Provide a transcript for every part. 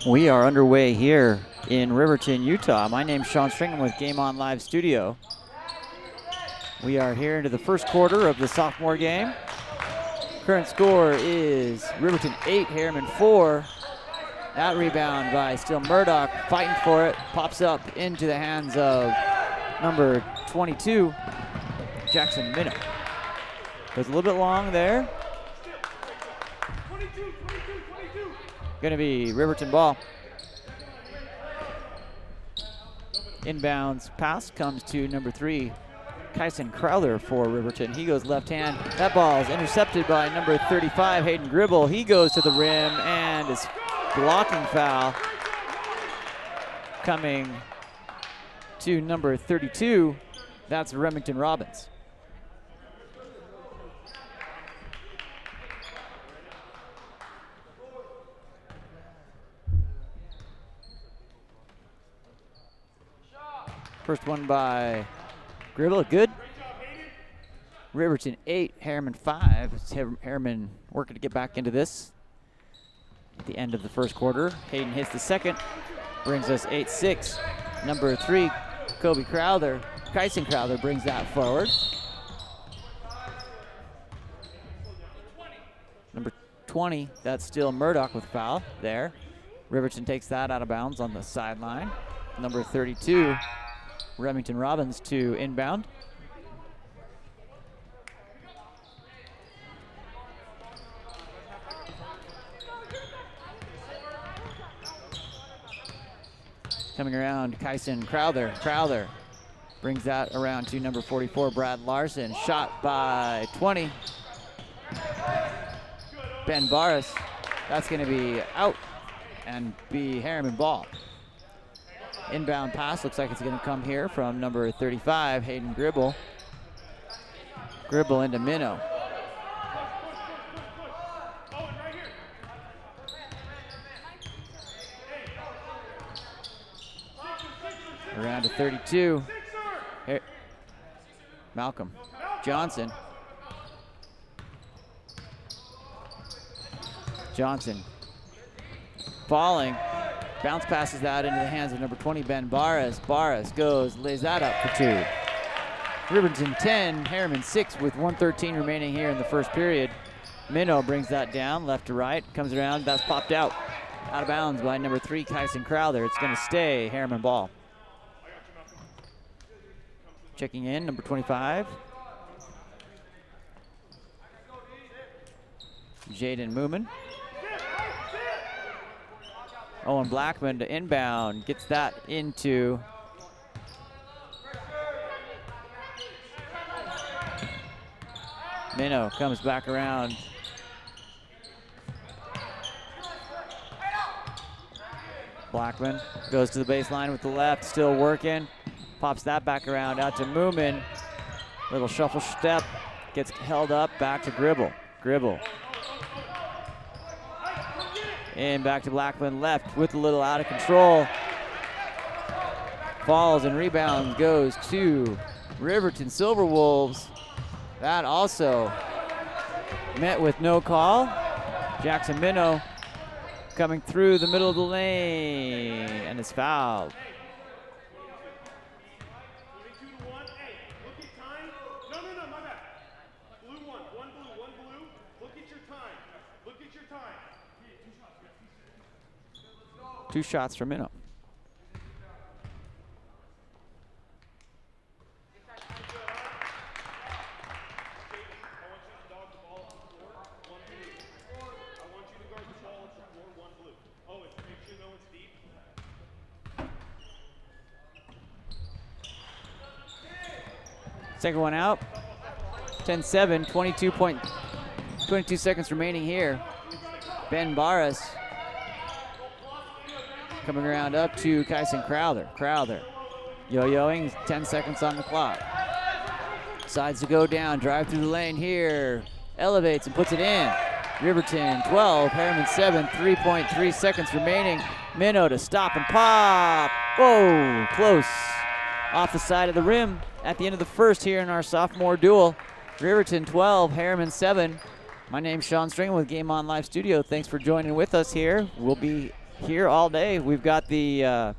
We are underway here in Riverton, Utah. My name's Sean Stringham with Game On Live Studio. We are here into the first quarter of the sophomore game. Current score is Riverton 8, Herriman 4. That rebound by still Murdoch, fighting for it, pops up into the hands of number 22, Jackson Minnow. Goes a little bit long there. Gonna be Riverton ball. Inbounds pass comes to number 3, Kyson Crowther for Riverton. He goes left hand. That ball is intercepted by number 35, Hayden Gribble. He goes to the rim and is blocking foul coming to number 32. That's Remington Robbins. First one by Gribble, good. Riverton 8, Herriman 5. It's Herriman working to get back into this at the end of the first quarter. Hayden hits the second, brings us 8-6. Number 3, Kyson Crowther brings that forward. Number 20, that's still Murdoch with foul there. Riverton takes that out of bounds on the sideline. Number 32, Remington Robbins to inbound. Coming around, Kyson Crowther. Crowther brings that around to number 44, Brad Larson. Shot by 20. Ben Barris. That's going to be out and be Herriman ball. Inbound pass looks like it's going to come here from number 35, Hayden Gribble. Gribble into Minnow. Around to 32. Here. Malcolm Johnson. Johnson falling. Bounce passes that into the hands of number 20, Ben Barris. Barris goes, lays that up for 2. Riverton 10, Herriman 6 with 1:13 remaining here in the first period. Minnow brings that down left to right, comes around, that's popped out. Out of bounds by number 3, Kyson Crowther. It's going to stay Herriman ball. Checking in, number 25. Jaden Moomin. Owen Blackman to inbound, gets that into Minnow, comes back around. Blackman goes to the baseline with the left, still working. Pops that back around out to Moomin. Little shuffle step, gets held up, back to Gribble. Gribble. And back to Blackman left with a little out of control. Falls and rebounds, goes to Riverton Silverwolves. That also met with no call. Jackson Minnow coming through the middle of the lane and is fouled. Two shots for Minnow. Second one out. 10-7, 22 seconds remaining here. Ben Barris coming around up to Kyson Crowther. Crowther yo-yoing, 10 seconds on the clock. Decides to go down, drive through the lane here. Elevates and puts it in. Riverton 12, Herriman 7, 3.3 seconds remaining. Minnow to stop and pop. Whoa, close. Off the side of the rim at the end of the first here in our sophomore duel. Riverton 12, Herriman 7. My name's Sean Stringham with Game On Live Studio. Thanks for joining with us here. We'll be here all day. We've got the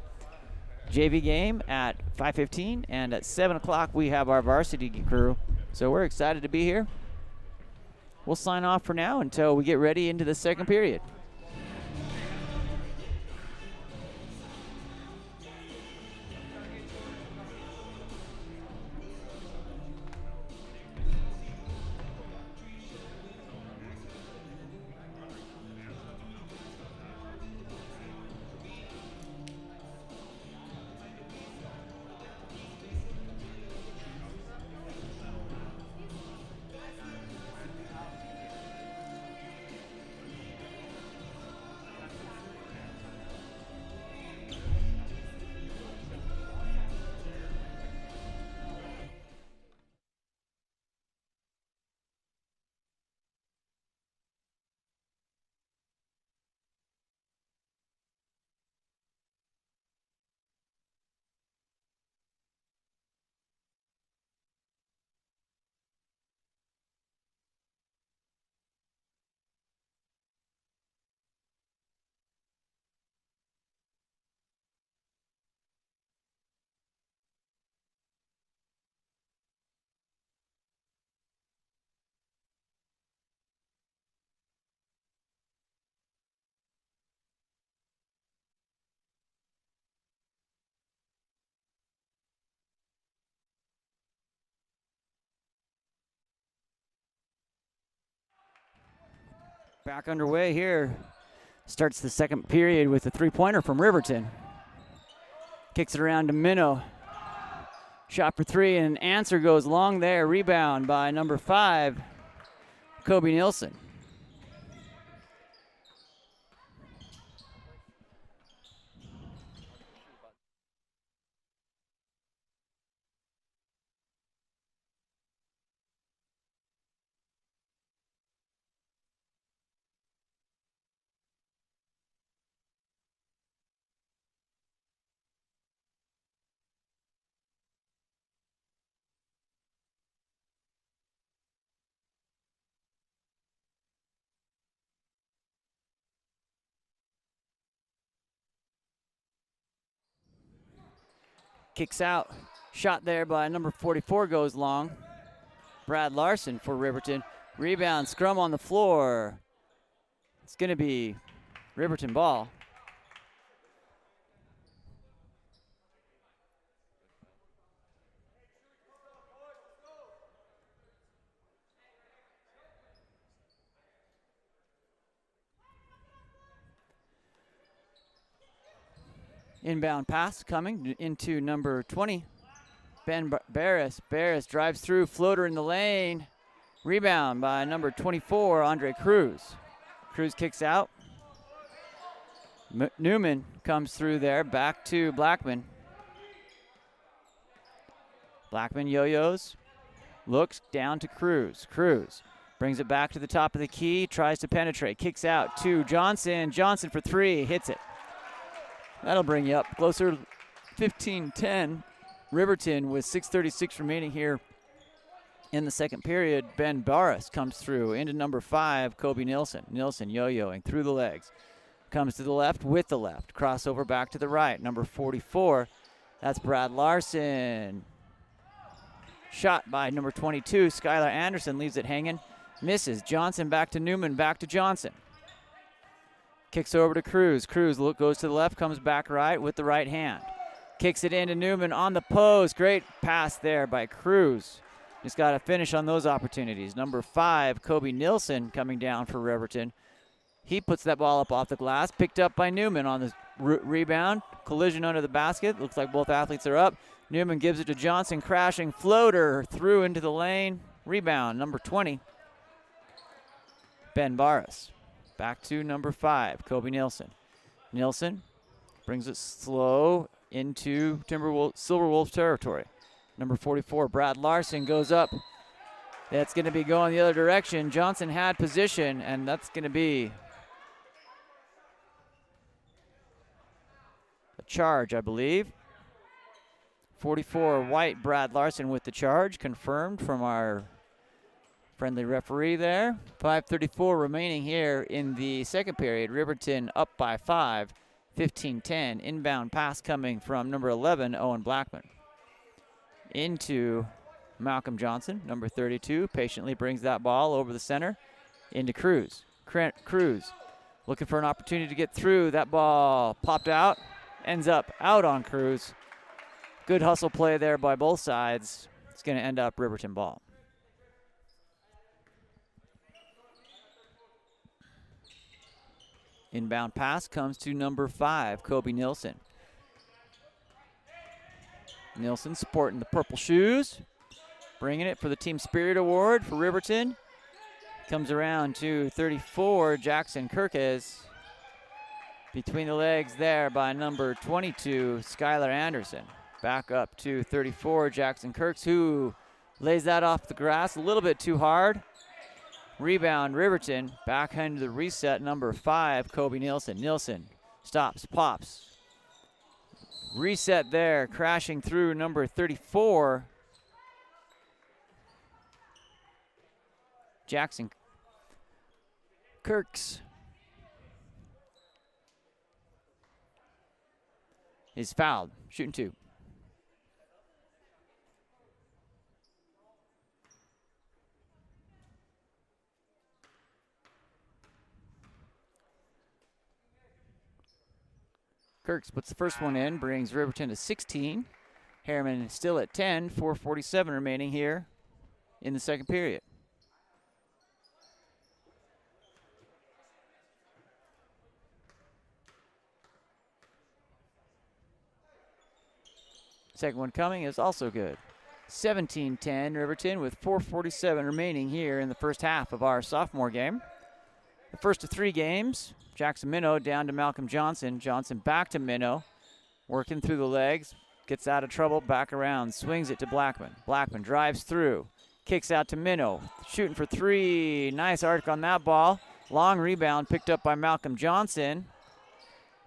JV game at 5:15, and at 7 o'clock we have our varsity crew. So we're excited to be here. We'll sign off for now until we get ready into the second period. Back underway here. Starts the second period with a three-pointer from Riverton. Kicks it around to Minnow. Shot for three, and an answer goes long there. Rebound by number 5, Kobe Nielsen. Kicks out. Shot there by number 44 goes long. Brad Larson for Riverton. Rebound, scrum on the floor. It's going to be Riverton ball. Inbound pass coming into number 20, Ben Barris. Barris drives through, floater in the lane. Rebound by number 24, Andre Cruz. Cruz kicks out. Newman comes through there, back to Blackman. Blackman yo-yos, looks down to Cruz. Cruz brings it back to the top of the key, tries to penetrate, kicks out to Johnson. Johnson for three, hits it. That'll bring you up closer, 15-10. Riverton with 6:36 remaining here in the second period. Ben Barris comes through into number 5, Kobe Nielsen. Nielsen yo-yoing through the legs. Comes to the left with the left. Crossover back to the right. Number 44, that's Brad Larson. Shot by number 22, Skylar Anderson, leaves it hanging. Misses. Johnson back to Newman, back to Johnson. Kicks over to Cruz. Cruz goes to the left, comes back right with the right hand. Kicks it into Newman on the post. Great pass there by Cruz. Just got to finish on those opportunities. Number 5, Kobe Nielsen coming down for Riverton. He puts that ball up off the glass. Picked up by Newman on the rebound. Collision under the basket. Looks like both athletes are up. Newman gives it to Johnson. Crashing floater through into the lane. Rebound, number 20, Ben Barris. Back to number 5, Kobe Nielsen. Nielsen brings it slow into Silver Wolves territory. Number 44, Brad Larson, goes up. That's going to be going the other direction. Johnson had position, and that's going to be a charge, I believe. 44, White, Brad Larson with the charge, confirmed from our friendly referee there. 5:34 remaining here in the second period. Riverton up by 5, 15-10. Inbound pass coming from number 11, Owen Blackman. Into Malcolm Johnson, number 32, patiently brings that ball over the center into Cruz. Cruz looking for an opportunity to get through. That ball popped out, ends up out on Cruz. Good hustle play there by both sides. It's going to end up Riverton ball. Inbound pass comes to number 5, Kobe Nielsen. Nielsen sporting the purple shoes, bringing it for the Team Spirit Award for Riverton. Comes around to 34, Jackson Kirkes. Between the legs there by number 22, Skylar Anderson. Back up to 34, Jackson Kirks, who lays that off the grass a little bit too hard. Rebound, Riverton. Back into the reset, number 5, Kobe Nielsen. Nielsen stops, pops. Reset there, crashing through number 34. Jackson Kirks is fouled, shooting 2. Kirks puts the first one in, brings Riverton to 16. Herriman still at 10, 4:47 remaining here in the second period. Second one coming is also good. 17-10 Riverton with 4:47 remaining here in the first half of our sophomore game. The first of 3 games. Jackson Minnow down to Malcolm Johnson. Johnson back to Minnow. Working through the legs. Gets out of trouble. Back around. Swings it to Blackman. Blackman drives through. Kicks out to Minnow. Shooting for 3. Nice arc on that ball. Long rebound picked up by Malcolm Johnson.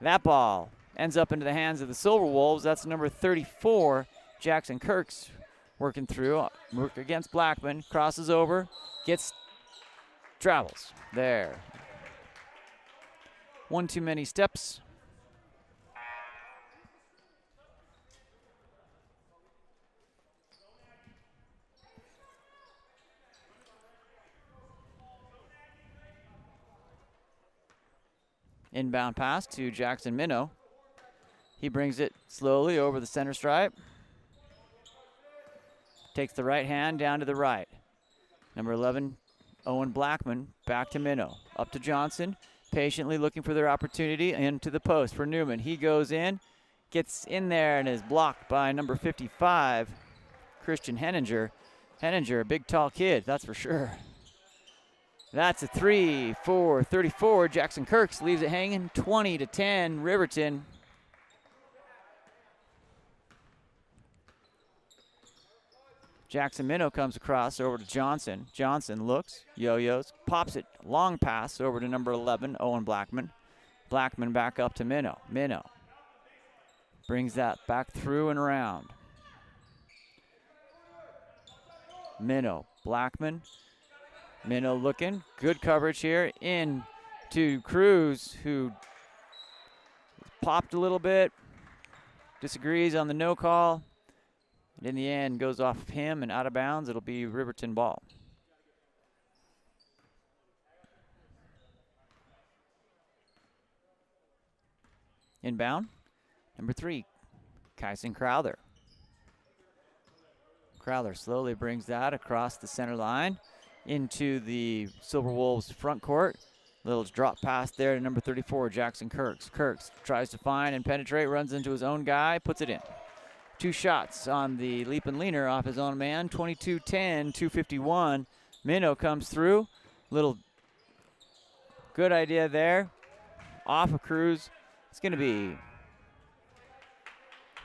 That ball ends up into the hands of the Silver Wolves. That's number 34. Jackson Kirks working through. Work against Blackman. Crosses over. Travels. There. One too many steps. Inbound pass to Jackson Minnow. He brings it slowly over the center stripe. Takes the right hand down to the right. Number 11, Owen Blackman, back to Minnow. Up to Johnson. Patiently looking for their opportunity into the post for Newman. He goes in, gets in there, and is blocked by number 55, Christian Henninger. Henninger, a big, tall kid, that's for sure. That's a 3 for 34. Jackson Kirks leaves it hanging. 20-10, Riverton. Jackson Minnow comes across over to Johnson. Johnson looks, yo-yos, pops it, long pass over to number 11, Owen Blackman. Blackman back up to Minnow. Minnow brings that back through and around. Minnow, Blackman. Minnow looking, good coverage here in to Cruz, who popped a little bit, disagrees on the no call. And in the end, goes off of him and out of bounds. It'll be Riverton ball. Inbound, number 3, Kyson Crowther. Crowther slowly brings that across the center line into the Silver Wolves front court. Little drop pass there to number 34, Jackson Kirks. Kirks tries to find and penetrate, runs into his own guy, puts it in. 2 shots on the leap and leaner off his own man. 22-10, 2:51. Minnow comes through. Little good idea there. Off of Cruz. It's going to be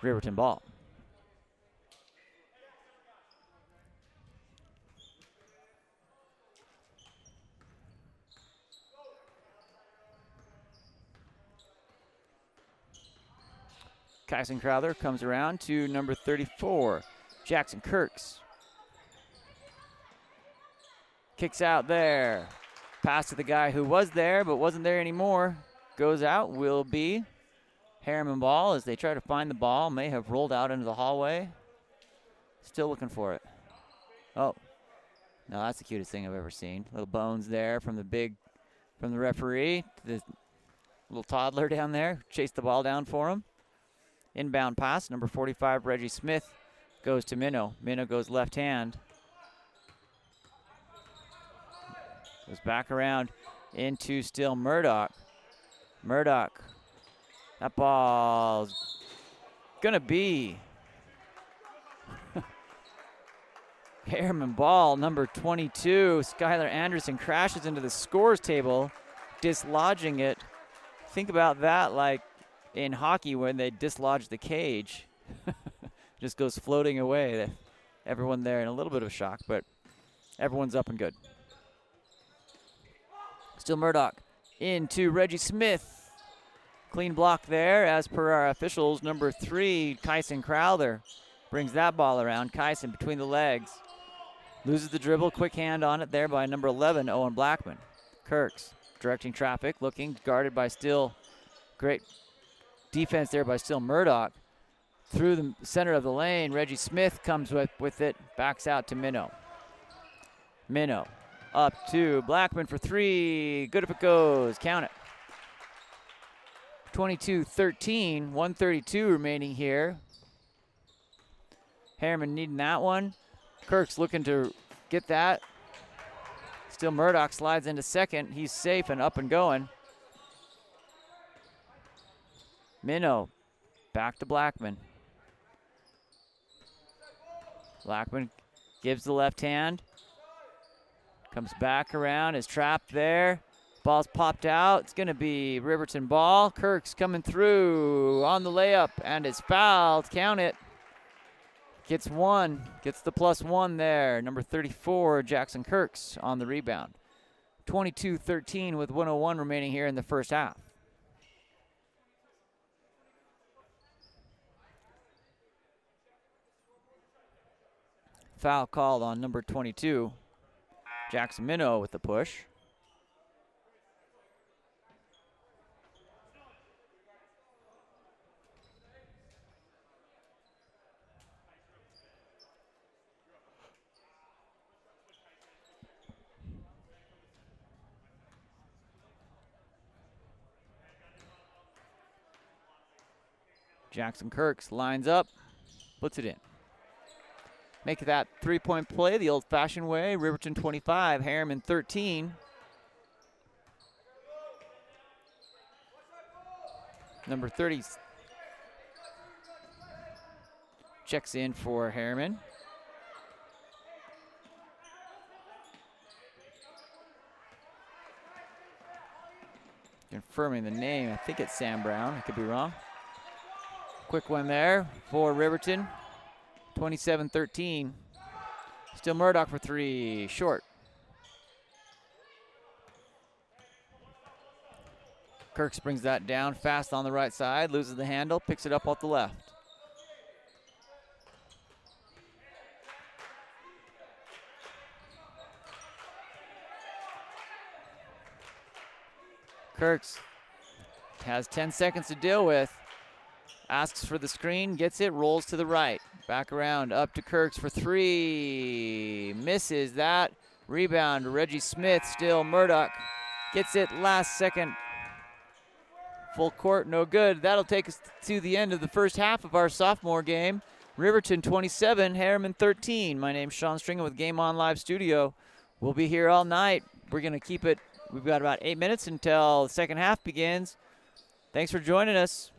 Riverton ball. Kyson Crowther comes around to number 34, Jackson Kirks. Kicks out there. Pass to the guy who was there but wasn't there anymore. Goes out, will be Herriman ball as they try to find the ball. May have rolled out into the hallway. Still looking for it. Oh, no, that's the cutest thing I've ever seen. Little bones there from the referee. The little toddler down there. Chased the ball down for him. Inbound pass, number 45, Reggie Smith, goes to Minnow. Minnow goes left hand. Goes back around into still Murdoch. Murdoch. That ball's gonna be Herriman ball, number 22. Skylar Anderson crashes into the scores table, dislodging it. Think about that like in hockey when they dislodge the cage. Just goes floating away. Everyone there in a little bit of shock, but everyone's up and good. Still Murdoch into Reggie Smith. Clean block there as per our officials. Number 3, Kyson Crowther brings that ball around. Kyson between the legs. Loses the dribble. Quick hand on it there by number 11, Owen Blackman. Kirks directing traffic. Looking, guarded by still. Great defense there by still Murdoch. Through the center of the lane. Reggie Smith comes with it. Backs out to Minnow. Minnow up to Blackman for 3. Good if it goes. Count it. 22-13. 1:32 remaining here. Herriman needing that one. Kirk's looking to get that. Still Murdoch slides into second. He's safe and up and going. Minnow back to Blackman. Blackman gives the left hand. Comes back around, is trapped there. Ball's popped out. It's going to be Riverton ball. Kirk's coming through on the layup and is fouled. Count it. Gets one. Gets the +1 there. Number 34, Jackson Kirks on the rebound. 22-13 with 1:01 remaining here in the first half. Foul called on number 22. Jackson Minnow with the push. Jackson Kirks lines up, puts it in. Make that three-point play the old-fashioned way. Riverton 25, Herriman 13. Number 30 checks in for Herriman. Confirming the name, I think it's Sam Brown. I could be wrong. Quick one there for Riverton. 27-13. Still Murdoch for 3, short. Kirks brings that down fast on the right side, loses the handle, picks it up off the left. Kirks has 10 seconds to deal with. Asks for the screen, gets it, rolls to the right. Back around, up to Kirks for 3. Misses that. Rebound, Reggie Smith, still Murdoch. Gets it last second. Full court, no good. That'll take us to the end of the first half of our sophomore game. Riverton 27, Herriman 13. My name's Sean Stringham with Game On Live Studio. We'll be here all night. We're going to keep it. We've got about 8 minutes until the second half begins. Thanks for joining us.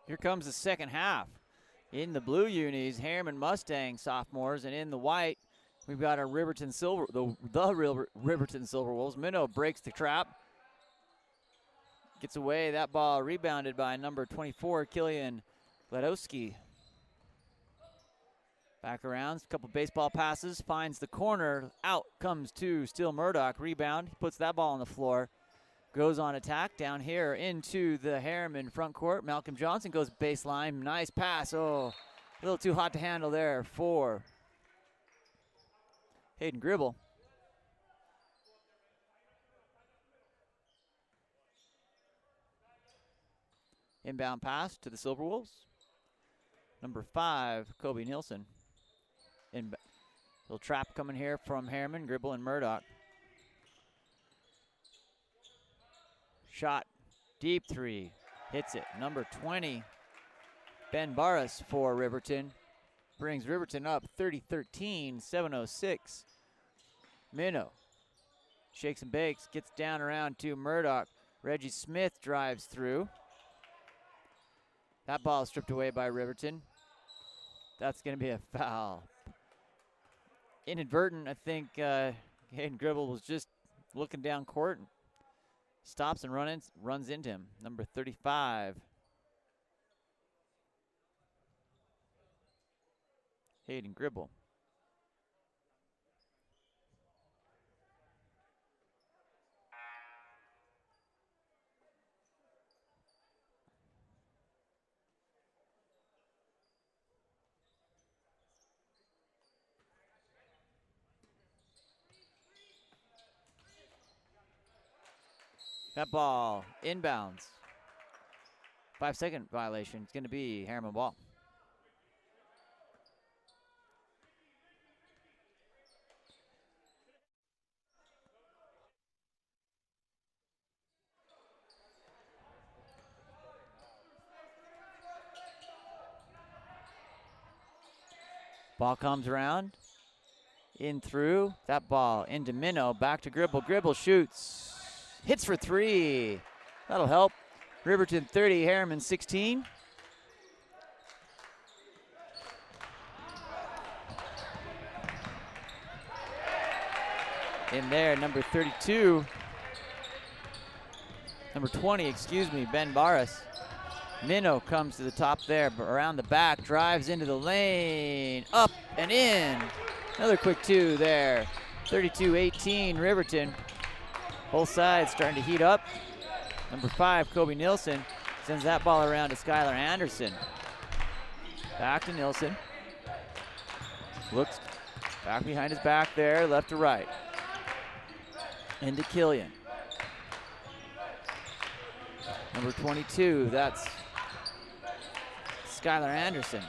Here comes the second half. In the blue unis, Herriman Mustang sophomores, and in the white, we've got our Riverton Silver, the real Riverton Silver Wolves. Minnow breaks the trap, gets away. That ball rebounded by number 24, Killian Gladowski. Back around, a couple baseball passes, finds the corner, out comes to Steele Murdoch, rebound, he puts that ball on the floor. Goes on attack down here into the Herriman front court. Malcolm Johnson goes baseline. Nice pass. Oh, a little too hot to handle there for Hayden Gribble. Inbound pass to the Silver Wolves. Number 5, Kobe Nielsen. Little trap coming here from Herriman, Gribble, and Murdoch. Shot, deep three, hits it. Number 20, Ben Barras for Riverton. Brings Riverton up 30-13, 7:06. Minnow shakes and bakes, gets down around to Murdoch. Reggie Smith drives through. That ball is stripped away by Riverton. That's going to be a foul. Inadvertent, I think Hayden Gribble was just looking down court. Stops and runs into him. Number 35. Hayden Gribble. That ball inbounds. 5-second violation. It's going to be Herriman ball. Ball comes around. In through. That ball into Minnow. Back to Gribble. Gribble shoots. Hits for 3. That'll help. Riverton 30, Herriman 16. In there, number 32. Number 20, excuse me, Ben Barras. Minnow comes to the top there, but around the back, drives into the lane, up and in. Another quick 2 there. 32-18, Riverton. Both sides starting to heat up. Number 5, Kobe Nielsen, sends that ball around to Skylar Anderson. Back to Nielsen. Looks back behind his back there, left to right. Into Killian. Number 22, that's Skylar Anderson.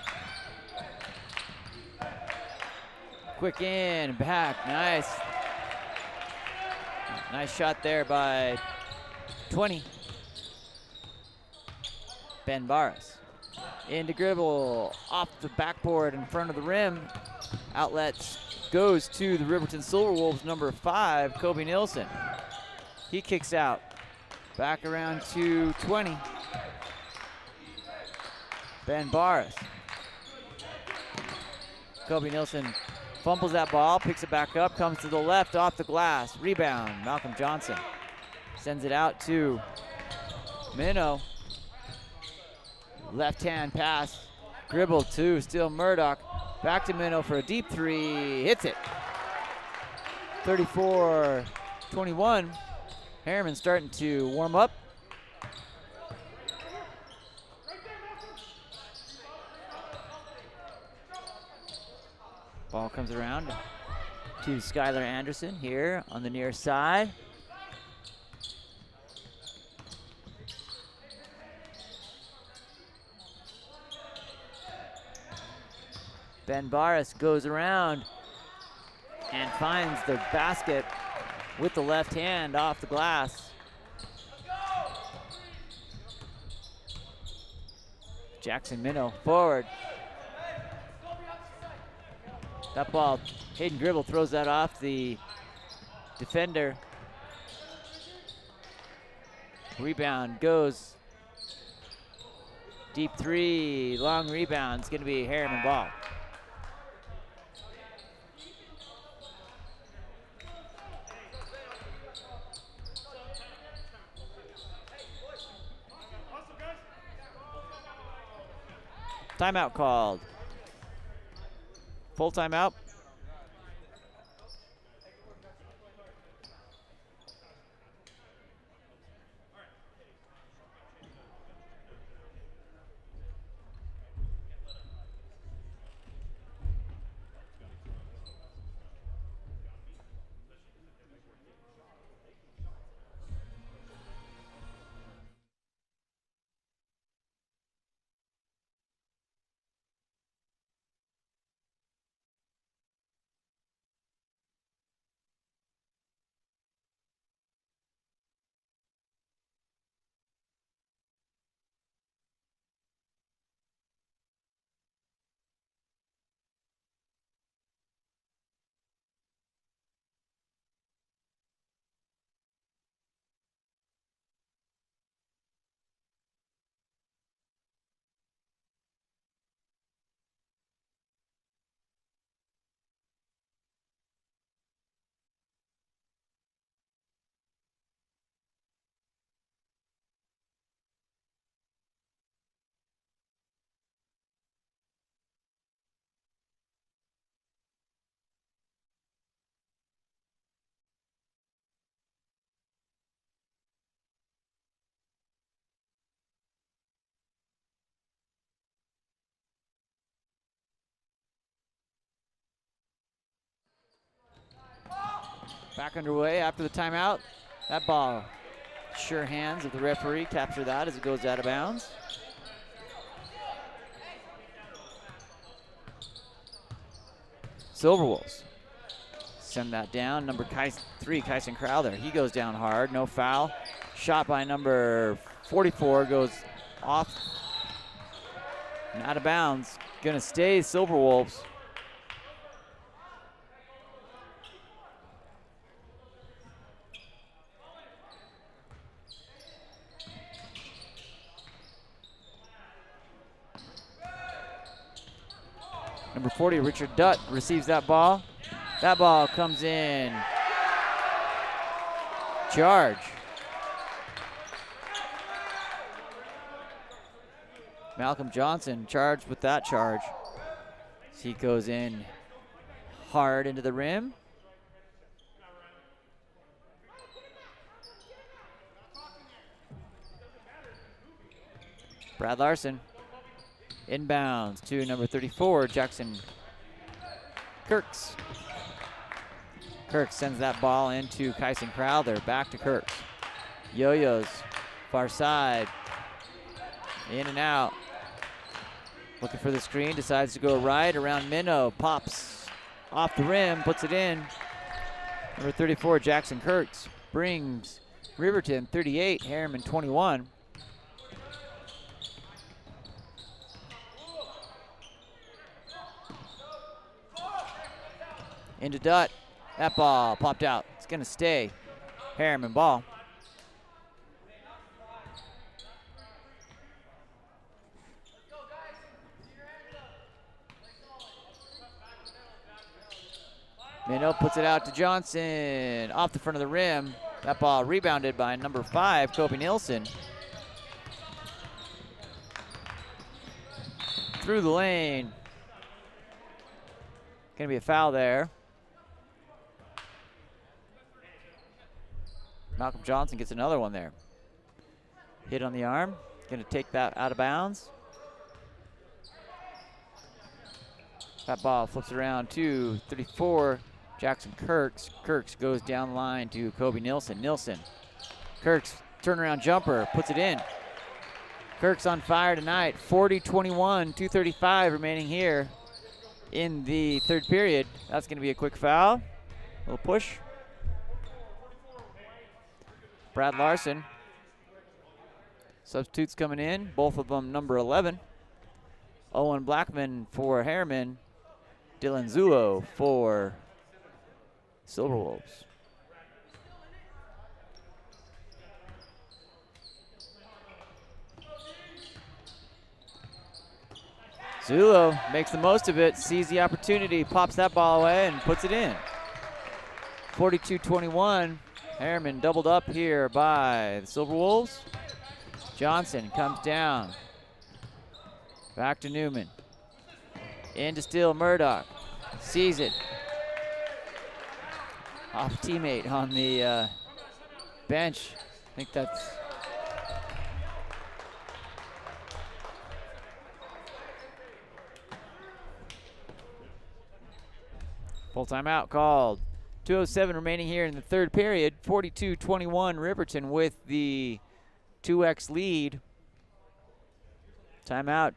Quick in, back, nice. Nice shot there by 20. Ben Barras. Into Gribble, off the backboard in front of the rim. Outlet goes to the Riverton Silver Wolves, number 5, Kobe Nielsen. He kicks out. Back around to 20. Ben Barras. Kobe Nielsen fumbles that ball, picks it back up, comes to the left, off the glass. Rebound, Malcolm Johnson. Sends it out to Minnow. Left-hand pass. Gribble to Steele Murdoch. Back to Minnow for a deep 3. Hits it. 34-21. Herriman starting to warm up. Ball comes around to Skylar Anderson here on the near side. Ben Barras goes around and finds the basket with the left hand off the glass. Jackson Minnow forward. That ball, Hayden Gribble throws that off the defender. Rebound goes Deep three, long rebound. It's going to be Herriman ball. Timeout called. Full timeout. Back underway after the timeout. That ball, sure hands of the referee. Capture that as it goes out of bounds. Silverwolves send that down. Number 3, Kyson Crowther. He goes down hard. No foul. Shot by number 44 goes off and out of bounds. Going to stay Silverwolves. Number 40, Richard Dutt, receives that ball. That ball comes in. Charge. Malcolm Johnson charged with that charge. He goes in hard into the rim. Brad Larson inbounds to number 34, Jackson Kirks. Kirks sends that ball into Kyson Crowther. Back to Kirks. Yo-yos, far side. In and out. Looking for the screen, decides to go right around Minnow. Pops off the rim, puts it in. Number 34, Jackson Kirks, brings Riverton 38, Herriman 21. Into Dutt. That ball popped out. It's going to stay Herriman ball. Minnow puts it out to Johnson. Off the front of the rim. That ball rebounded by number 5, Kobe Nielsen. Through the lane. Going to be a foul there. Malcolm Johnson gets another one there. Hit on the arm. Going to take that out of bounds. That ball flips around to 34, Jackson Kirks. Kirks goes down the line to Kobe Nielsen. Nielsen. Kirks turnaround jumper, puts it in. Kirks on fire tonight. 40-21, 2:35 remaining here in the third period. That's going to be a quick foul. A little push. Brad Larson. Substitutes coming in, both of them number 11. Owen Blackman for Herriman. Dylan Zulo for Silverwolves. Zulo makes the most of it, sees the opportunity, pops that ball away, and puts it in. 42-21. Herriman doubled up here by the Silver Wolves. Johnson comes down. Back to Newman. In to steal Murdoch. Sees it. Off teammate on the bench. I think that's full timeout called. 2:07 remaining here in the third period. 42-21 Riverton with the 2x lead. Timeout.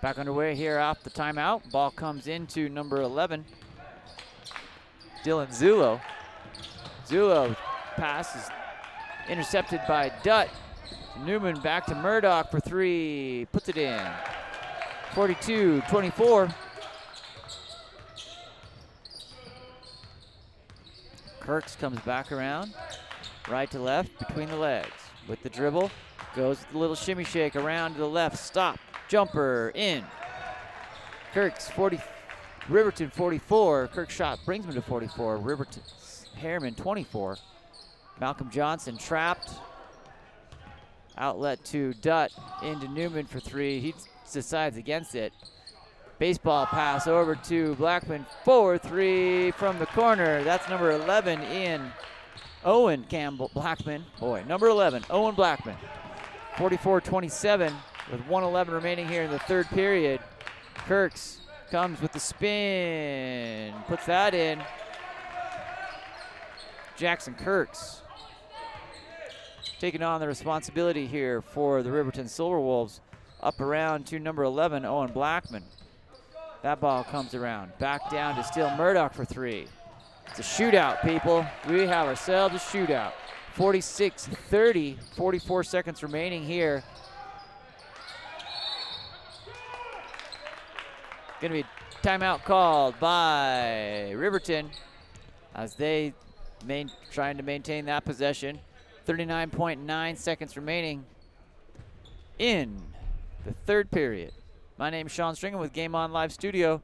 Back underway here off the timeout. Ball comes into number 11, Dylan Zulo. Zulo pass is intercepted by Dutt. Newman back to Murdoch for three, puts it in. 42-24. Kirks comes back around, right to left, between the legs. With the dribble, goes with the little shimmy shake around to the left, stop. Jumper in. Kirk's 40, Riverton 44. Kirk's shot brings him to 44. Riverton, Herriman 24. Malcolm Johnson trapped. Outlet to Dutt into Newman for three. He decides against it. Baseball pass over to Blackman. 4-3 from the corner. That's number 11 in Owen Campbell Blackman. Boy, number 11, Owen Blackman. 44-27. With 1:11 remaining here in the third period. Kirks comes with the spin, puts that in. Jackson Kirks taking on the responsibility here for the Riverton Silver Wolves. Up around to number 11, Owen Blackman. That ball comes around, back down to steal Murdoch for three. It's a shootout, people. We have ourselves a shootout. 46-30, 44 seconds remaining here. Going to be timeout called by Riverton as they trying to maintain that possession. 39.9 seconds remaining in the third period. My name is Sean Stringham with Game On Live Studio.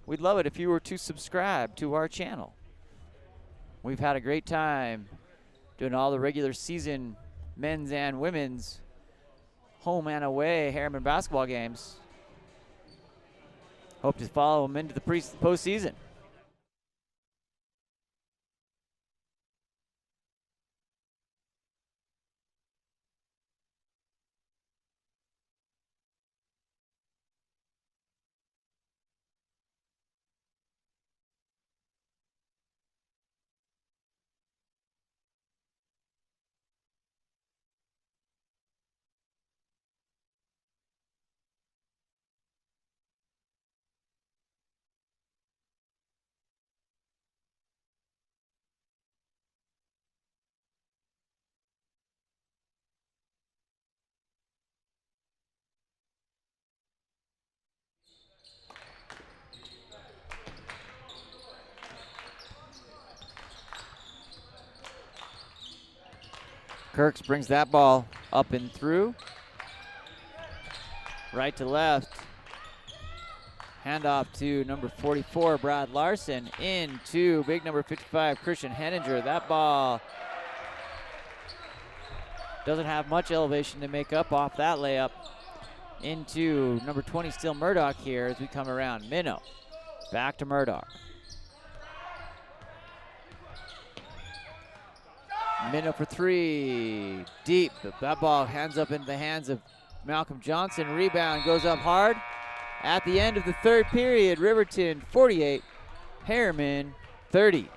We'd love it if you were to subscribe to our channel. We've had a great time doing all the regular season men's and women's home and away Herriman basketball games. Hope to follow them into the postseason. Kirks brings that ball up and through. Right to left. Handoff to number 44, Brad Larson. Into big number 55, Christian Henninger. That ball doesn't have much elevation to make up off that layup. Into number 20, still Murdoch here as we come around. Minnow. Back to Murdoch. Minnow for three. Deep. That ball hands up into the hands of Malcolm Johnson. Rebound goes up hard. At the end of the third period, Riverton 48, Herriman 30.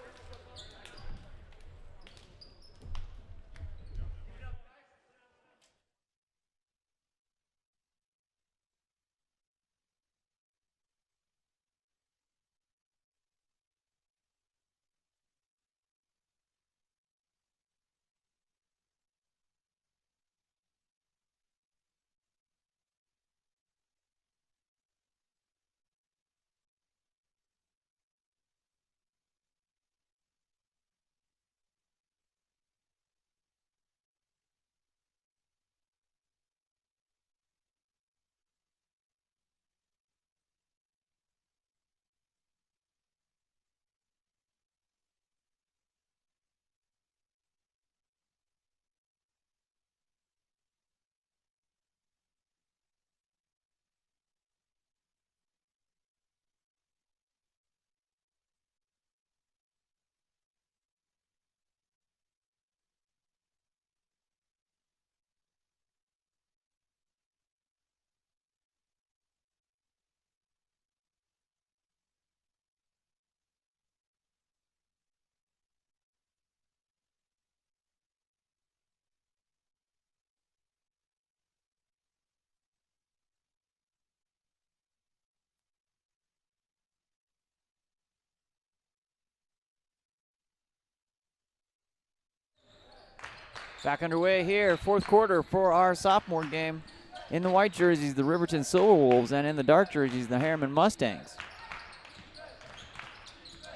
Back underway here, fourth quarter for our sophomore game. In the white jerseys, the Riverton Silverwolves, and in the dark jerseys, the Herriman Mustangs.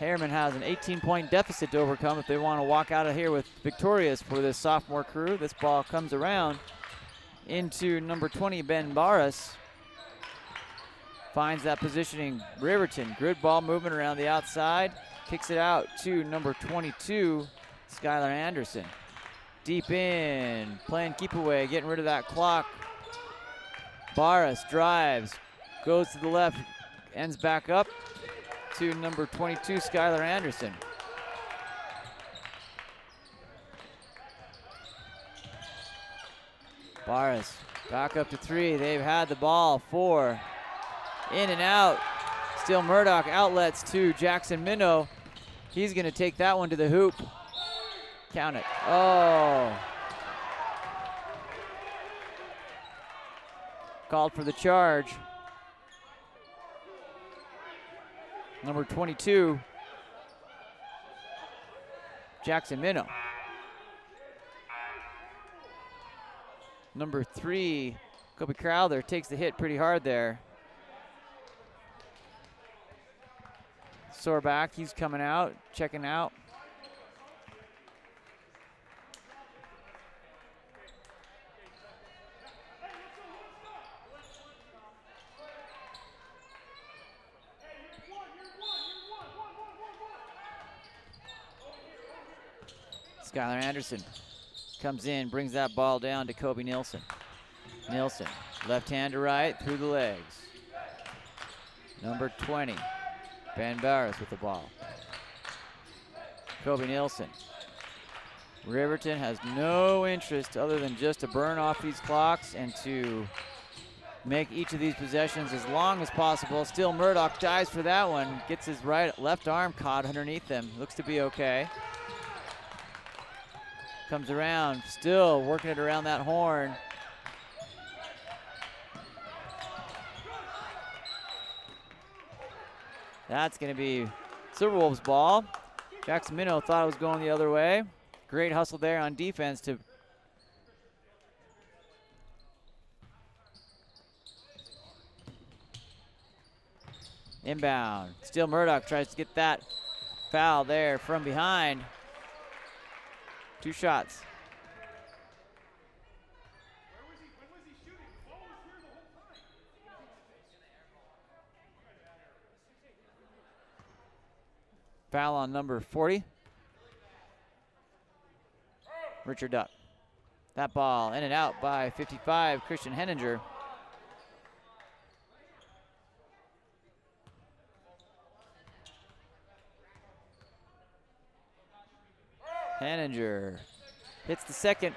Herriman has an 18-point deficit to overcome if they want to walk out of here with victorious for this sophomore crew. This ball comes around into number 20, Ben Barras. Finds that positioning, Riverton. Good ball movement around the outside. Kicks it out to number 22, Skylar Anderson. Deep in, playing keep away, getting rid of that clock. Barras drives, goes to the left, ends back up to number 22, Skylar Anderson. Barras back up to three. They've had the ball. Four. In and out. Still Murdoch outlets to Jackson Minnow. He's going to take that one to the hoop. Count it. Oh. Called for the charge. Number 22, Jackson Minnow. Number 3, Kobe Crowther takes the hit pretty hard there. Sore back, he's coming out, checking out. Skylar Anderson comes in, brings that ball down to Kobe Nielsen. Nielsen, left hand to right, through the legs. Number 20, Ben Barras with the ball. Kobe Nielsen. Riverton has no interest other than just to burn off these clocks and to make each of these possessions as long as possible. Still Murdoch dives for that one, gets his left arm caught underneath him. Looks to be okay. Comes around, still working it around that horn. That's going to be Silverwolves' ball. Jackson Minnow thought it was going the other way. Great hustle there on defense to inbound. Still Murdoch tries to get that foul there from behind. 2 shots. Foul on number 40. Richard Duck. That ball in and out by 55, Christian Henninger. Henninger Hits the second.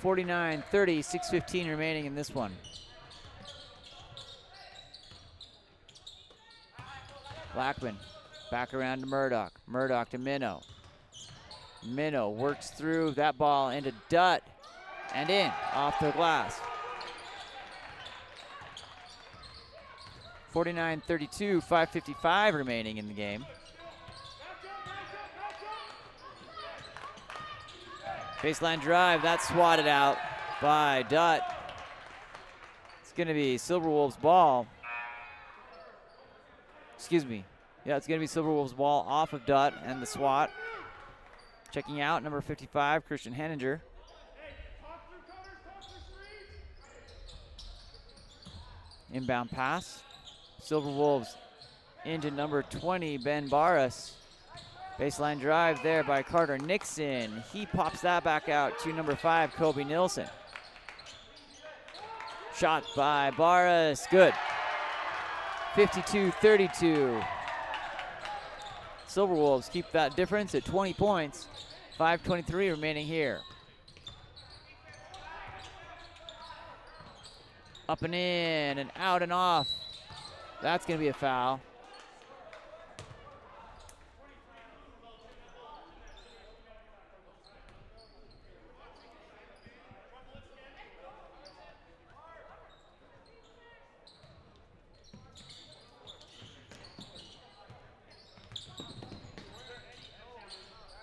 49-30, 6:15 remaining in this one. Blackman back around to Murdoch. Murdoch to Minnow. Minnow works through that ball into Dutt and in off the glass. 49-32, 5:55 remaining in the game. Baseline drive, that's swatted out by Dutt. It's going to be Silverwolves' ball. Excuse me. Yeah, it's going to be Silverwolves' ball off of Dutt and the swat. Checking out, number 55, Christian Henninger. Inbound pass. Silverwolves into number 20, Ben Barras. Baseline drive there by Carter Nixon. He pops that back out to number 5, Kobe Nilsson. Shot by Barras, good. 52-32. Silverwolves keep that difference at 20 points. 5:23 remaining here. Up and in and out and off. That's going to be a foul.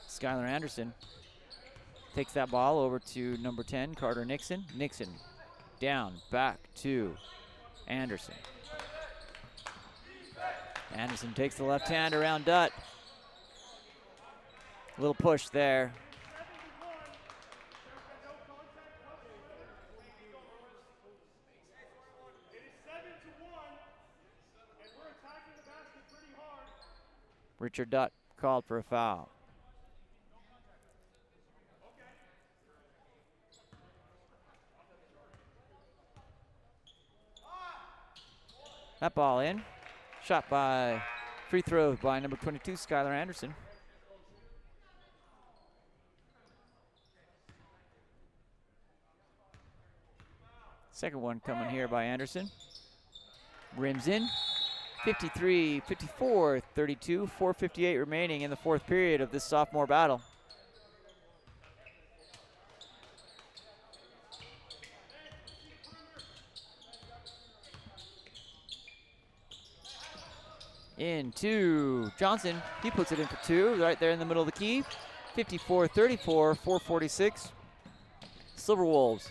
Skylar Anderson takes that ball over to number 10, Carter Nixon. Nixon down, back to Anderson. Anderson takes the left hand around Dutt. A little push there. Richard Dutt called for a foul. That ball in. Shot by, free throw by number 22, Skylar Anderson. Second one coming here by Anderson. Rims in. 53-54, 32, 4:58 remaining in the fourth period of this sophomore battle. Into Johnson. He puts it in for two, right there in the middle of the key. 54-34, 4:46. Silverwolves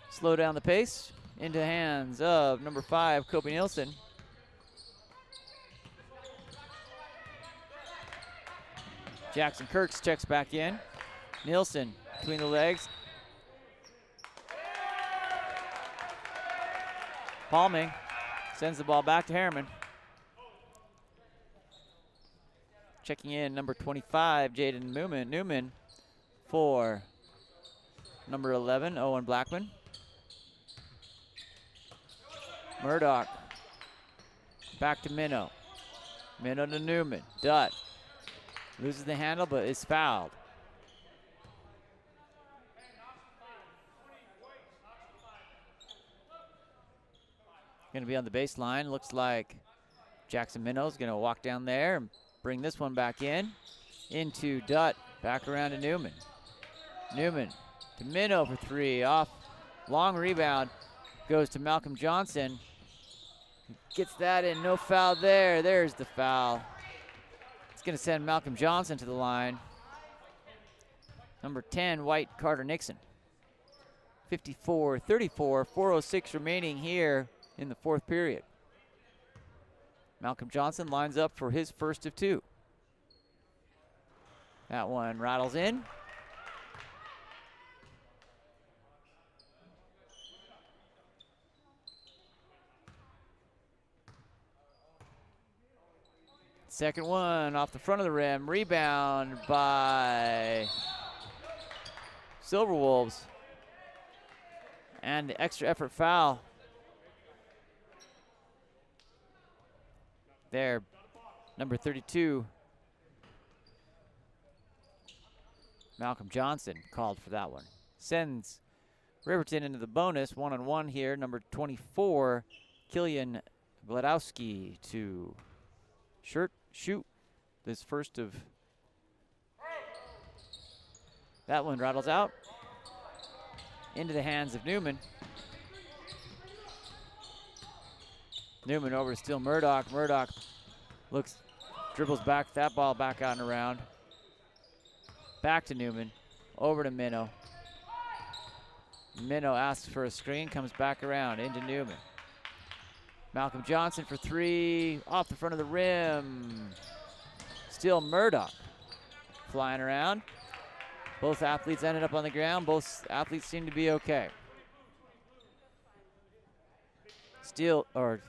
slow down the pace into the hands of number 5, Kobe Nilsson. Jackson Kirks checks back in. Nilsson between the legs. Palming sends the ball back to Herriman. Checking in, number 25, Jaden Newman for number 11, Owen Blackman. Murdoch back to Minnow. Minnow to Newman. Dutt loses the handle but is fouled. Gonna be on the baseline. Looks like Jackson Minnow's gonna walk down there and bring this one back in. Into Dutt, back around to Newman. Newman to Minnow for three, off. Long rebound, goes to Malcolm Johnson. Gets that in, no foul there. There's the foul. It's gonna send Malcolm Johnson to the line. Number 10, White Carter Nixon. 54-34, 4:06 remaining here in the fourth period. Malcolm Johnson lines up for his first of two. That one rattles in. Second one off the front of the rim. Rebound by Silverwolves. And the extra effort foul. There, number 32. Malcolm Johnson called for that one. Sends Riverton into the bonus, one-on-one here. Number 24, Killian Gladowski to shoot this first of. That one rattles out into the hands of Newman. Newman over to Steele Murdoch. Murdoch dribbles back, that ball back out and around. Back to Newman, over to Minnow. Minnow asks for a screen, comes back around into Newman. Malcolm Johnson for three, off the front of the rim. Steele Murdoch flying around. Both athletes ended up on the ground. Both athletes seem to be okay.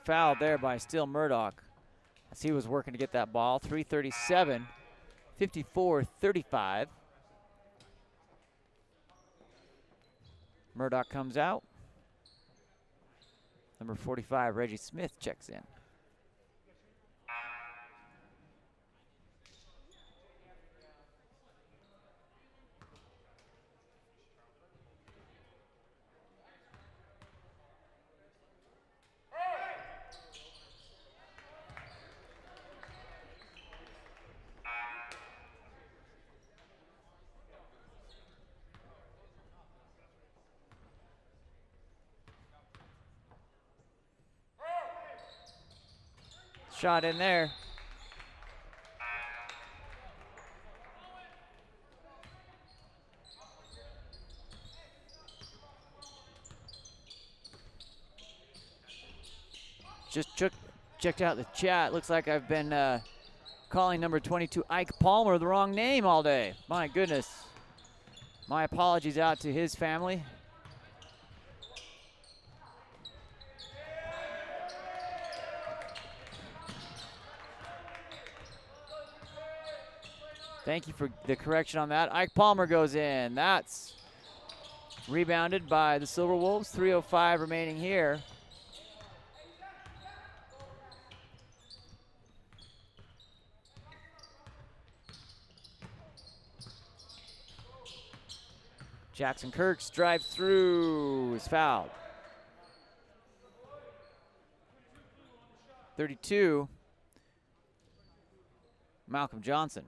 Fouled there by Steele Murdoch as he was working to get that ball. 3:37, 54-35. Murdoch comes out. Number 45, Reggie Smith, checks in. Shot in there. Just checked out the chat. Looks like I've been calling number 22 Ike Palmer the wrong name all day. My goodness. My apologies out to his family. Thank you for the correction on that. Ike Palmer goes in. That's rebounded by the Silver Wolves. 3:05 remaining here. Jackson Kirks drives through, is fouled. 32, Malcolm Johnson.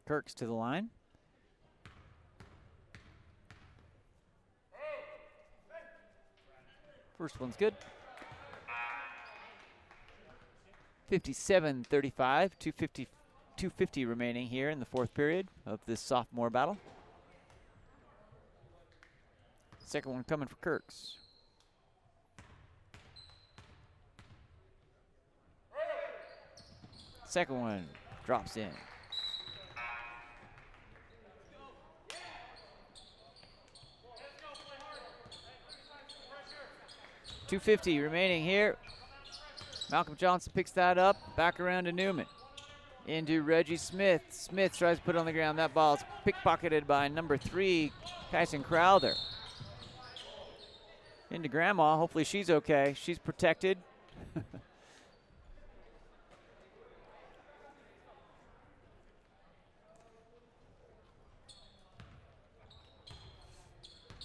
Kirks to the line. First one's good. 57-35, 2:50 remaining here in the fourth period of this sophomore battle. Second one coming for Kirks. Second one drops in. .250 remaining here. Malcolm Johnson picks that up, back around to Newman. Into Reggie Smith. Smith tries to put it on the ground. That ball is pickpocketed by number 3, Kyson Crowther. Into Grandma. Hopefully she's okay. She's protected.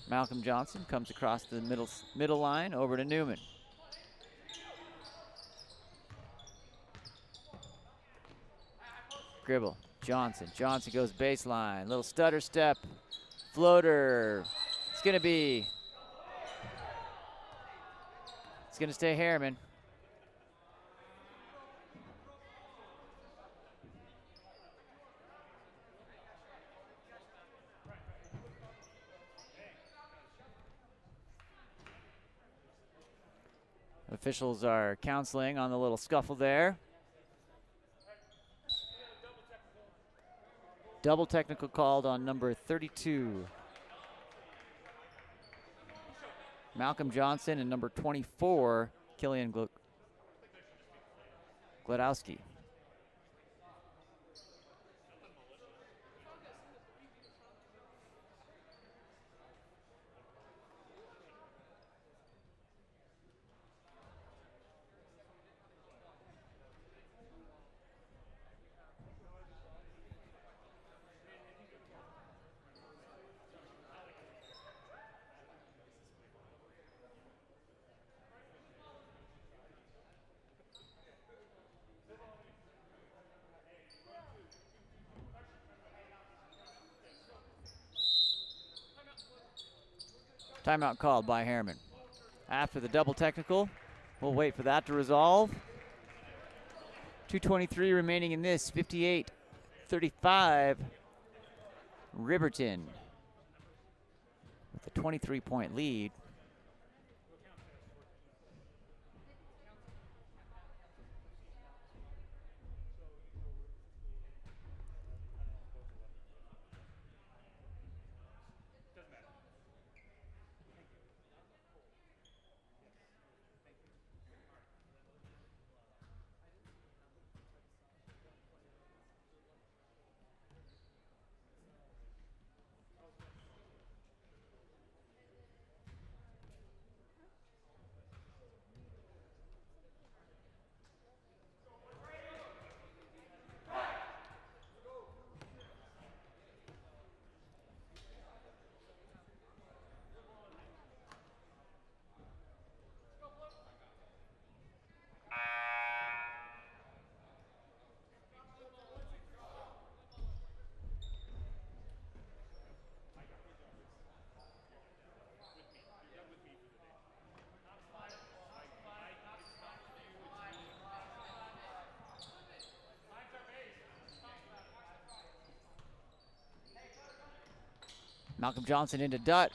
Malcolm Johnson comes across the middle line over to Newman. Gribble, Johnson goes baseline, little stutter step, floater. It's gonna stay Herriman. Officials are counseling on the little scuffle there. Double technical called on number 32. Malcolm Johnson and number 24, Killian Gladowski. Timeout called by Herriman. After the double technical, we'll wait for that to resolve. 2:23 remaining in this, 58-35. Riverton with a 23-point lead. Malcolm Johnson into Dutt.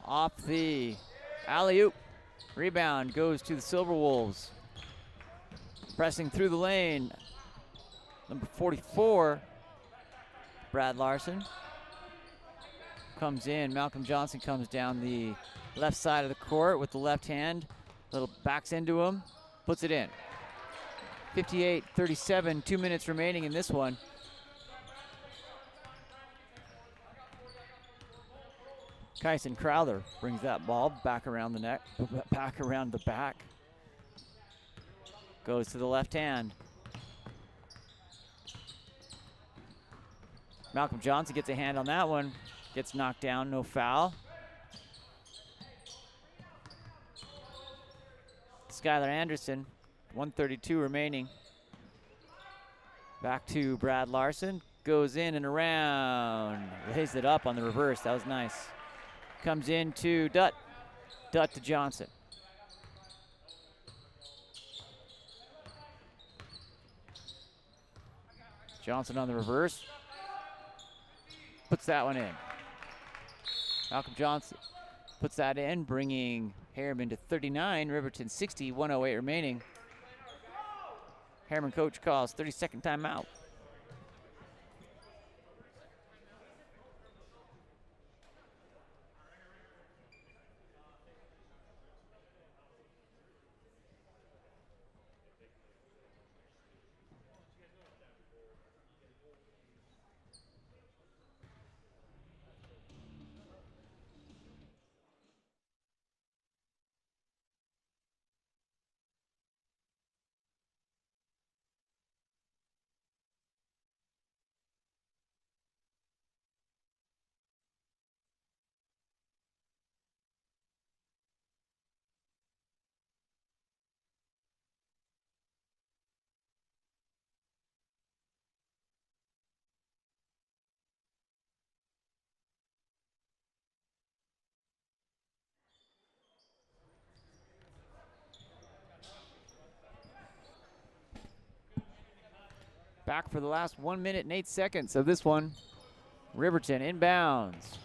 Off the alley-oop. Rebound goes to the Silver Wolves. Pressing through the lane. Number 44, Brad Larson. Comes in. Malcolm Johnson comes down the left side of the court with the left hand. Little backs into him. Puts it in. 58-37. 2 minutes remaining in this one. Kyson Crowther brings that ball back around the neck, back around the back. Goes to the left hand. Malcolm Johnson gets a hand on that one. Gets knocked down, no foul. Skylar Anderson, 1:32 remaining. Back to Brad Larson. Goes in and around. Lays it up on the reverse. That was nice. Comes in to Dutt. Dutt to Johnson. Johnson on the reverse. Puts that one in. Malcolm Johnson puts that in, bringing Herriman to 39. Riverton 60, 1:08 remaining. Herriman coach calls 30-second timeout. Back for the last 1 minute and 8 seconds of this one. Riverton inbounds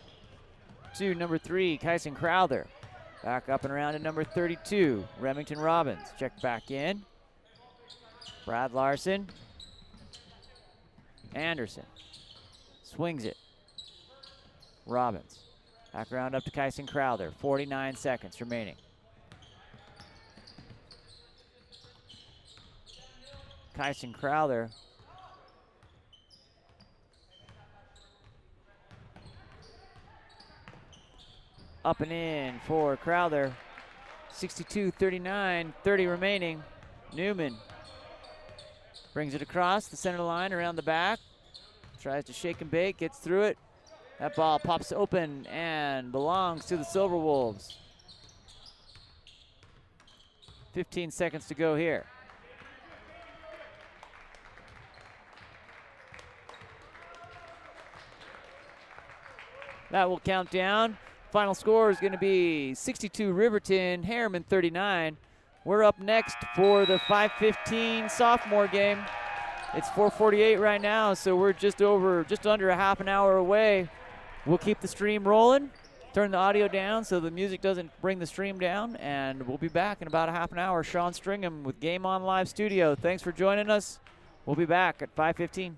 to number 3, Kyson Crowther. Back up and around to number 32, Remington Robbins. Check back in. Brad Larson. Anderson. Swings it. Robbins. Back around up to Kyson Crowther. 49 seconds remaining. Kyson Crowther. Up and in for Crowther. 62-39, 30 remaining. Newman brings it across the center line, around the back. Tries to shake and bake, gets through it. That ball pops open and belongs to the Silver Wolves. 15 seconds to go here. That will count down. Final score is going to be 62 Riverton, Herriman 39. We're up next for the 5:15 sophomore game. It's 4:48 right now, so we're just under a half an hour away. We'll keep the stream rolling, turn the audio down so the music doesn't bring the stream down, and we'll be back in about a half an hour. Sean Stringham with Game On Live Studio. Thanks for joining us. We'll be back at 5:15.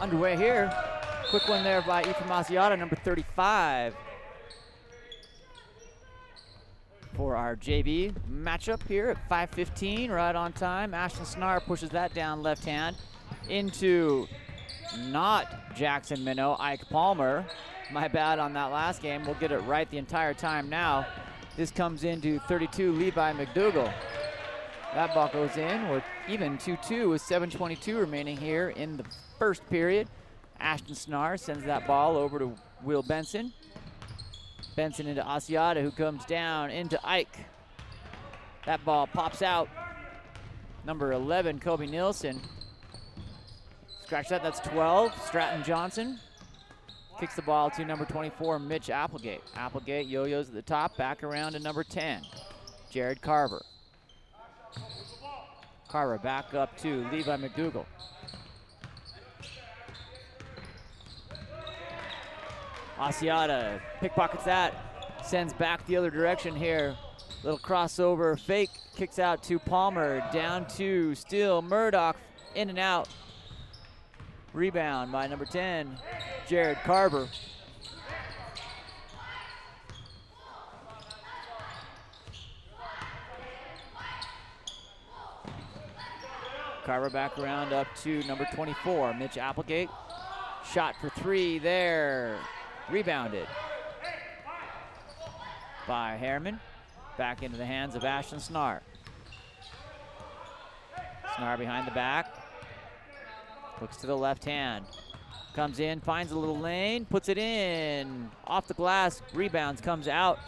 underway here. Quick one there by Ephraim Asiata, number 35. For our JV matchup here at 5:15, right on time. Ashton Snar pushes that down left hand into not Jackson Minnow, Ike Palmer. My bad on that last game. We'll get it right the entire time now. This comes into 32, Levi McDougall. That ball goes in. We're even 2-2 with 7:22 remaining here in the first period. Ashton Snar sends that ball over to Will Benson. Benson into Asiata, who comes down into Ike. That ball pops out. Number 11, Kobe Nielsen. Scratch that, that's 12. Stratton Johnson kicks the ball to number 24, Mitch Applegate. Applegate yo-yos at the top, back around to number 10, Jared Carver. Carver back up to Levi McDougall. Asiata pickpockets that, sends back the other direction here. Little crossover fake, kicks out to Palmer, down to Steele Murdoch, in and out. Rebound by number 10, Jared Carver. Carver back around up to number 24, Mitch Applegate. Shot for three there. Rebounded by Herriman. Back into the hands of Ashton Snar. Snar behind the back. Looks to the left hand. Comes in, finds a little lane, puts it in. Off the glass, rebounds, comes out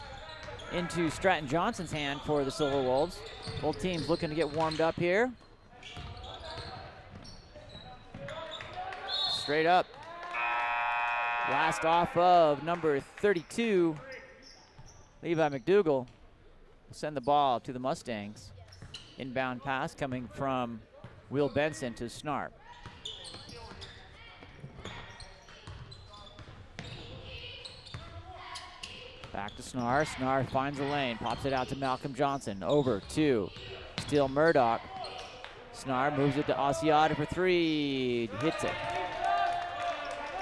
into Stratton Johnson's hand for the Silver Wolves. Both teams looking to get warmed up here. Straight up. Last off of number 32, Levi McDougall. Will send the ball to the Mustangs. Inbound pass coming from Will Benson to Snar. Back to Snar. Snar finds a lane, pops it out to Malcolm Johnson. Over to Steele Murdoch. Snar moves it to Asiata for three. Hits it.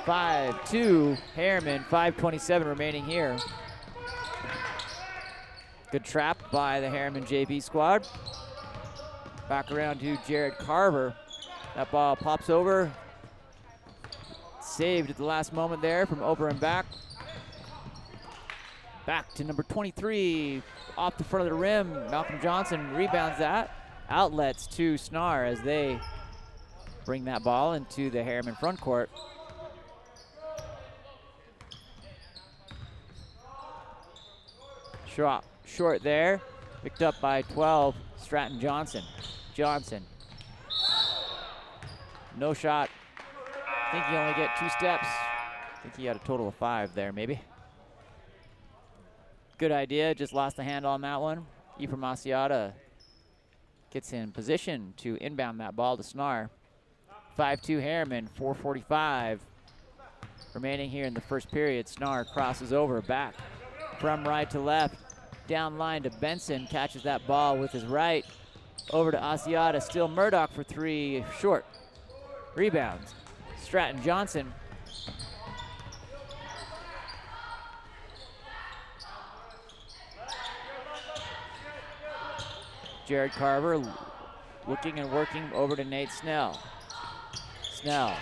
5-2 Herriman, 5:27 remaining here. Good trap by the Herriman JV squad. Back around to Jared Carver. That ball pops over. Saved at the last moment there from over and back. Back to number 23, off the front of the rim. Malcolm Johnson rebounds that. Outlets to Snar as they bring that ball into the Herriman front court. Short there, picked up by 12, Stratton Johnson. Johnson, no shot. I think you only get 2 steps. I think he had a total of 5 there, maybe. Good idea, just lost the handle on that one. Ephraim Asiata gets in position to inbound that ball to Snar. 5-2 Herriman, 4:45 remaining here in the first period. Snar crosses over, back from right to left. Down line to Benson, catches that ball with his right. Over to Asiata, still Murdoch for three, short. Rebounds, Stratton Johnson. Jared Carver looking and working over to Nate Snell. Snell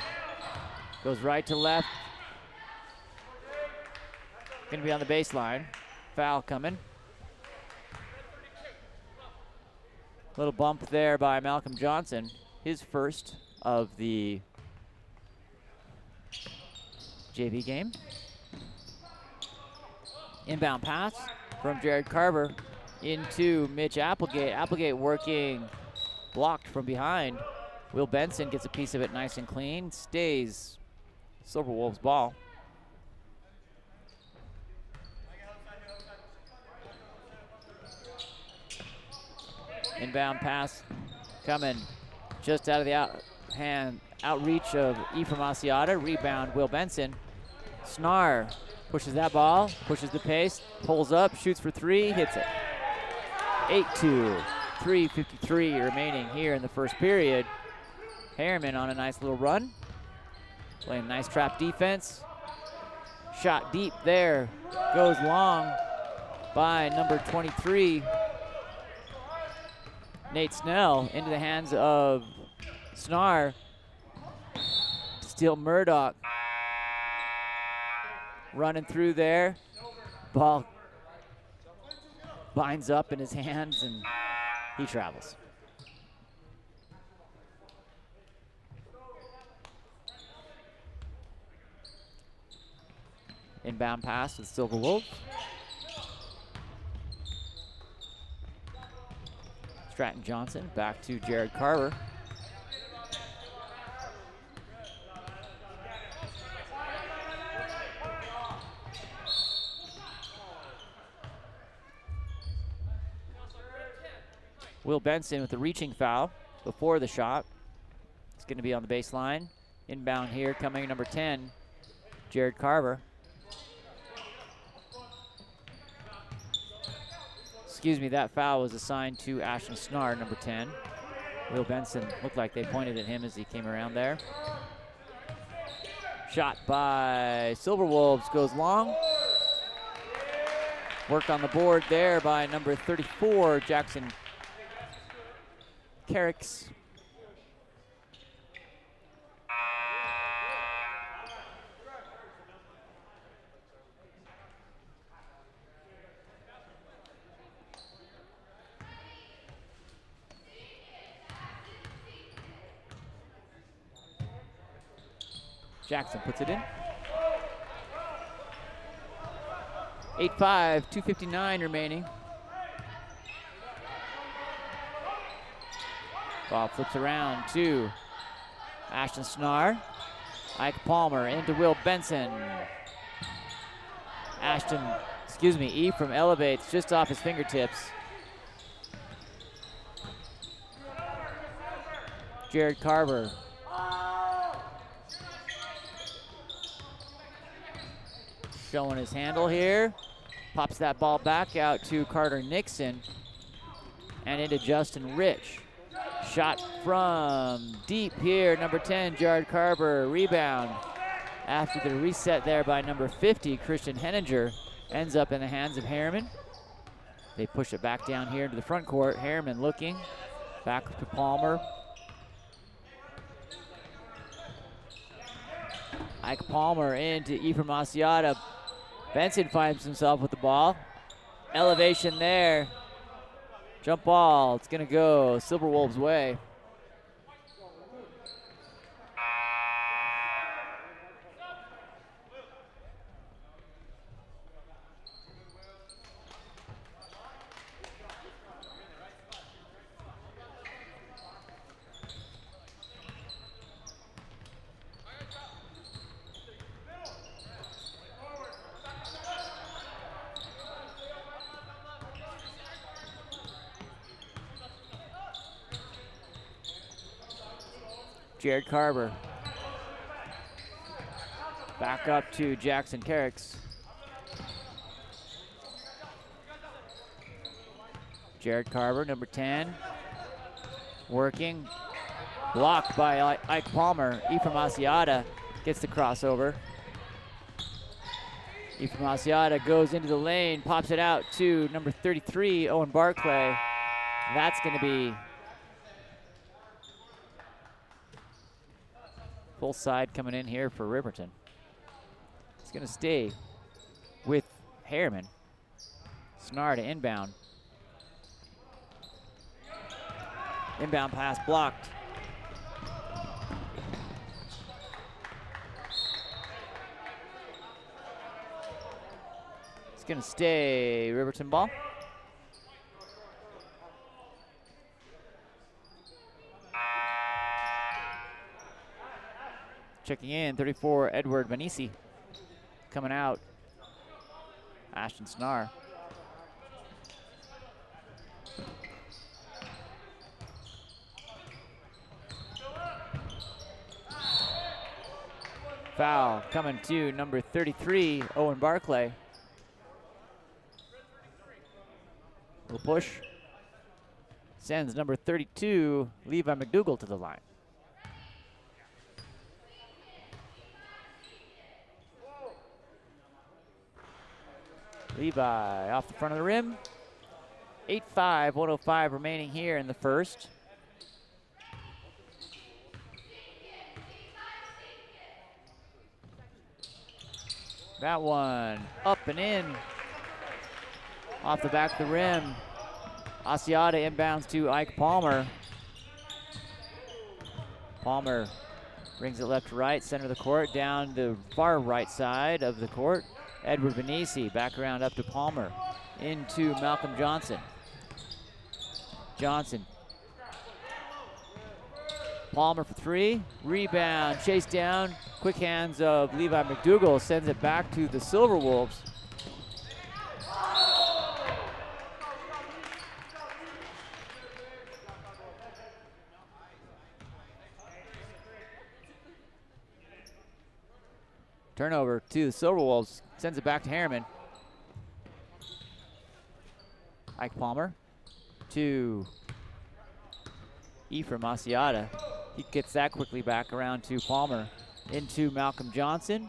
goes right to left. Gonna be on the baseline. Foul coming. Little bump there by Malcolm Johnson, his first of the JV game. Inbound pass from Jared Carver into Mitch Applegate. Applegate working, blocked from behind. Will Benson gets a piece of it nice and clean. Stays Silver Wolves ball. Inbound pass coming just out of the outreach of Ephraim Asiata. Rebound, Will Benson. Snar pushes that ball, pushes the pace, pulls up, shoots for three, hits it. 8-2, 3:53 remaining here in the first period. Herriman on a nice little run. Playing nice trap defense. Shot deep there. Goes long by number 23, Nate Snell, into the hands of Snar. Steele Murdoch running through there. Ball binds up in his hands and he travels. Inbound pass to the Silver Wolves. Stratton Johnson back to Jared Carver. Will Benson with the reaching foul before the shot. It's going to be on the baseline. Inbound here coming number 10, Jared Carver. Excuse me, that foul was assigned to Ashton Snar, number 10. Will Benson looked like they pointed at him as he came around there. Shot by Silver Wolves goes long. Work on the board there by number 34, Jackson Carricks. Jackson puts it in. 8-5, 2:59 remaining. Ball flips around to Ashton Snar. Ike Palmer into Will Benson. Ephraim elevates just off his fingertips. Jared Carver. Showing his handle here. Pops that ball back out to Carter Nixon and into Justin Rich. Shot from deep here, number 10, Jared Carver. Rebound after the reset there by number 50, Christian Henninger. Ends up in the hands of Herriman. They push it back down here into the front court. Herriman looking. Back to Palmer. Ike Palmer into Ephraim Asiata. Benson finds himself with the ball. Elevation there. Jump ball, it's gonna go Silver Wolves' way. Jared Carver. Back up to Jackson Carricks. Jared Carver, number 10. Working. Blocked by Ike Palmer. Ephraim Asiata gets the crossover. Ephraim Asiata goes into the lane, pops it out to number 33, Owen Barclay. That's going to be full side coming in here for Riverton. It's going to stay with Herriman. Snar to inbound. Inbound pass blocked. It's going to stay Riverton ball. Checking in, 34, Edward Manisi. Coming out, Ashton Snar. Foul coming to number 33, Owen Barclay. Little push. Sends number 32, Levi McDougall, to the line. Levi off the front of the rim. 8-5, 105 remaining here in the first. That one up and in. Off the back of the rim. Asiata inbounds to Ike Palmer. Palmer brings it left to right, center of the court, down the far right side of the court. Edward Venisi back around up to Palmer. Into Malcolm Johnson. Johnson. Palmer for three. Rebound, chase down. Quick hands of Levi McDougal sends it back to the Silver Wolves. Turnover to the Silver Wolves. Sends it back to Herriman. Ike Palmer to Ephraim Asiata. He gets that quickly back around to Palmer. Into Malcolm Johnson.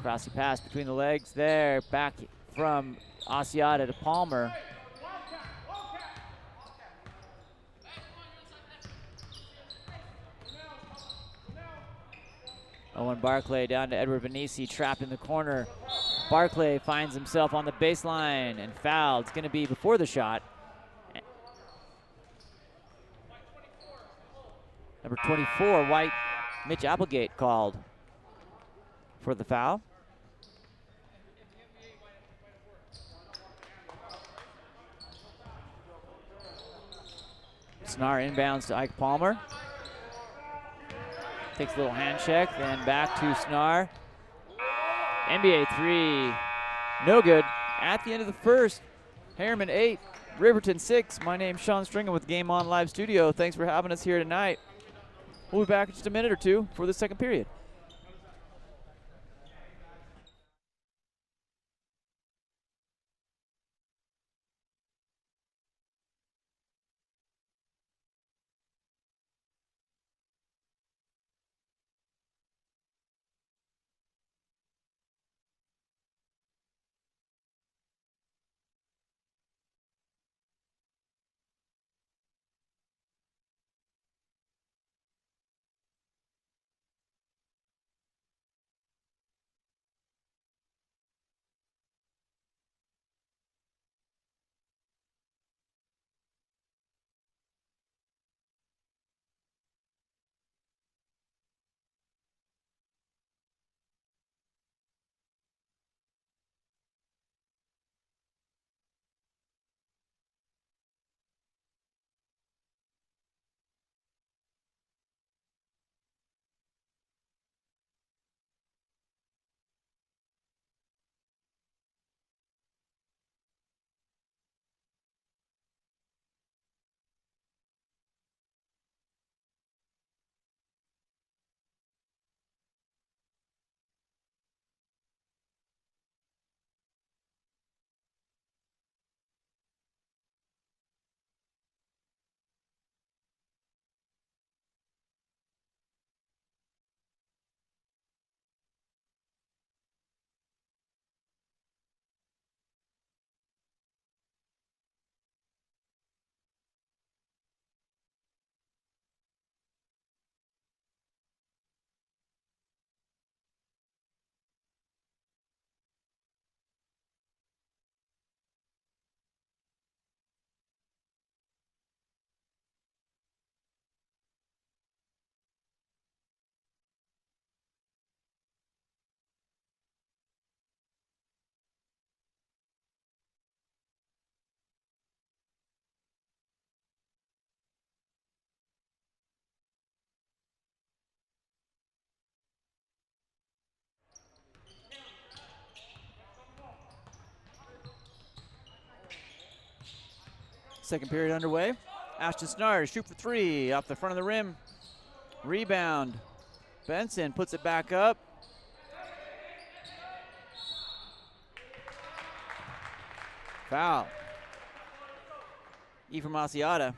Crossy pass between the legs there. Back from Asiata to Palmer. Owen Barclay down to Edward Venisi, trapped in the corner. Barclay finds himself on the baseline and fouled. It's going to be before the shot. Number 24, White, Mitch Applegate called for the foul. Snar inbounds to Ike Palmer. Takes a little hand check, then back to Snar. NBA three, no good. At the end of the first, Herriman 8, Riverton 6. My name's Sean Stringham with Game On Live Studio. Thanks for having us here tonight. We'll be back in just a minute or two for the second period. Second period underway. Ashton Snar, shoot for three, off the front of the rim. Rebound. Benson puts it back up. Foul. Ephraim Asiata.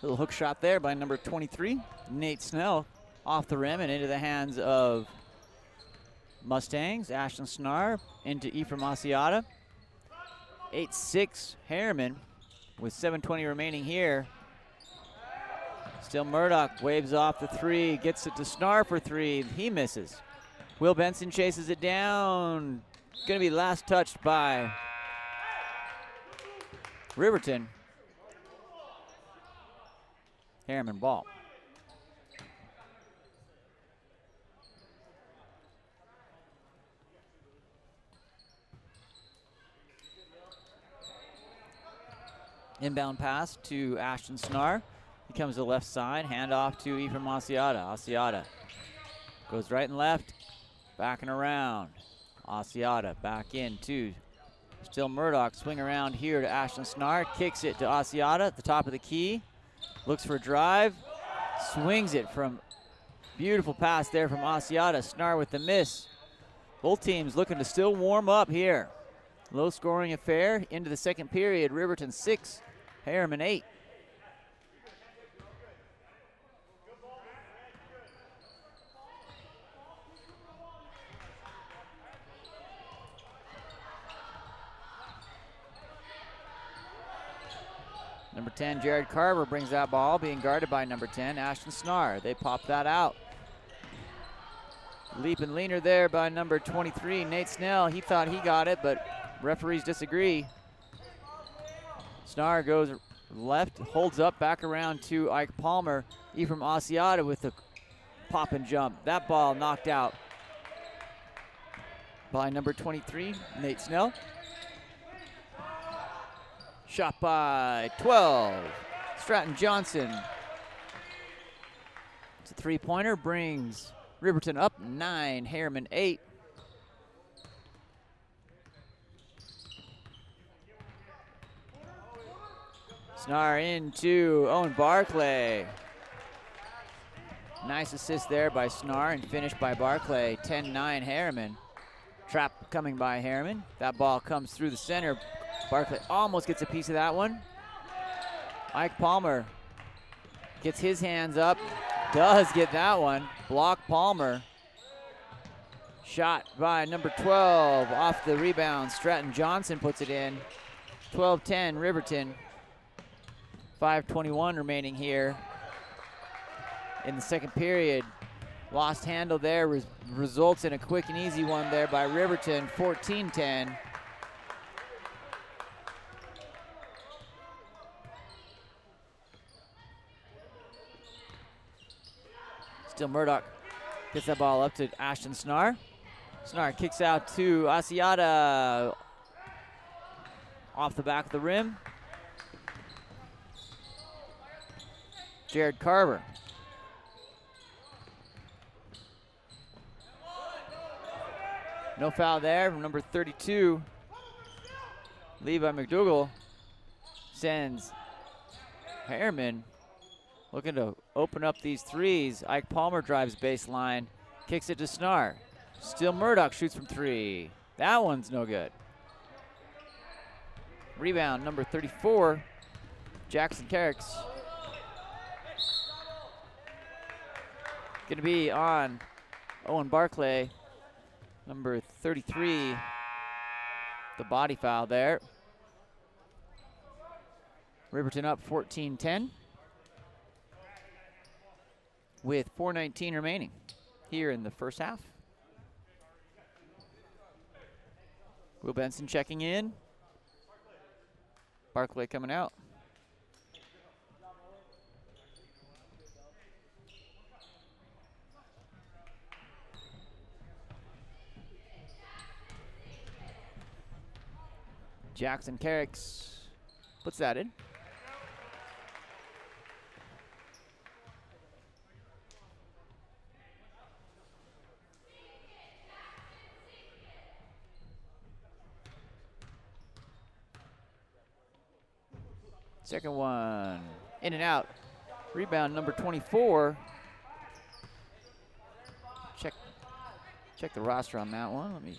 Little hook shot there by number 23, Nate Snell, off the rim and into the hands of Mustangs. Ashton Snar into Ephraim Asiata. 8-6 Herriman with 7:20 remaining here. Still Murdoch waves off the three, gets it to Snar for three. He misses. Will Benson chases it down. Going to be last touched by Riverton. Herriman ball. Inbound pass to Ashton Snar. He comes to the left side, handoff to Ephraim Asiata. Asiata goes right and left, backing around. Asiata back in to still Murdoch. Swing around here to Ashton Snar, kicks it to Asiata at the top of the key. Looks for a drive, swings it from, beautiful pass there from Asiata. Snar with the miss. Both teams looking to still warm up here. Low scoring affair into the second period. Riverton 6, Herriman 8. Number 10, Jared Carver brings that ball, being guarded by number 10, Ashton Snar. They pop that out. Leap and leaner there by number 23, Nate Snell. He thought he got it, but referees disagree. Snar goes left, holds up, back around to Ike Palmer. Ephraim Asiata with the pop and jump. That ball knocked out by number 23, Nate Snell. Shot by 12, Stratton Johnson. It's a three-pointer, brings Riverton up 9, Herriman 8. Snar into Owen Barclay. Nice assist there by Snar and finished by Barclay. 10-9 Herriman. Trap coming by Herriman. That ball comes through the center. Barclay almost gets a piece of that one. Ike Palmer gets his hands up. Does get that one. Block Palmer. Shot by number 12 off the rebound. Stratton Johnson puts it in. 12-10 Riverton. 5:21 remaining here in the second period. Lost handle there results in a quick and easy one there by Riverton. 14-10. Still Murdoch gets that ball up to Ashton Snar. Snar kicks out to Asiata off the back of the rim. Jared Carver. No foul there from number 32. Levi McDougall sends Herriman looking to open up these threes. Ike Palmer drives baseline, kicks it to Snar. Still Murdoch shoots from three. That one's no good. Rebound, number 34, Jackson Carricks. Gonna be on Owen Barclay, number 33, the body foul there. Riverton up 14-10 with 4:19 remaining here in the first half. Will Benson checking in. Barclay coming out. Jackson Carricks puts that in. Second one, in and out. Rebound number 24. Check the roster on that one. Let me.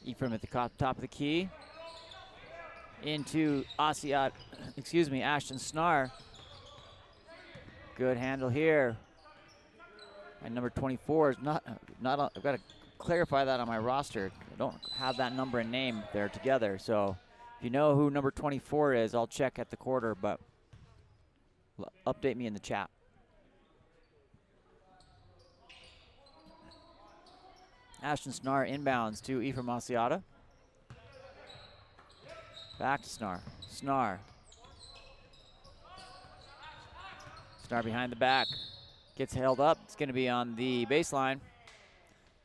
Ephraim at the top of the key. Into Ashton Snar. Good handle here. And number 24 is not I've got to clarify that on my roster. I don't have that number and name there together. So if you know who number 24 is, I'll check at the quarter, but update me in the chat. Ashton Snar inbounds to Ephraim Asiata. Back to Snar. Snar behind the back. Gets held up. It's going to be on the baseline.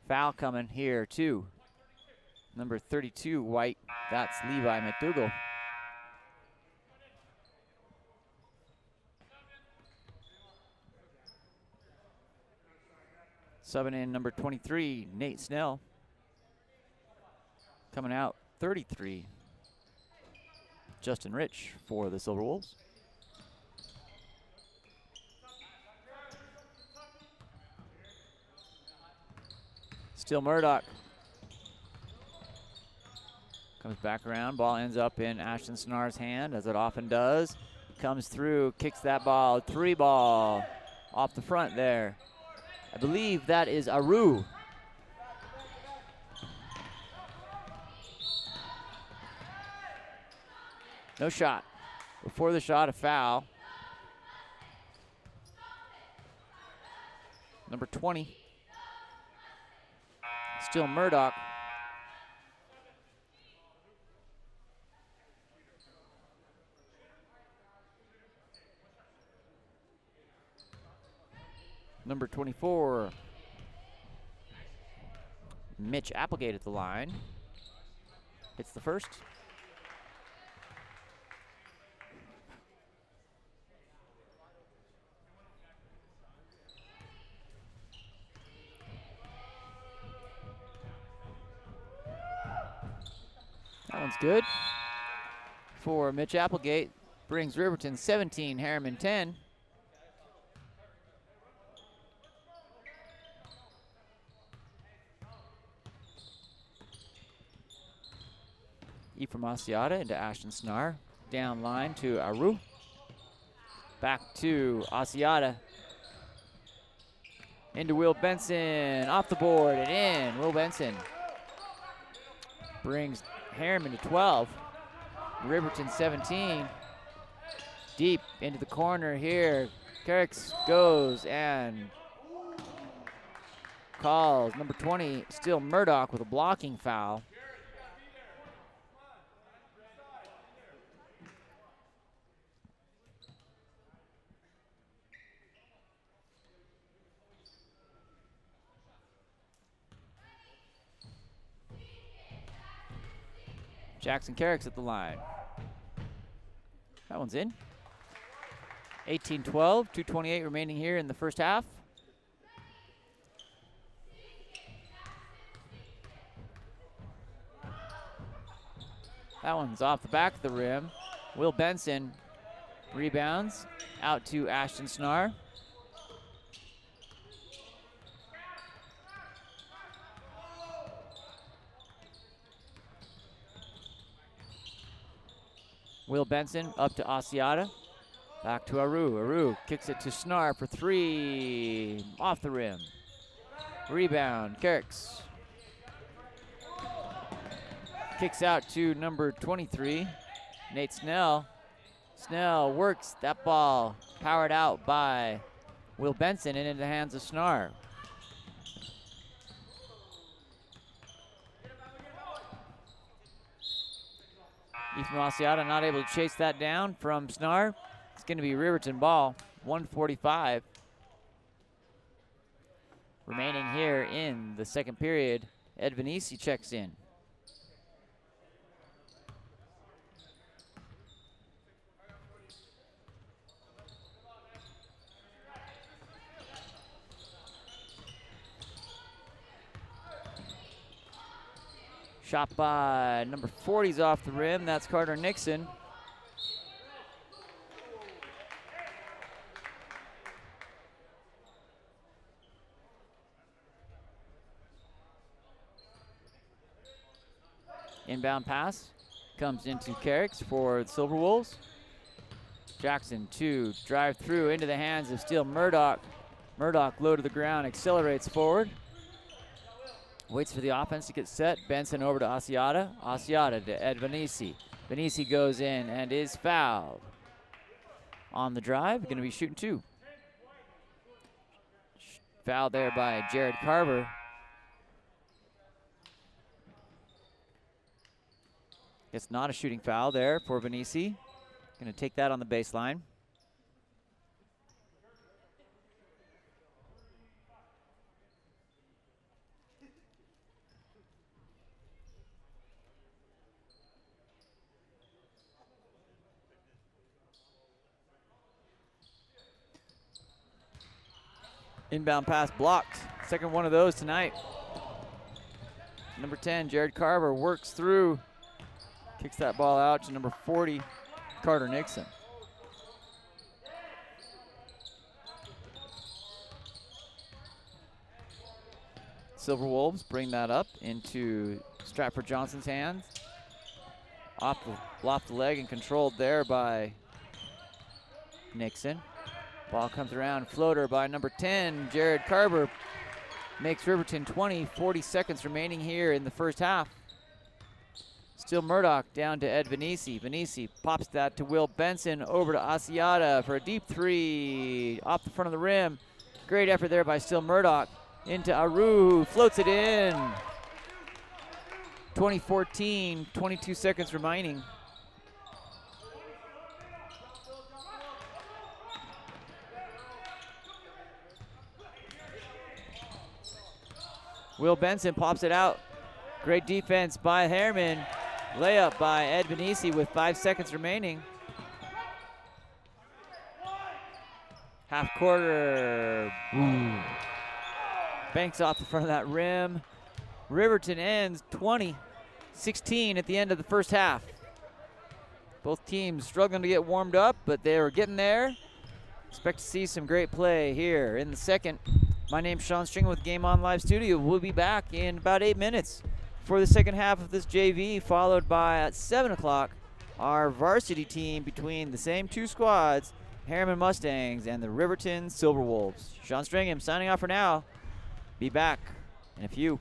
Foul coming here, too. Number 32, White. That's Levi McDougall. Subbing in number 23, Nate Snell. Coming out, 33, Justin Rich for the Silver Wolves. Still Murdoch. Comes back around. Ball ends up in Ashton Snar's hand, as it often does. Comes through, kicks that ball. 3-ball off the front there. I believe that is Aru. No shot. Before the shot, a foul. Number 20. Still Murdoch. Number 24. Mitch Applegate at the line. Hits the first. That one's good for Mitch Applegate. Brings Riverton 17, Herriman 10. Ephraim Asiata into Ashton Snar. Down line to Aru. Back to Asiata. Into Will Benson. Off the board and in. Will Benson brings Herriman to 12. Riverton 17. Deep into the corner here. Carricks goes and calls number 20, still Murdoch, with a blocking foul. Jackson Carricks at the line. That one's in. 18-12, 2:28 remaining here in the first half. That one's off the back of the rim. Will Benson rebounds out to Ashton Snar. Will Benson up to Asiata. Back to Aru. Aru kicks it to Snar for 3. Off the rim. Rebound, Carricks. Kicks out to number 23, Nate Snell. Snell works that ball, powered out by Will Benson and into the hands of Snar. Ephraim Asiata not able to chase that down from Snar. It's going to be Riverton ball, 1:45 remaining here in the second period. Ed Venisi checks in. Shot by number 40's off the rim. That's Carter Nixon. Inbound pass comes into Carricks for the Silver Wolves. Jackson, 2, drive through into the hands of Steele Murdoch. Murdoch low to the ground, accelerates forward. Waits for the offense to get set. Benson over to Asiata. Asiata to Ed Venisi. Venisi goes in and is fouled. On the drive, going to be shooting 2. Foul there by Jared Carver. It's not a shooting foul there for Venisi. Going to take that on the baseline. Inbound pass blocked. Second one of those tonight. Number 10, Jared Carver, works through. Kicks that ball out to number 40, Carter Nixon. Silver Wolves bring that up into Stratford Johnson's hands. Off the leg and controlled there by Nixon. Ball comes around, floater by number 10, Jared Carver. Makes Riverton 20, 40 seconds remaining here in the first half. Still Murdoch down to Ed Venisi. Venisi pops that to Will Benson, over to Asiata for a deep 3 off the front of the rim. Great effort there by Still Murdoch. Into Aru, floats it in. 20-14, 22 seconds remaining. Will Benson pops it out. Great defense by Herriman. Layup by Ed Venisi with 5 seconds remaining. Half quarter. Boom. Banks off the front of that rim. Riverton ends 20-16 at the end of the first half. Both teams struggling to get warmed up, but they were getting there. Expect to see some great play here in the second. My name's Sean Stringer with Game On Live Studio. We'll be back in about 8 minutes for the second half of this JV, followed by at 7 o'clock our varsity team between the same 2 squads, Herriman Mustangs and the Riverton Silver Wolves. Sean Stringham signing off for now. Be back in a few.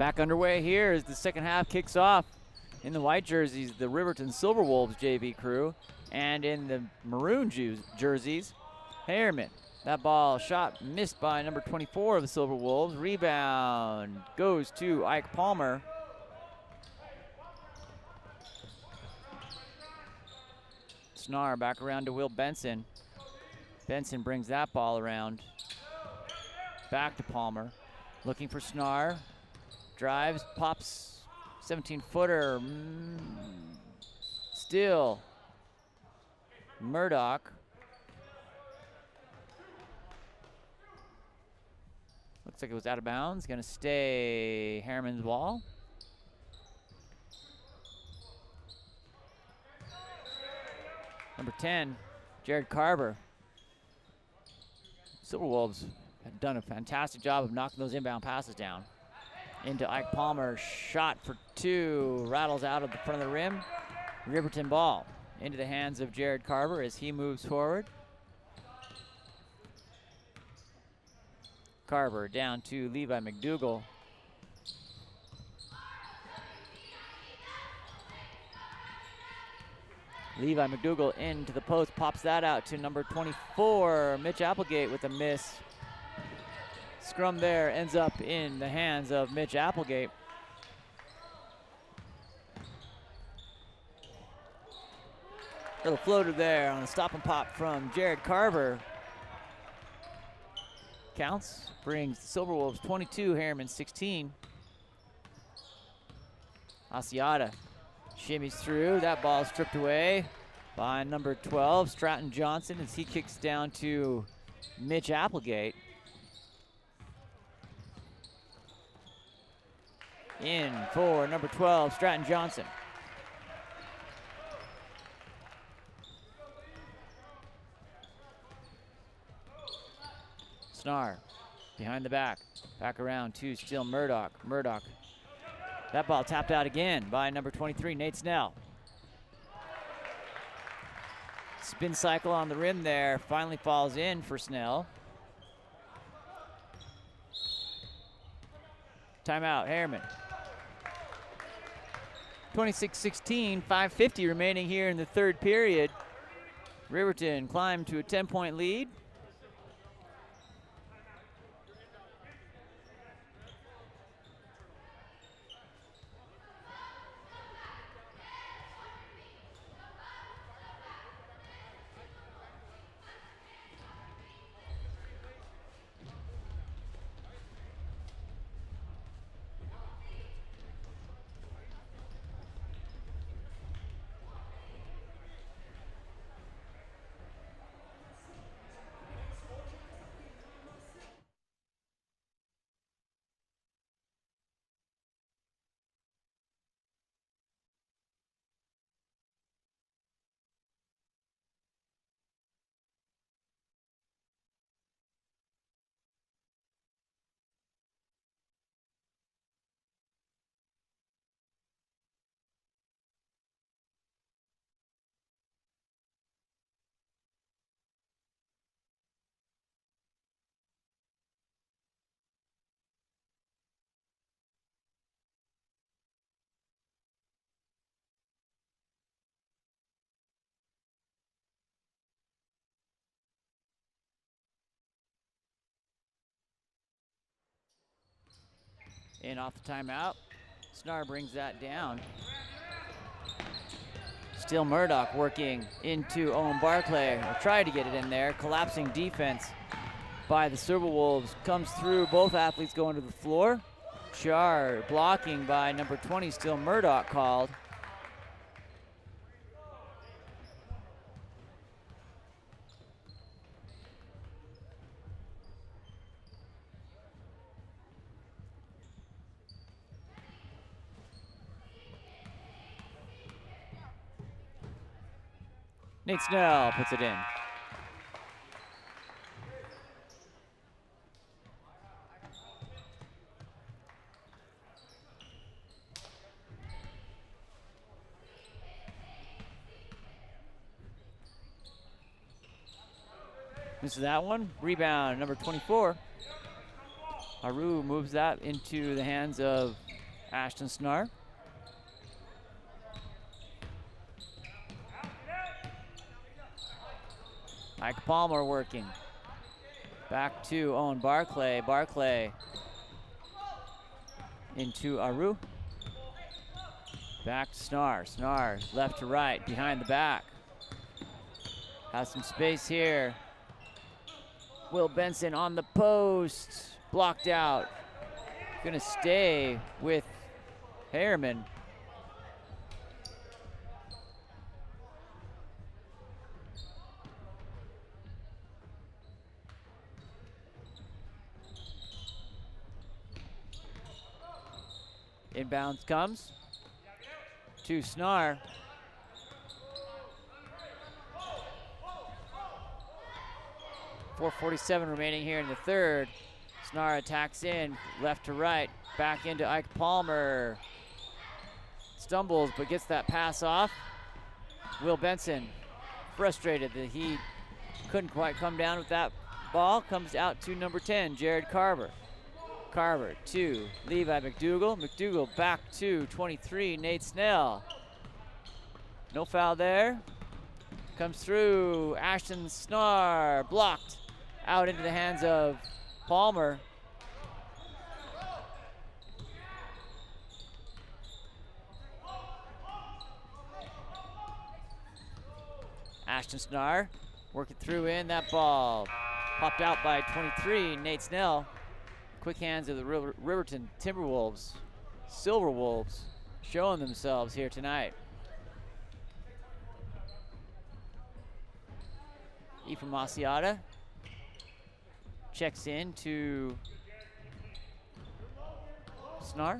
Back underway here as the second half kicks off. In the white jerseys, the Riverton Silverwolves JV crew, and in the maroon jerseys, Herriman. That ball shot missed by number 24 of the Silverwolves. Rebound goes to Ike Palmer. Snar back around to Will Benson. Benson brings that ball around. Back to Palmer. Looking for Snar. Drives, pops. 17-footer, still Murdoch. Looks like it was out of bounds. Gonna stay Herriman's ball. Number 10, Jared Carver. Silverwolves have done a fantastic job of knocking those inbound passes down. Into Ike Palmer, shot for two, rattles out of the front of the rim. Riverton ball into the hands of Jared Carver as he moves forward. Carver down to Levi McDougal. Levi McDougal into the post, pops that out to number 24, Mitch Applegate with a miss. Scrum there ends up in the hands of Mitch Applegate. Little floater there on a stop and pop from Jared Carver. Counts, brings the Silverwolves 22, Herriman 16. Asiata shimmies through, that ball stripped away by number 12, Stratton Johnson, as he kicks down to Mitch Applegate. In for number 12, Stratton Johnson. Snar behind the back around to still Murdoch. That ball tapped out again by number 23, Nate Snell. Spin cycle on the rim there, finally falls in for Snell. Timeout, Herriman. 26-16, 5:50 remaining here in the third period. Riverton climbed to a 10-point lead. In off the timeout. Snar brings that down. Still Murdoch working into Owen Barclay. Tried to get it in there. Collapsing defense by the Silverwolves comes through. Both athletes going to the floor. Char blocking by number 20, still Murdoch called. Nate Snell puts it in. Misses that one. Rebound, number 24. Haru moves that into the hands of Ashton Snar. Ike Palmer working. Back to Owen Barclay. Barclay into Aru. Back to Snar. Snar left to right, behind the back. Has some space here. Will Benson on the post. Blocked out. Gonna stay with Herriman. Inbounds comes to Snar. .447 remaining here in the third. Snar attacks in, left to right, back into Ike Palmer. Stumbles, but gets that pass off. Will Benson, frustrated that he couldn't quite come down with that ball, comes out to number 10, Jared Carver. Carver to Levi McDougal. McDougal back to 23, Nate Snell. No foul there. Comes through, Ashton Snar, blocked. Out into the hands of Palmer. Ashton Snar working through in that ball. Popped out by 23, Nate Snell. Quick hands of the Riverton Timberwolves. Silver Wolves showing themselves here tonight. Ephraim Asiata checks in to Snar.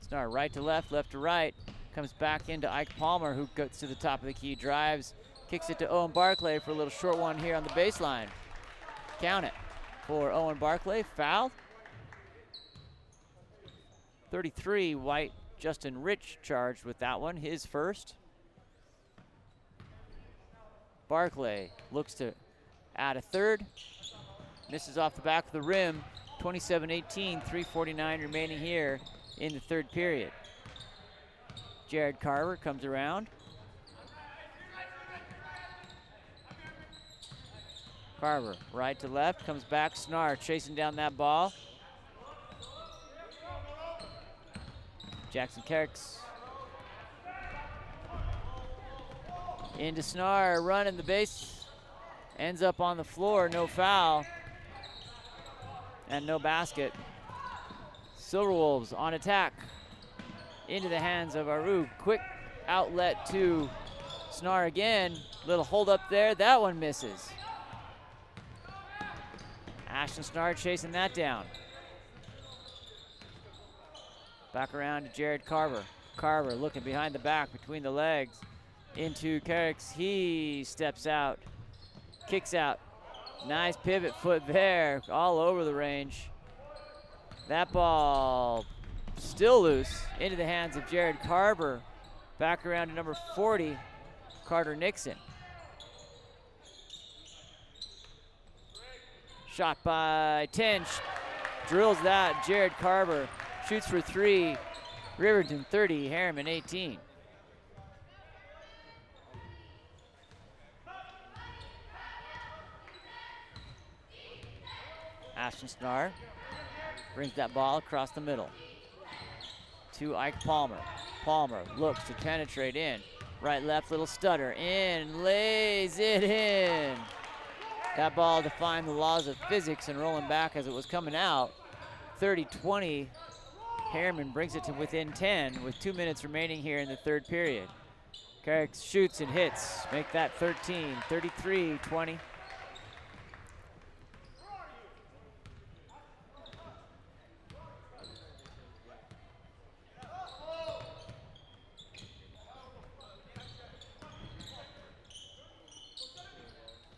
Snar right to left, left to right. Comes back into Ike Palmer, who gets to the top of the key, drives, kicks it to Owen Barclay for a little short one here on the baseline. Count it for Owen Barclay, fouled. 33, White Justin Rich charged with that one, his first. Barclay looks to add a third. Misses off the back of the rim. 27-18, 3:49 remaining here in the third period. Jared Carver comes around. Carver, right to left, comes back. Snar chasing down that ball. Jackson Kerks. Into Snar, running the base. Ends up on the floor, no foul. And no basket. Silverwolves on attack. Into the hands of Aru. Quick outlet to Snar again. Little hold up there, that one misses. Ashton Snar chasing that down. Back around to Jared Carver. Carver looking behind the back, between the legs. Into Kerks, he steps out. Kicks out. Nice pivot foot there, all over the range. That ball still loose into the hands of Jared Carver. Back around to number 40, Carter Nixon. Shot by 10, drills that. Jared Carver shoots for three. Riverton 30, Herriman 18. Ashton Snar brings that ball across the middle to Ike Palmer. Palmer looks to penetrate in. Right, left, little stutter. In, lays it in. That ball defying the laws of physics and rolling back as it was coming out. 30-20. Herriman brings it to within 10 with 2 minutes remaining here in the third period. Kerks shoots and hits. Make that 13, 33-20.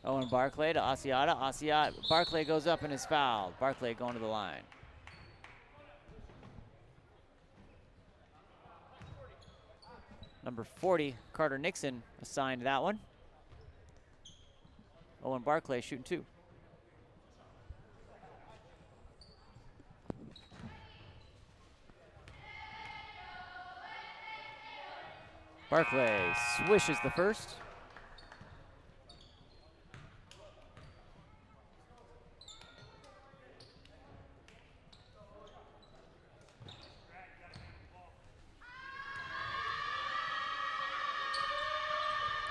Owen Barclay to Asiata. Barclay goes up and is fouled. Barclay going to the line. Number 40, Carter Nixon, assigned that one. Owen Barclay shooting two. Barclay swishes the first.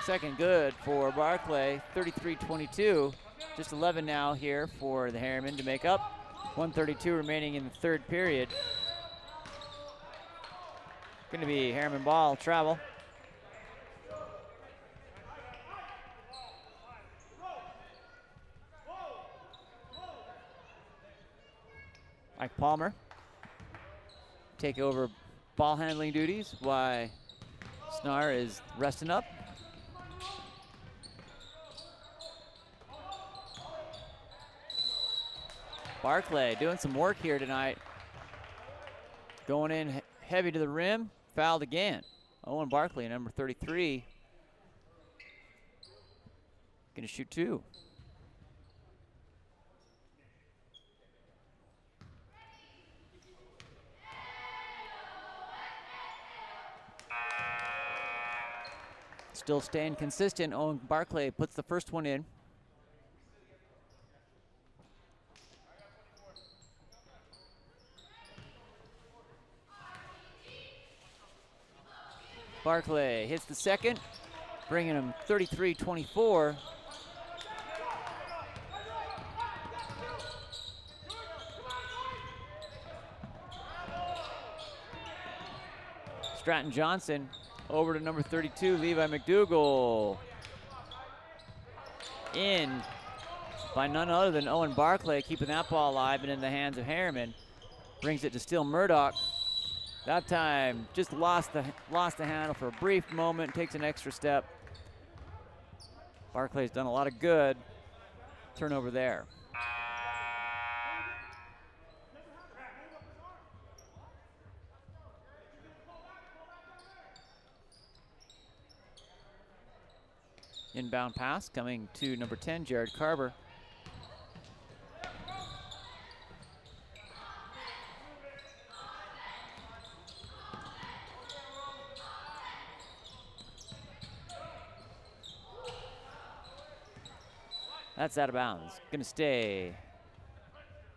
Second good for Barclay, 33-22. Just 11 now here for the Herriman to make up. 1:32 remaining in the third period. Going to be Herriman ball travel. Mike Palmer take over ball handling duties while Snar is resting up. Barclay doing some work here tonight. Going in heavy to the rim, fouled again. Owen Barclay, number 33. Gonna shoot two. Still staying consistent. Owen Barclay puts the first one in. Barclay hits the second, bringing him 33-24. Stratton Johnson over to number 32, Levi McDougal. In by none other than Owen Barclay, keeping that ball alive and in the hands of Herriman. Brings it to Steele Murdoch. That time just lost the handle for a brief moment, takes an extra step. Barclay's done a lot of good. Turnover there. Inbound pass coming to number 10, Jared Carver. That's out of bounds. Gonna stay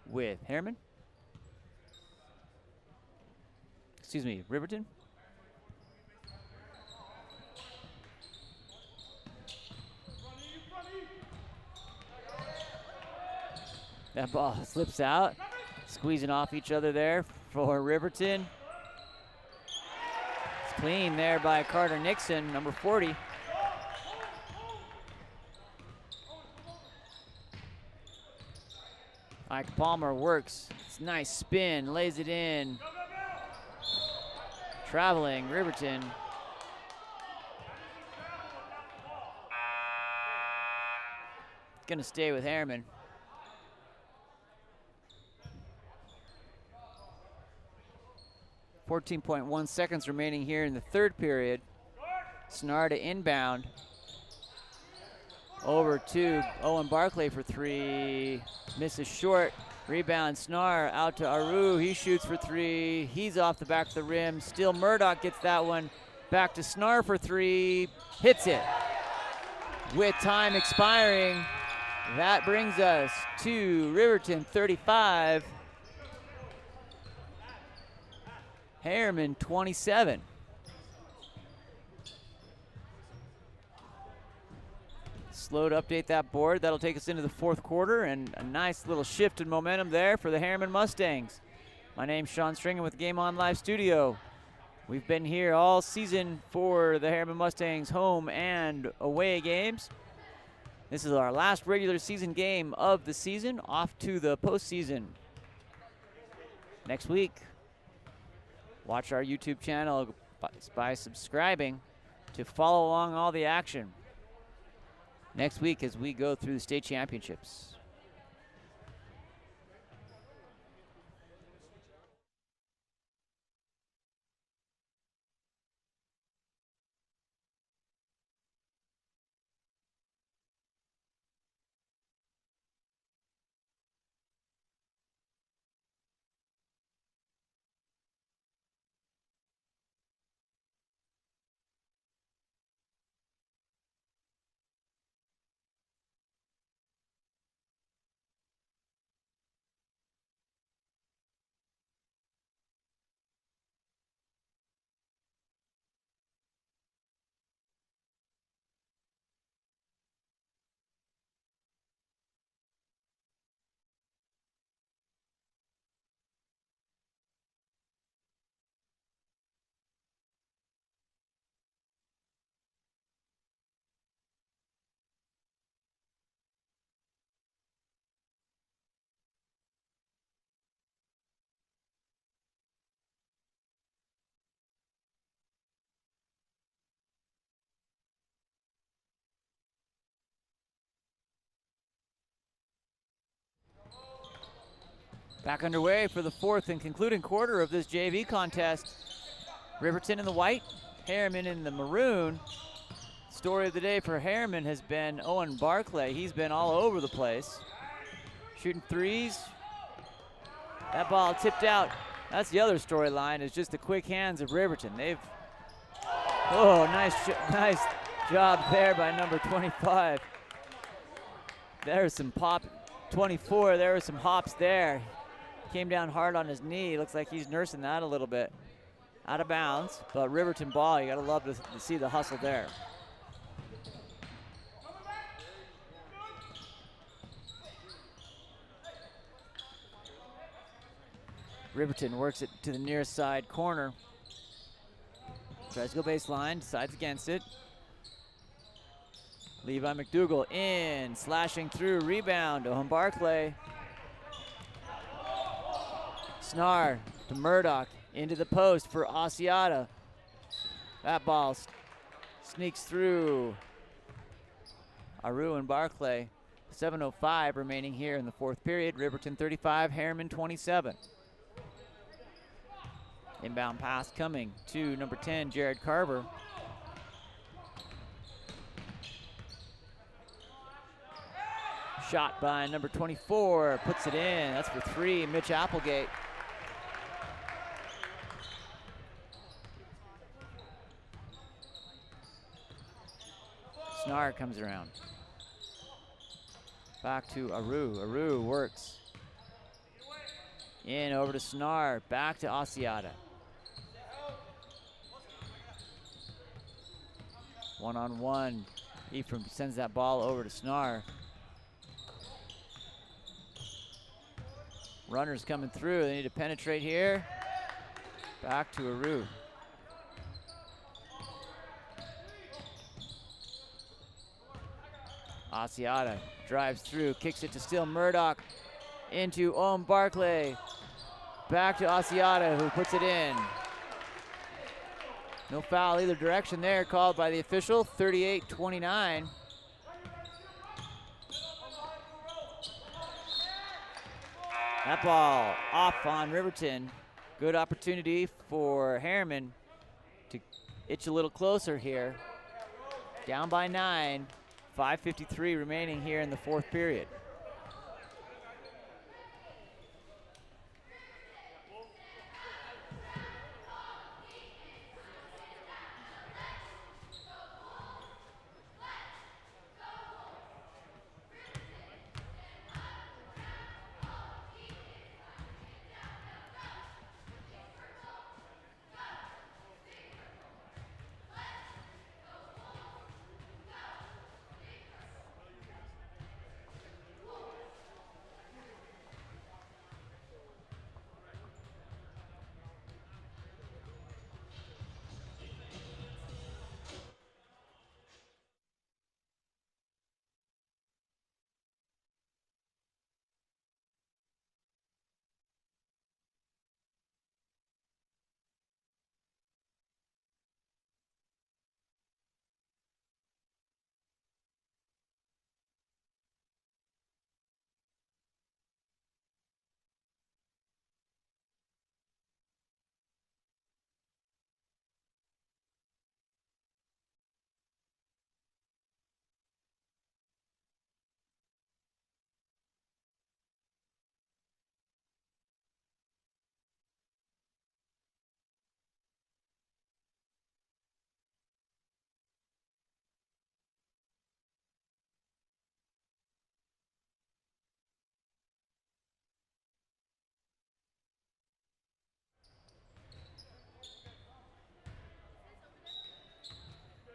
with Herriman. Excuse me, Riverton. That ball slips out, squeezing off each other there for Riverton. It's clean there by Carter Nixon, number 40. Ike Palmer works. It's a nice spin, lays it in. Traveling Riverton. Gonna stay with Herriman. .1 seconds remaining here in the third period. Snar to inbound. Over to Owen Barclay for three. Misses short. Rebound Snar out to Aru. He shoots for three. He's off the back of the rim. Still Murdoch gets that one. Back to Snar for three. Hits it. With time expiring, that brings us to Riverton 35. Herriman 27. Slow to update that board. That'll take us into the fourth quarter, and a nice little shift in momentum there for the Herriman Mustangs. My name's Sean Stringham with Game On Live Studio. We've been here all season for the Herriman Mustangs home and away games. This is our last regular season game of the season, off to the postseason next week. Watch our YouTube channel by subscribing to follow along all the action next week as we go through the state championships. Back underway for the fourth and concluding quarter of this JV contest. Riverton in the white, Herriman in the maroon. Story of the day for Herriman has been Owen Barclay. He's been all over the place. Shooting threes. That ball tipped out. That's the other storyline, is just the quick hands of Riverton. Nice job there by number 25. There's some pop. 24, there were some hops there. Came down hard on his knee. Looks like he's nursing that a little bit. Out of bounds, but Riverton ball, you gotta love to see the hustle there. Riverton works it to the near side corner. Tries to go baseline, decides against it. Levi McDougal in, slashing through, rebound, Owen Barclay. Snar to Murdoch, into the post for Asiata. That ball sneaks through Aru and Barclay. 7:05 remaining here in the fourth period. Riverton 35, Herriman 27. Inbound pass coming to number 10, Jared Carver. Shot by number 24, puts it in. That's for three, Mitch Applegate. Snar comes around. Back to Aru. Aru works. In over to Snar, back to Asiata. One-on-one. Ephraim sends that ball over to Snar. Runners coming through. They need to penetrate here. Back to Aru. Asiata drives through, kicks it to still Murdoch. Into Owen Barclay. Back to Asiata, who puts it in. No foul either direction there, called by the official, 38-29. That ball off on Riverton. Good opportunity for Herriman to itch a little closer here. Down by 9, 5:53 remaining here in the fourth period.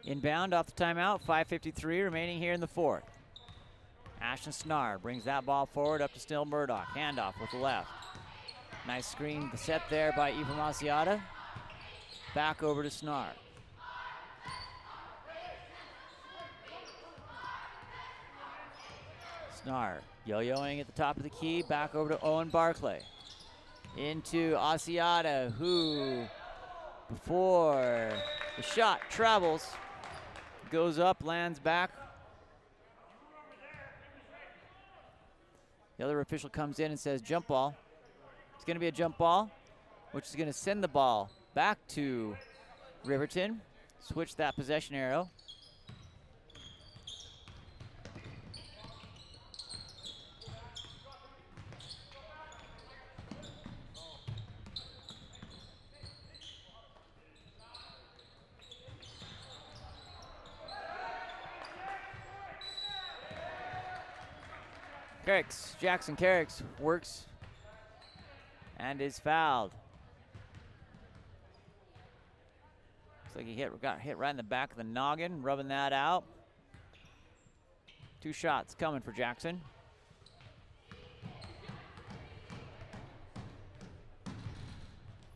Inbound off the timeout, 5:53 remaining here in the fourth. Ashton Snar brings that ball forward up to still Murdoch. Handoff with the left. Nice screen set there by Ephraim Asiata. Back over to Snar. Snar yo-yoing at the top of the key. Back over to Owen Barclay. Into Asiata, who, before the shot travels, goes up, lands back. The other official comes in and says jump ball. It's going to be a jump ball, which is going to send the ball back to Riverton. Switch that possession arrow. Jackson Carricks works and is fouled. Looks like he got hit right in the back of the noggin, rubbing that out. 2 shots coming for Jackson.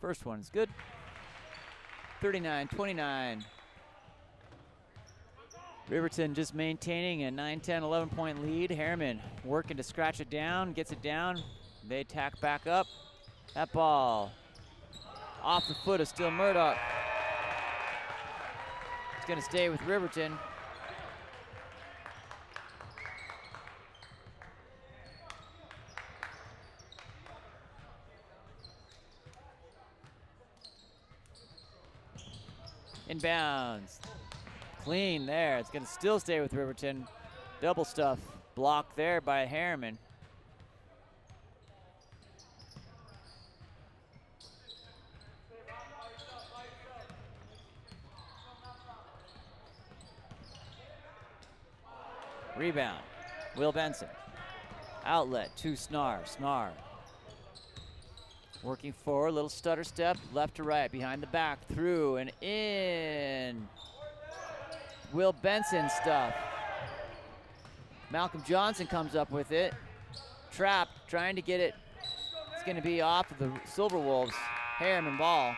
First one's good. 39-29. Riverton just maintaining a 9, 10, 11 point lead. Herriman working to scratch it down, gets it down. They tack back up. That ball off the foot of Still Murdoch. It's going to stay with Riverton. Inbounds. Clean there. It's going to still stay with Riverton. Double stuff blocked there by Herriman. Rebound. Will Benson. Outlet to Snar. Snar. Working forward, little stutter step, left to right, behind the back, through and in. Will Benson stuff. Malcolm Johnson comes up with it. Trapped, trying to get it. It's going to be off of the Silver Wolves. Herriman ball.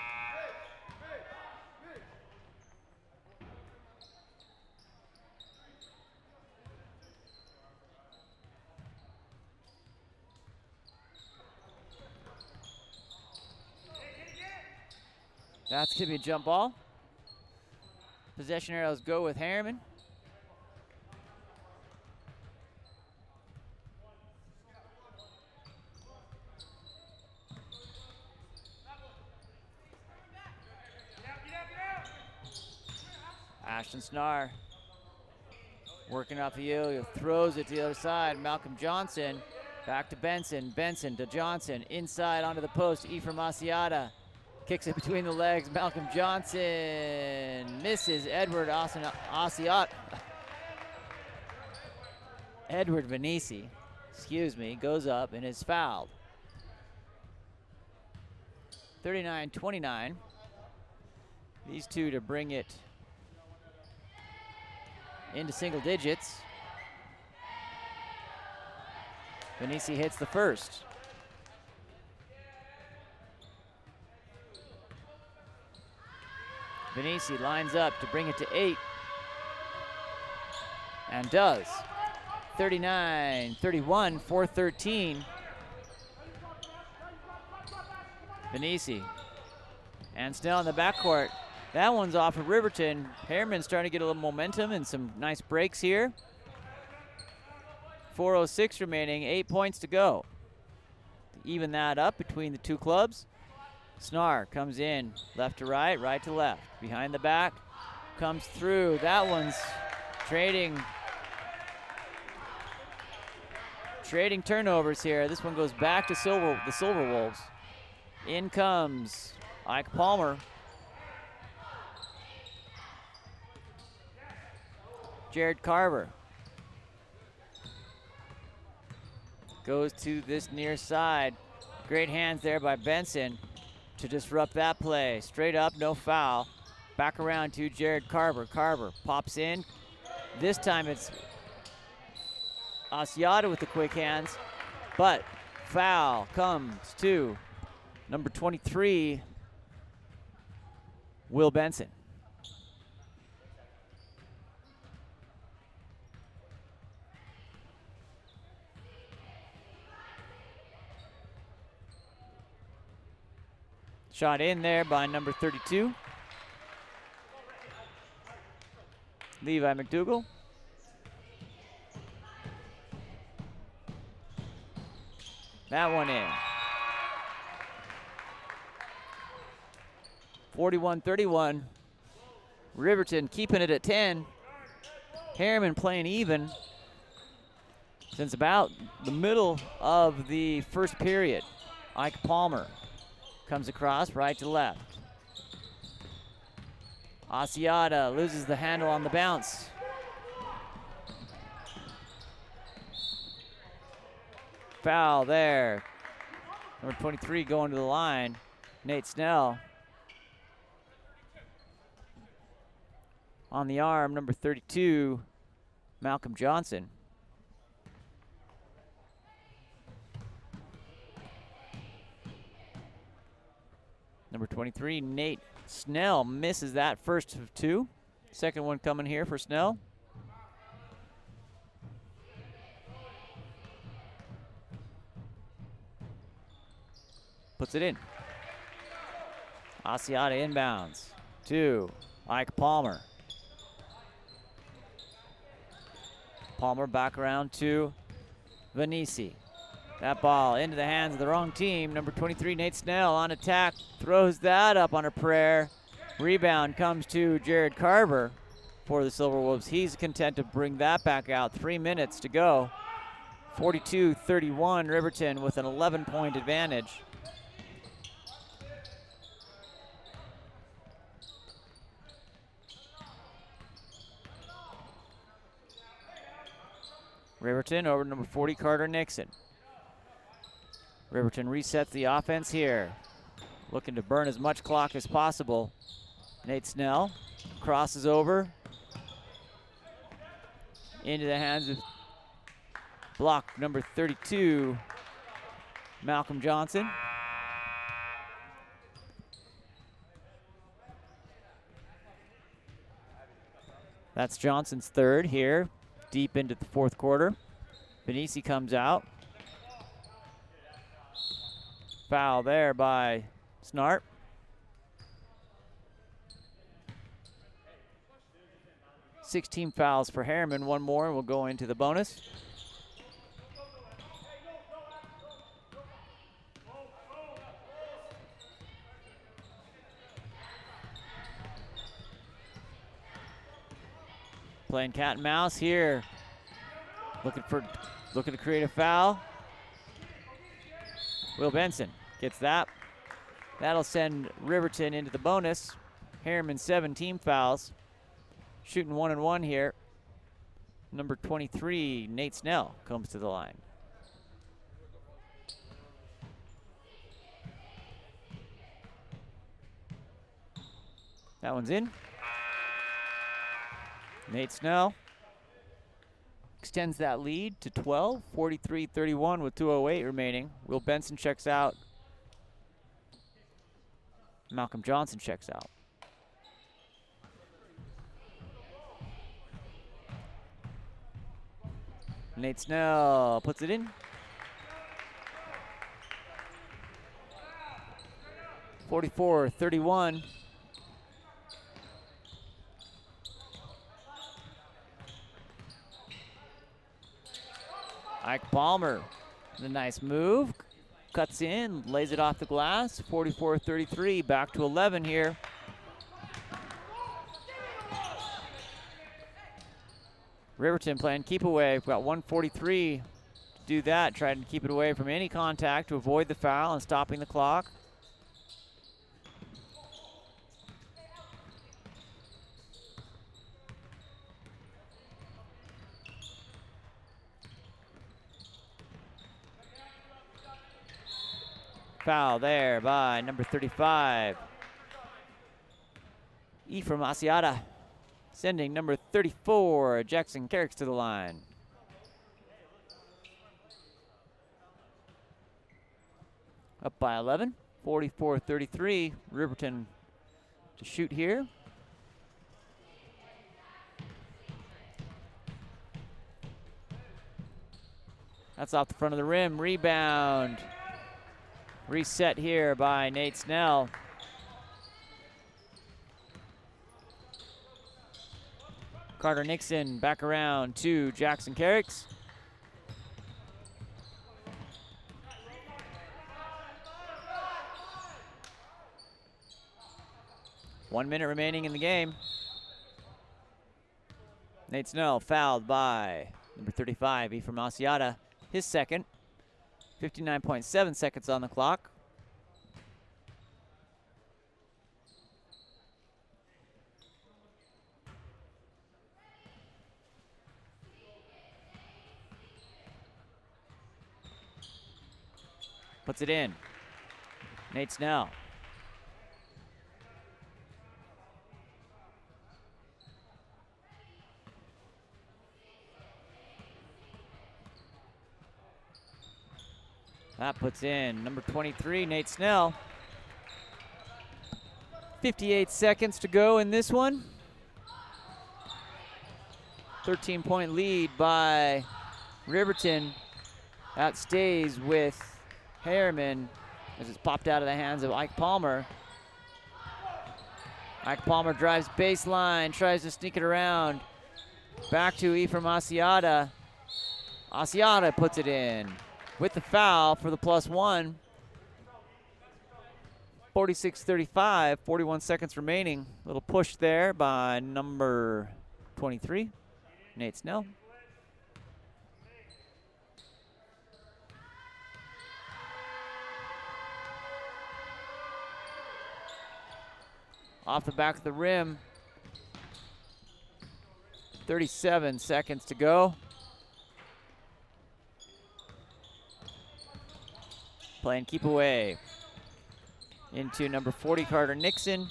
That's going to be a jump ball. Possession arrows go with Herriman. Ashton Snar working off the heel, throws it to the other side. Malcolm Johnson back to Benson. Benson to Johnson, inside onto the post. Ephraim Asiata kicks it between the legs. Malcolm Johnson misses. Edward Asiat. Edward Venisi, goes up and is fouled. 39-29. These two to bring it into single digits. Venisi hits the first. Venisi lines up to bring it to 8. And does. 39-31, 4:13. Venisi. And Snell in the backcourt. That one's off of Riverton. Herriman's starting to get a little momentum and some nice breaks here. 4:06 remaining, 8 points to go. To even that up between the two clubs. Snar comes in, left to right, right to left. Behind the back, comes through. That one's trading turnovers here. This one goes back to the Silver Wolves. In comes Ike Palmer. Jared Carver goes to this near side. Great hands there by Benson to disrupt that play. Straight up, no foul. Back around to Jared Carver. Carver pops in. This time it's Asiata with the quick hands, but foul comes to number 23, Will Benson. Shot in there by number 32, Levi McDougall. That one in. 41-31. Riverton keeping it at 10. Herriman playing even since about the middle of the first period. Ike Palmer comes across right to left. Asiata loses the handle on the bounce. Foul there. Number 23 going to the line, Nate Snell. On the arm, number 32, Malcolm Johnson. Number 23, Nate Snell misses that first of two. Second one coming here for Snell. Puts it in. Asiata inbounds to Ike Palmer. Palmer back around to Vanisi. That ball into the hands of the wrong team. Number 23, Nate Snell on attack. Throws that up on a prayer. Rebound comes to Jared Carver for the Silverwolves. He's content to bring that back out. 3 minutes to go. 42-31, Riverton with an 11-point advantage. Riverton over number 40, Carter Nixon. Riverton resets the offense here. Looking to burn as much clock as possible. Nate Snell crosses over. Into the hands of block number 32, Malcolm Johnson. That's Johnson's third here, deep into the fourth quarter. Vanisi comes out. Foul there by Snart. Sixteen fouls for Herriman, one more and we'll go into the bonus. Playing cat and mouse here. Looking to create a foul. Will Benson gets that. That'll send Riverton into the bonus. Herriman 17 fouls. Shooting 1-and-1 here. Number 23, Nate Snell, comes to the line. That one's in. Nate Snell extends that lead to 12, 43-31 with 2:08 remaining. Will Benson checks out. Malcolm Johnson checks out. Nate Snell puts it in. 44-31. Ike Palmer, the nice move. Cuts in, lays it off the glass. 44-33, back to 11 here. Riverton playing keep away. We've got 1:43 to do that. Trying to keep it away from any contact to avoid the foul and stopping the clock. Foul there by number 35. Ephraim Asiata, sending number 34, Jackson Carricks, to the line. Up by 11, 44-33. Riverton to shoot here. That's off the front of the rim. Rebound. Reset here by Nate Snell. Carter Nixon back around to Jackson Carricks. 1 minute remaining in the game. Nate Snell fouled by number 35, Ephraim Asiata, his second. 59.7 seconds on the clock. Puts it in. Nate Snell. That puts in number 23, Nate Snell. 58 seconds to go in this one. 13-point lead by Riverton. That stays with Herriman as it's popped out of the hands of Ike Palmer. Ike Palmer drives baseline, tries to sneak it around. Back to Ephraim Asiata. Asiata puts it in with the foul for the +1. 46-35, 41 seconds remaining. Little push there by number 23, Nate Snell. Off the back of the rim. 37 seconds to go. Playing keep away into number 40, Carter Nixon,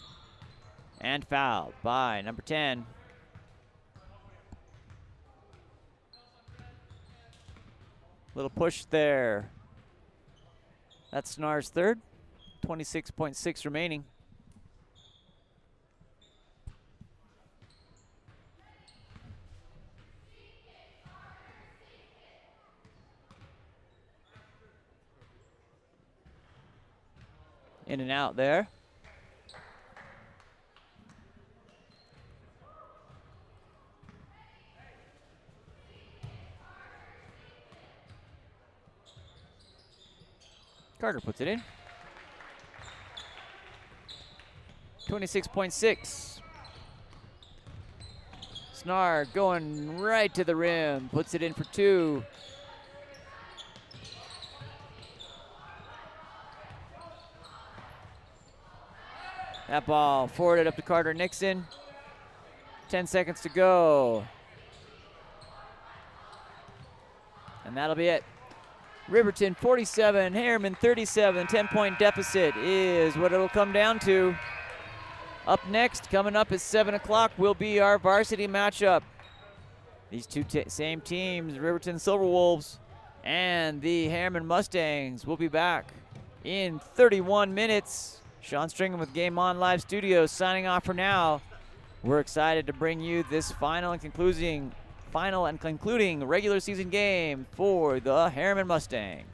and fouled by number 10. Little push there. That's Snar's third. 26.6 remaining. In and out there. Carter puts it in. 26.6. Snar going right to the rim. Puts it in for two. That ball forwarded up to Carter Nixon. 10 seconds to go. And that'll be it. Riverton 47, Herriman 37. 10-point deficit is what it'll come down to. Up next, coming up at 7 o'clock, will be our varsity matchup. These two same teams, Riverton Silverwolves and the Herriman Mustangs, will be back in 31 minutes. Sean Stringham with Game On Live Studios signing off for now. We're excited to bring you this final and concluding regular season game for the Herriman Mustangs.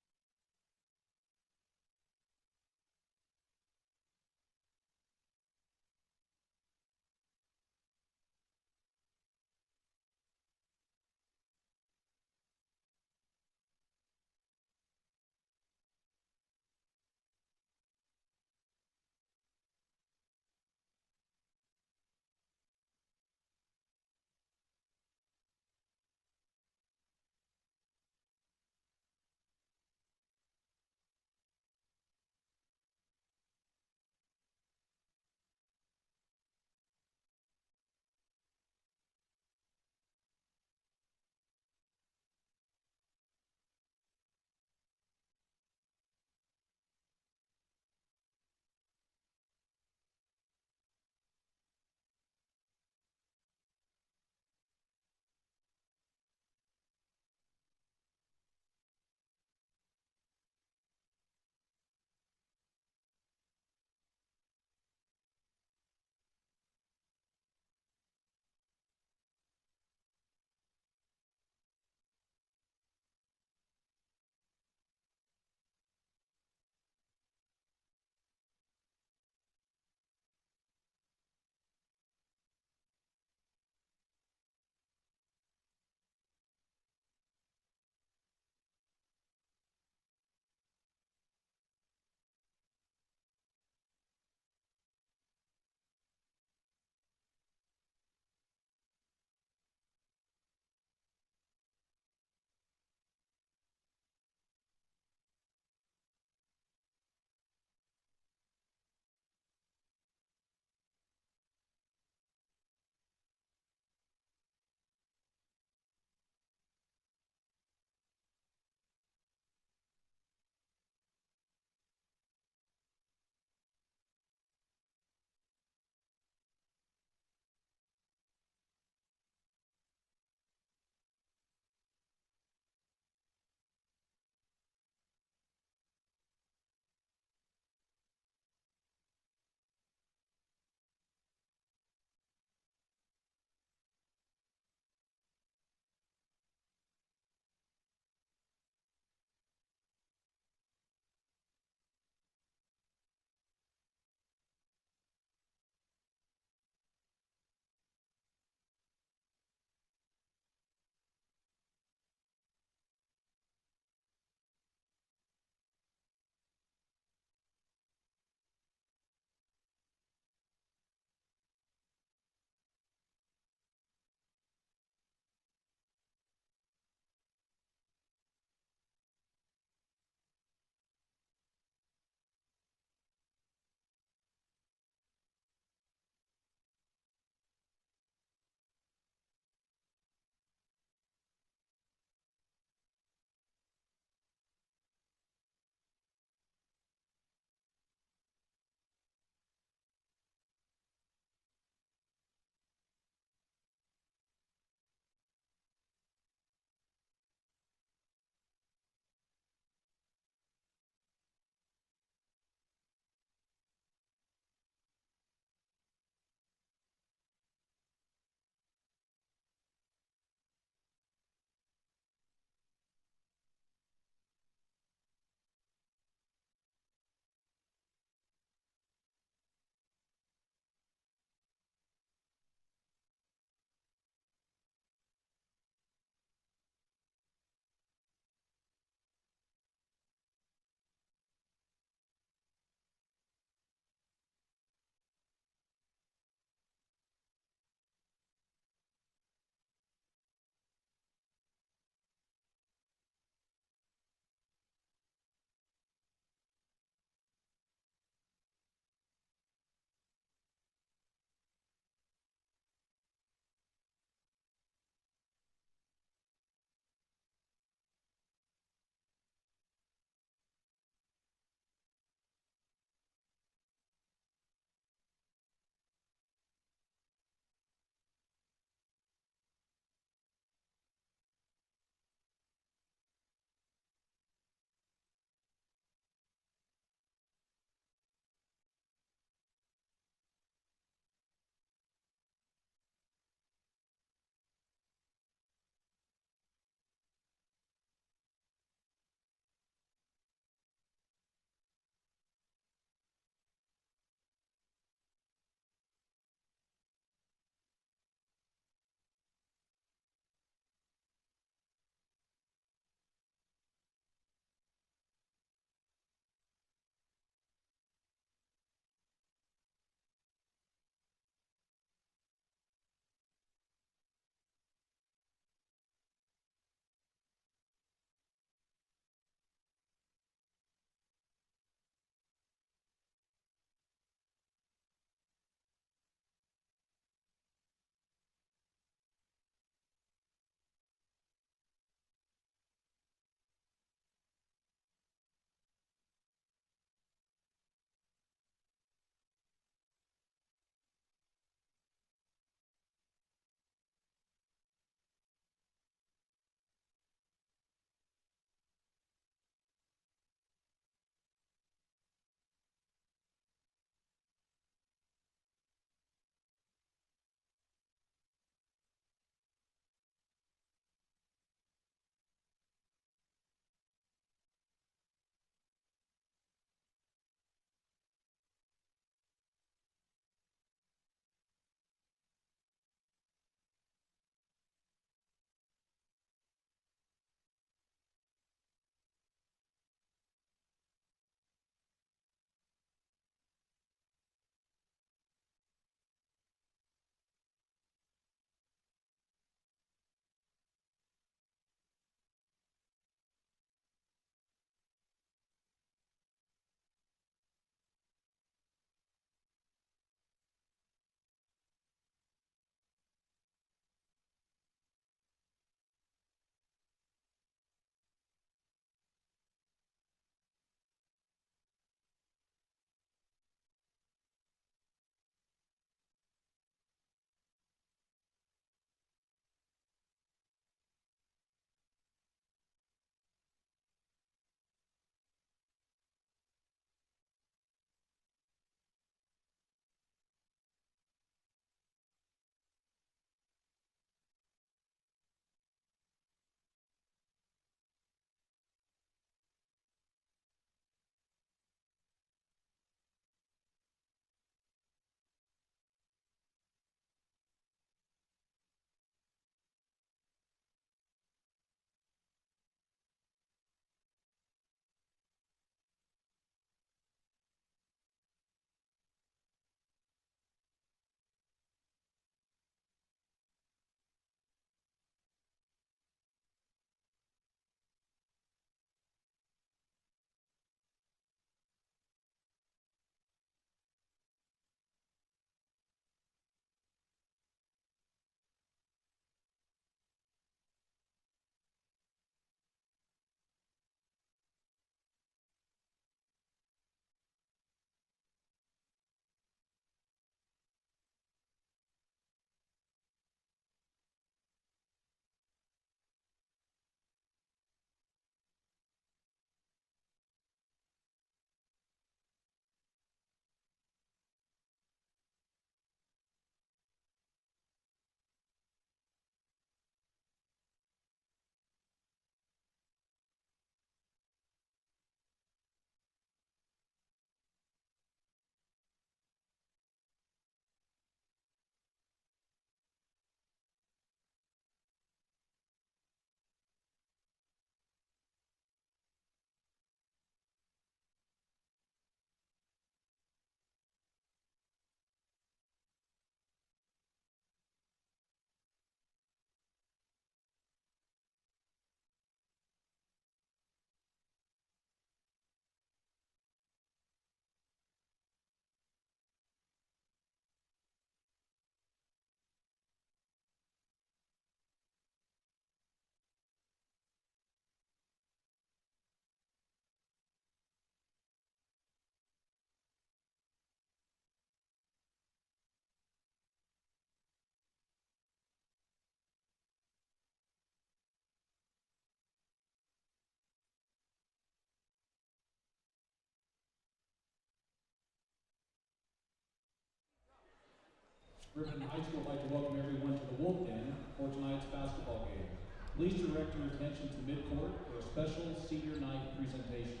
Riverton High School would like to welcome everyone to the Wolf Den for tonight's basketball game. Please direct your attention to midcourt for a special senior night presentation.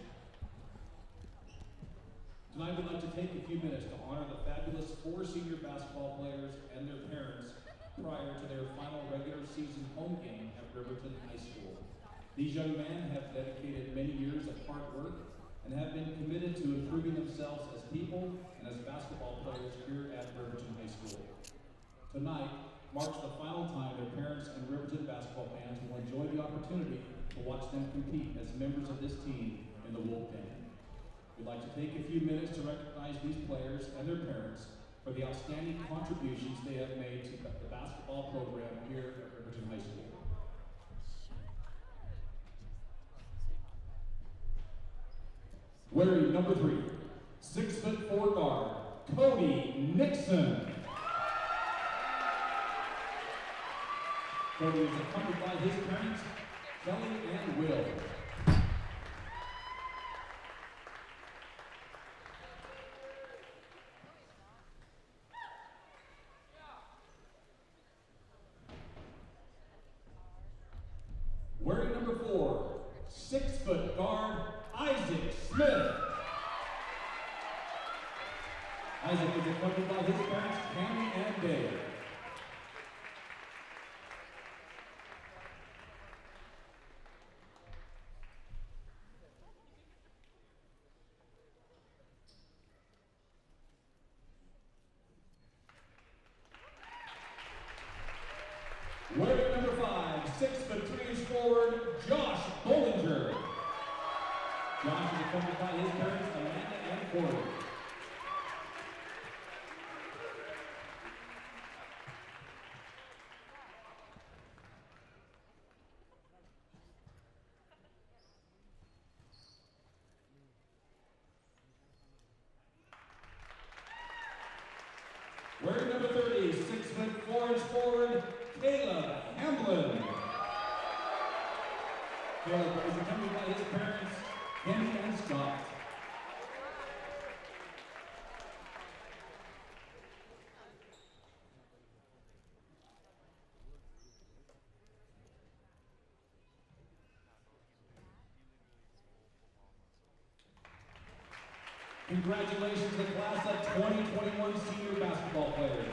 Tonight we'd like to take a few minutes to honor the fabulous 4 senior basketball players and their parents prior to their final regular season home game at Riverton High School. These young men have dedicated many years of hard work and have been committed to improving themselves as people and as basketball players here at Riverton High School. Tonight marks the final time their parents and Riverton basketball fans will enjoy the opportunity to watch them compete as members of this team in the Wolf Den. We'd like to take a few minutes to recognize these players and their parents for the outstanding contributions they have made to the basketball program here at Riverton High School. Wearing number 3, 6'4" guard, Cody Nixon. Cody is accompanied by his parents, Kelly and Will. Wearing number 4, 6' guard, Isaac Smith. Isaac is accompanied by his parents, Tammy and Dave. Wearing number 5, 6'3" forward, Josh Bollinger. Josh is accompanied by his parents, Amanda and Corey. Wearing number 30, 6'4" forward, Caleb Hamlin. Caleb is accompanied by his parents, Kenny and Scott. Congratulations to the class of 2021 senior basketball players.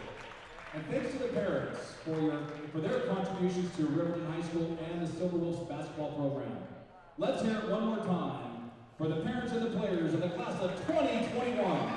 And thanks to the parents for their contributions to Riverton High School and the Silver Wolves basketball program. Let's hear it one more time for the parents and the players of the class of 2021.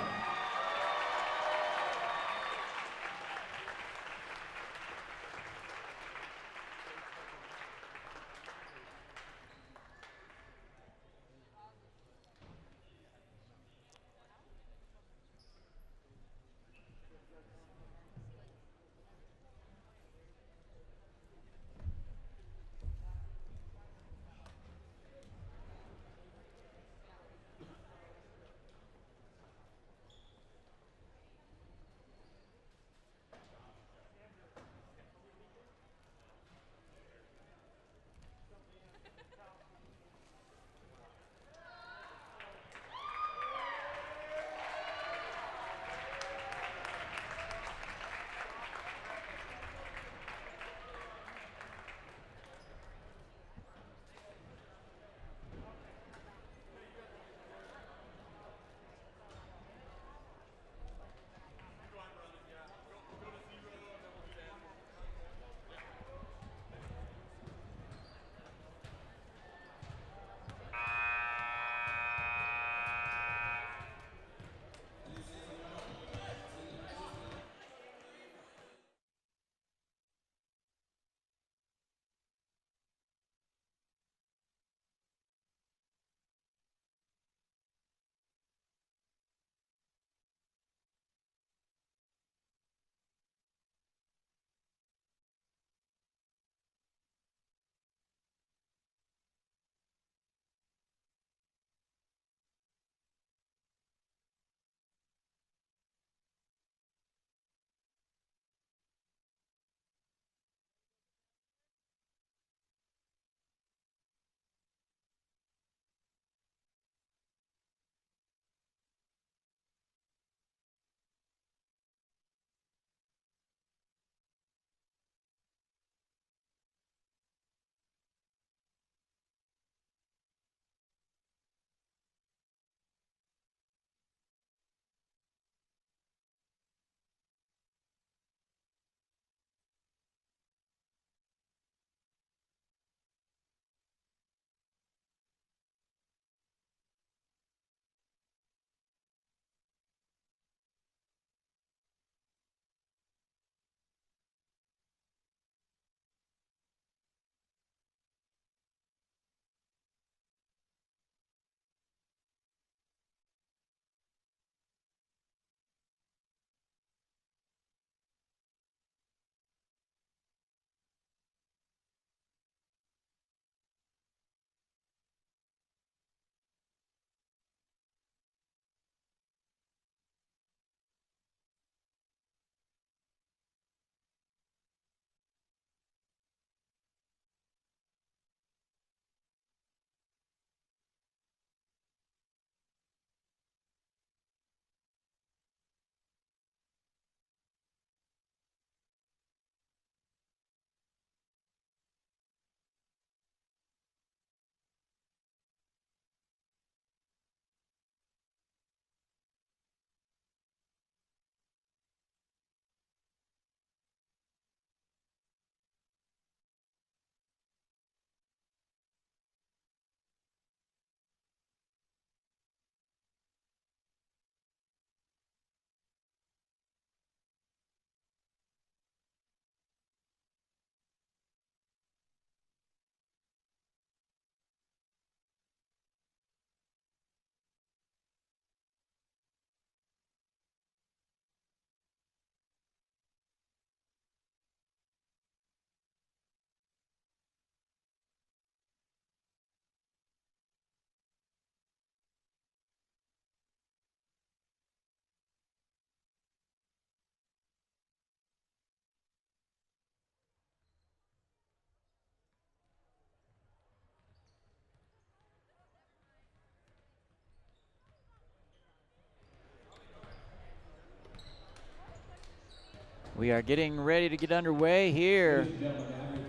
We are getting ready to get underway here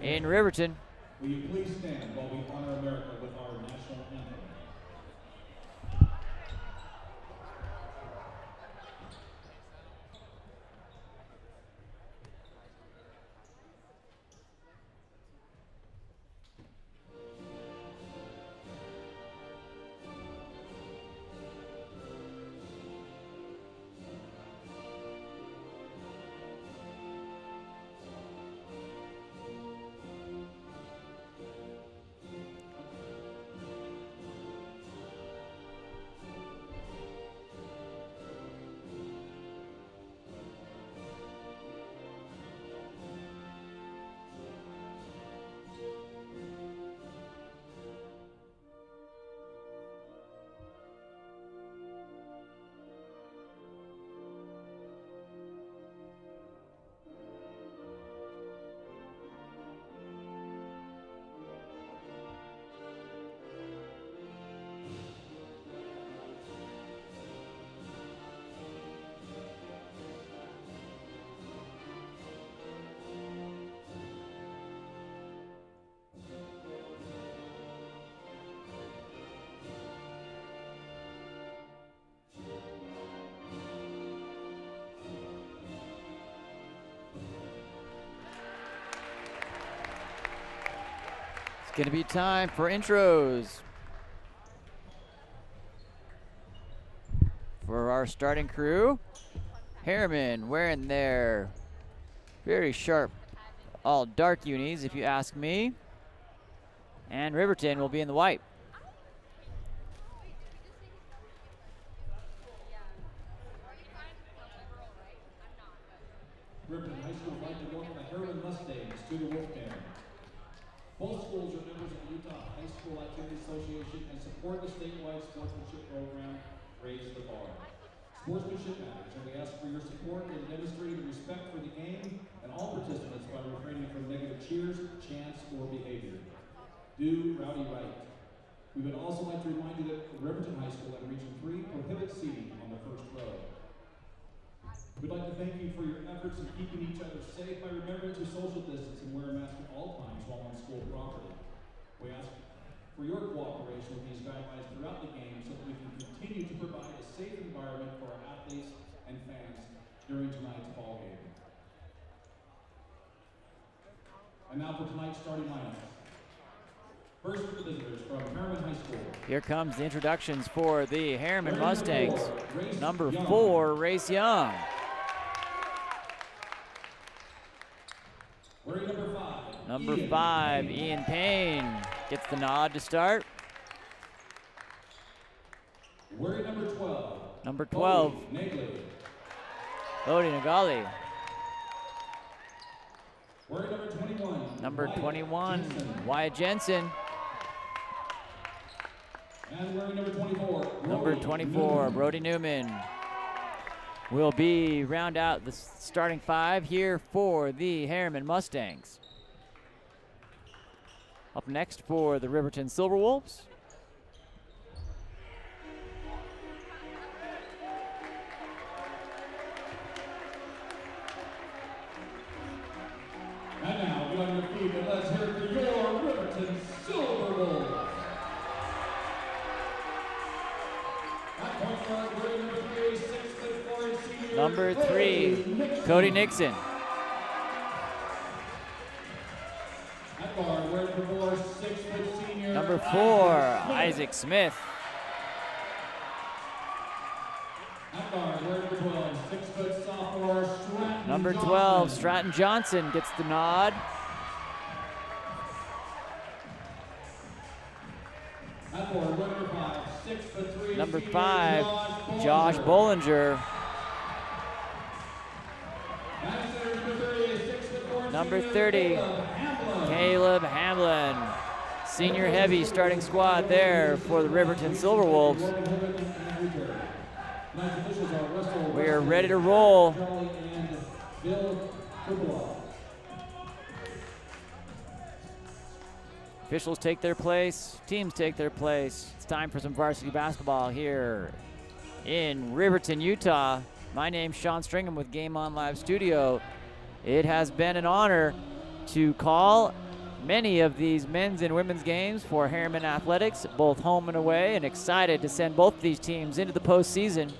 in Riverton. Will you please stand while we honor America with our national anthem? It's going to be time for intros. For our starting crew, Herriman wearing their very sharp, all dark unis, if you ask me. And Riverton will be in the white. Riverton High School would like to welcome the Herriman Mustangs to the Wolfgang. Both schools are members of the Utah High School Activity Association and support the statewide sportsmanship program, Raise the Bar. Sportsmanship matters, and we ask for your support in demonstrating respect for the game and all participants by refraining from negative cheers, chants, or behavior. Do rowdy right. We would also like to remind you that Riverton High School and Region 3 prohibit seating on the first row. We'd like to thank you for your efforts in keeping each other safe by remembering to social distance and wear a mask at all times while on school property. We ask for your cooperation with these guidelines throughout the game so that we can continue to provide a safe environment for our athletes and fans during tonight's ball game. And now for tonight's starting lineup. First for the visitors from Herriman High School. Here comes the introductions for the Herriman Mustangs. Number 4, Race Young. Number 5, Ian Payne gets the nod to start. Number 12, Bodie Nagali. Number 21, Wyatt Jensen. And wearing number 24. Number 24, Brody Newman. Will be round out the starting 5 here for the Herriman Mustangs. Up next for the Riverton Silverwolves. And now, get on your feet and let's hear it for your Riverton Silverwolves. Number 3, Cody Nixon. Number 4, Isaac Smith. Number 12, Stratton Johnson gets the nod. Number 5, Josh Bollinger. Number 30, Caleb Hamlin. Senior heavy starting squad there for the Riverton Silverwolves. We are ready to roll. Officials take their place, teams take their place. It's time for some varsity basketball here in Riverton, Utah. My name's Sean Stringham with Game On Live Studio. It has been an honor to call many of these men's and women's games for Herriman Athletics, both home and away, and excited to send both these teams into the postseason.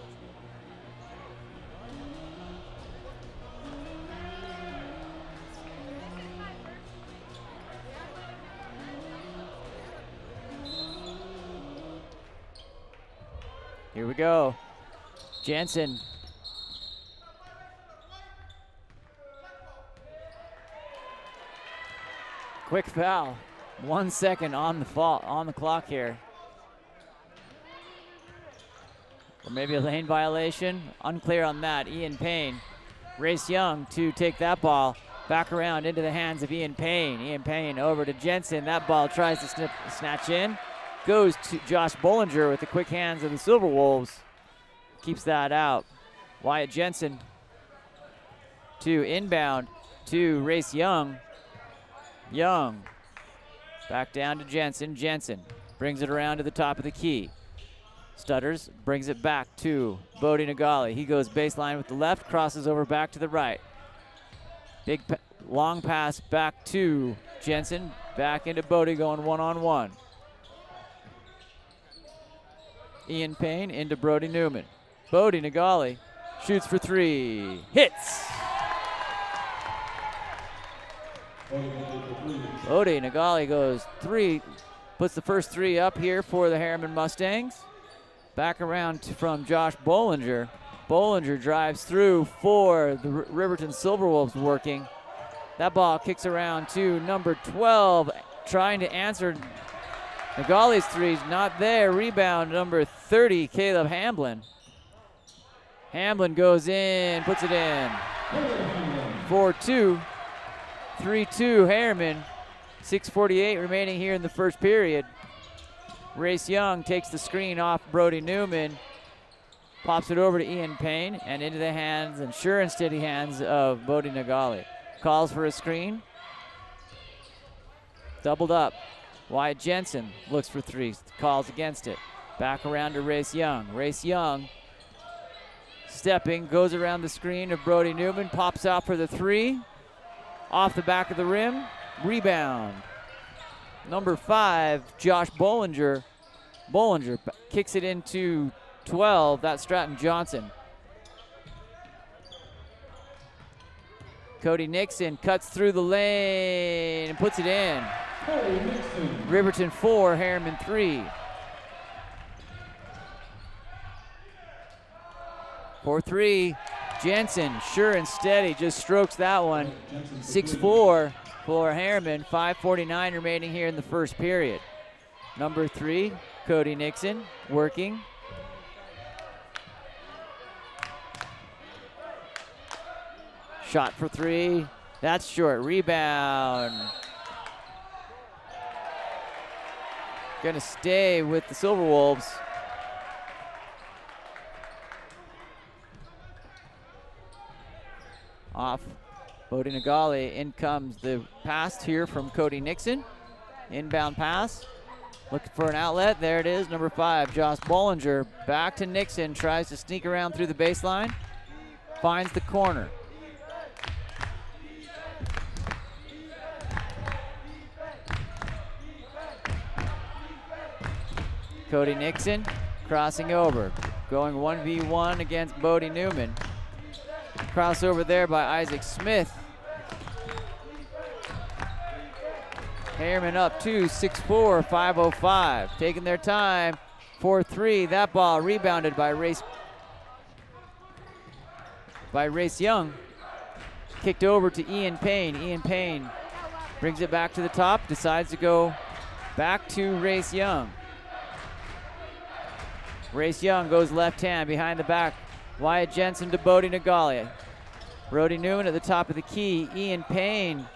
Here we go. Jensen. Quick foul. 1 second on the clock here. Or maybe a lane violation. Unclear on that. Ian Payne. Race Young to take that ball back around into the hands of Ian Payne. Ian Payne over to Jensen. That ball tries to snatch in. Goes to Josh Bollinger with the quick hands of the Silver Wolves. Keeps that out. Wyatt Jensen to inbound to Race Young. Young back down to Jensen. Jensen brings it around to the top of the key. Stutters, brings it back to Bodie Nagali. He goes baseline with the left, crosses over back to the right. Big long pass back to Jensen. Back into Bodie going one-on-one. Ian Payne into Brody Newman. Bodie Nagali shoots for three. Hits! Bodie Nagali goes three, puts the first three up here for the Herriman Mustangs. Back around from Josh Bollinger. Bollinger drives through for the Riverton Silverwolves working. That ball kicks around to number 12, trying to answer Nagali's threes, not there. Rebound number 30, Caleb Hamblin. Hamblin goes in, puts it in. 4-2, 3-2 Herriman. 6:48 remaining here in the first period. Race Young takes the screen off Brody Newman, pops it over to Ian Payne and into the hands, and sure and steady hands of Bodie Nagali. Calls for a screen. Doubled up. Wyatt Jensen looks for three, calls against it. Back around to Race Young. Race Young stepping, goes around the screen of Brody Newman, pops out for the three. Off the back of the rim, rebound. Number 5, Josh Bollinger. Bollinger kicks it into 12, that's Stratton Johnson. Cody Nixon cuts through the lane and puts it in. Riverton 4, Herriman 3. 4-3, Jensen, sure and steady, just strokes that one. 6-4 for Herriman, 5:49 remaining here in the first period. Number 3, Cody Nixon, working. Shot for three, that's short, rebound. Gonna stay with the Silverwolves. Off Bodie Nagali, in comes the pass here from Cody Nixon. Inbound pass, looking for an outlet, there it is, number 5, Josh Bollinger. Back to Nixon, tries to sneak around through the baseline, finds the corner. Cody Nixon crossing over, going 1v1 against Bodie Newman. Crossover there by Isaac Smith. Herriman up 2, 6-4, 5:05. Taking their time, 4-3. That ball rebounded by Race Young. Kicked over to Ian Payne. Ian Payne brings it back to the top, decides to go back to Race Young. Race Young goes left hand behind the back. Wyatt Jensen to Bodie Nagali. Brody Newman at the top of the key. Ian Payne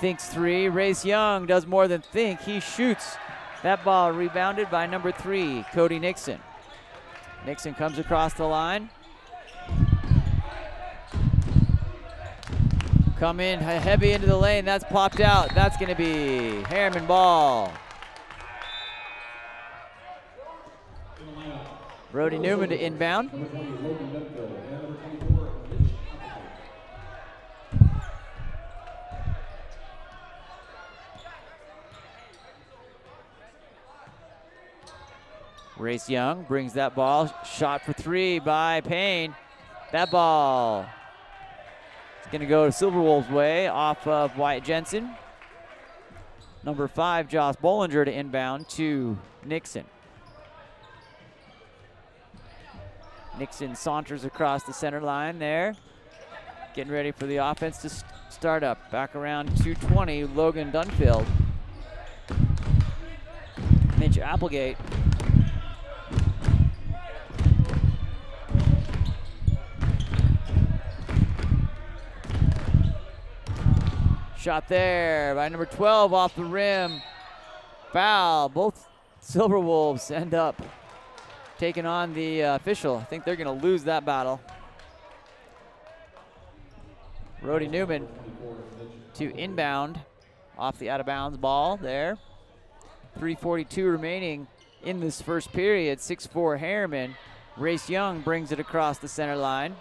thinks three. Race Young does more than think. He shoots. That ball rebounded by number 3, Cody Nixon. Nixon comes across the line. Come in heavy into the lane. That's popped out. That's going to be Herriman ball. Brody Newman to inbound. Race Young brings that ball. Shot for three by Payne. That ball is going to go Silverwolves' way off of Wyatt Jensen. Number 5, Josh Bollinger to inbound to Nixon. Nixon saunters across the center line there. Getting ready for the offense to start up. Back around 220, Logan Dunfield. Mitch Applegate. Shot there by number 12 off the rim. Foul. Both Silverwolves end up taking on the official. I think they're going to lose that battle. Brody Newman to inbound off the out-of-bounds ball there. 3:42 remaining in this first period. 6'4" Herriman. Race Young brings it across the center line.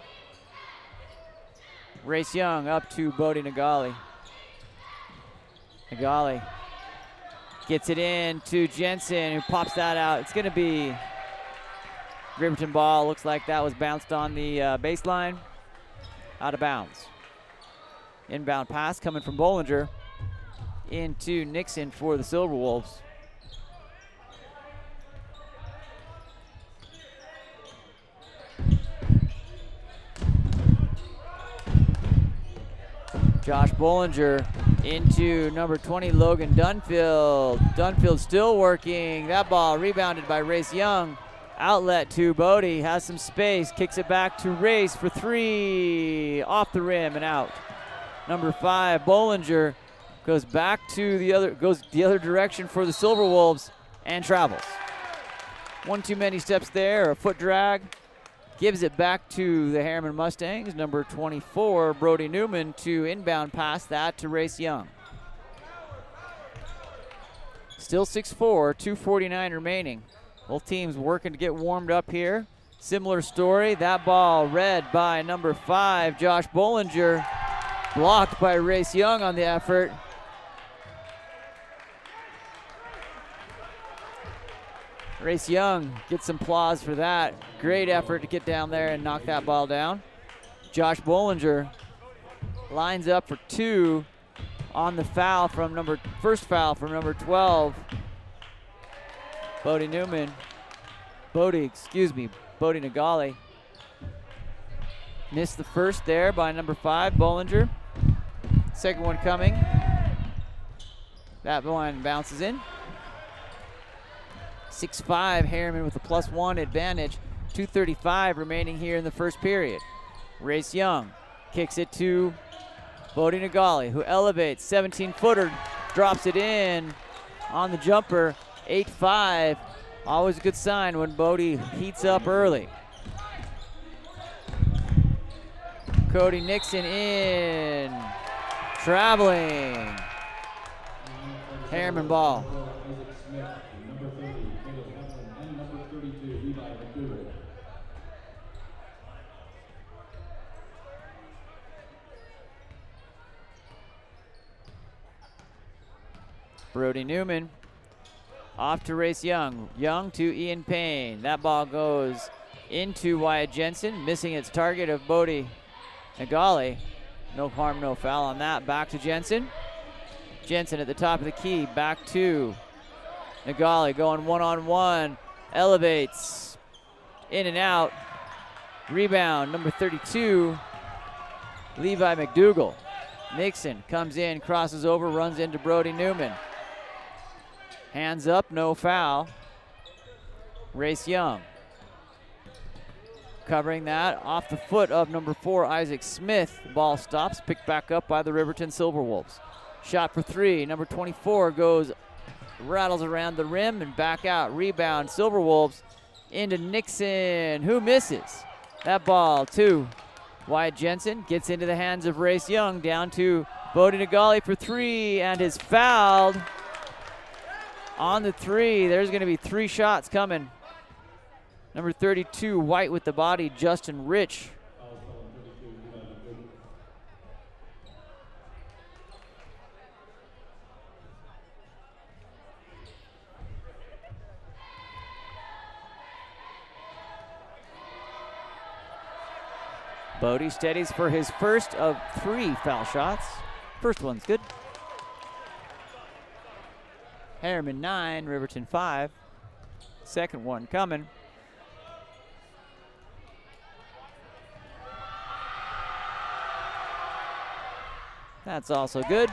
Race Young up to Bodie Nagali. Nagali gets it in to Jensen, who pops that out. It's going to be Riverton ball. Looks like that was bounced on the baseline. Out of bounds. Inbound pass coming from Bollinger into Nixon for the Silverwolves. Josh Bollinger into number 20, Logan Dunfield. Dunfield still working. That ball rebounded by Race Young. Outlet to Bodie, has some space, kicks it back to Race for three. Off the rim and out. Number 5, Bollinger goes back to the other direction for the Silverwolves and travels. One too many steps there, a foot drag. Gives it back to the Herriman Mustangs. Number 24, Brody Newman to inbound pass that to Race Young. Still 6'4", 2:49 remaining. Both teams working to get warmed up here. Similar story. That ball read by number 5, Josh Bollinger. Blocked by Race Young on the effort. Race Young gets some applause for that. Great effort to get down there and knock that ball down. Josh Bollinger lines up for 2 on the foul from first foul from number 12. Bodie Nagali. Missed the first there by number 5, Bollinger. Second one coming. That one bounces in. 6'5", Herriman with a +1 advantage. 2:35 remaining here in the first period. Race Young kicks it to Bodie Nagali, who elevates, 17-footer, drops it in on the jumper. 8-5, always a good sign when Bodie heats up early. Cody Nixon in, traveling. Herriman ball. Brody Newman off to Race Young. Young to Ian Payne. That ball goes into Wyatt Jensen, missing its target of Bodie Nagali. No harm, no foul on that. Back to Jensen. Jensen at the top of the key. Back to Nagali going one-on-one. Elevates. In and out. Rebound, number 32, Levi McDougal. Nixon comes in, crosses over, runs into Brody Newman. Hands up, no foul. Race Young. Covering that off the foot of number 4, Isaac Smith. The ball stops, picked back up by the Riverton Silverwolves. Shot for 3, number 24 rattles around the rim and back out. Rebound, Silverwolves into Nixon, who misses. That ball to Wyatt Jensen, gets into the hands of Race Young, down to Bodie Nagali for 3, and is fouled on the 3. There's going to be 3 shots coming. Number 32, White with the body, Justin Rich. Bodie steadies for his first of 3 foul shots. First one's good. Herriman 9, Riverton 5. Second one coming. That's also good.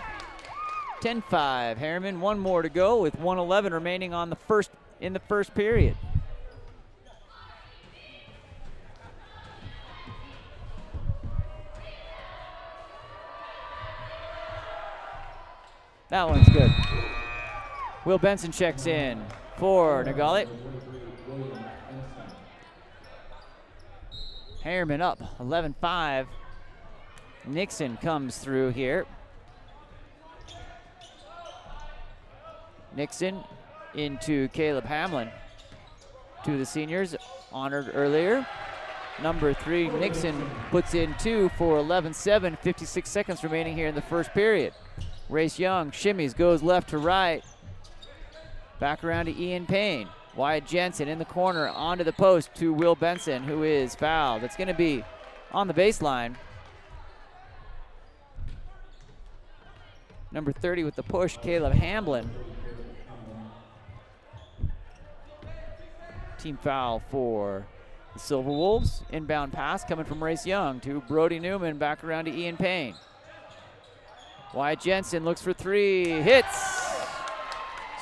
10-5. Herriman, 1 more to go with 1:11 remaining on in the first period. That one's good. Will Benson checks in for Nagali. Herriman up 11-5. Nixon comes through here. Nixon into Caleb Hamlin. 2 of the seniors honored earlier. Number 3, Nixon puts in 2 for 11-7, 56 seconds remaining here in the first period. Race Young shimmies, goes left to right. Back around to Ian Payne. Wyatt Jensen in the corner, onto the post to Will Benson, who is fouled. It's going to be on the baseline. Number 30 with the push, Caleb Hamlin. Team foul for the Silver Wolves. Inbound pass coming from Race Young to Brody Newman, back around to Ian Payne. Wyatt Jensen looks for 3, hits.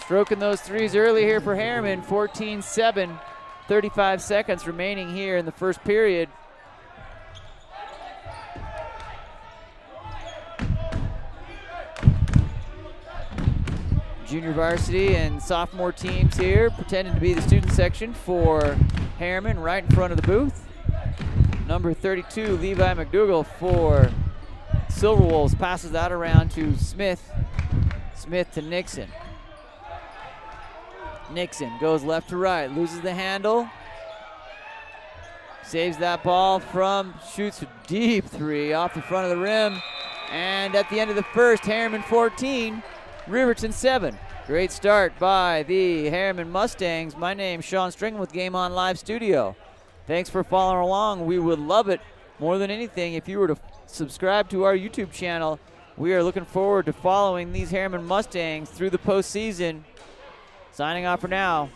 Stroking those 3s early here for Herriman. 14-7, 35 seconds remaining here in the first period. Junior varsity and sophomore teams here pretending to be the student section for Herriman right in front of the booth. Number 32, Levi McDougall for Silver Wolves, passes that around to Smith. Smith to Nixon. Nixon goes left to right, loses the handle. Saves that ball shoots a deep 3 off the front of the rim. And at the end of the first, Herriman 14, Riverton 7. Great start by the Herriman Mustangs. My name's Sean Stringham with Game On Live Studio. Thanks for following along. We would love it more than anything if you were to subscribe to our YouTube channel. We are looking forward to following these Herriman Mustangs through the postseason. Signing off for now.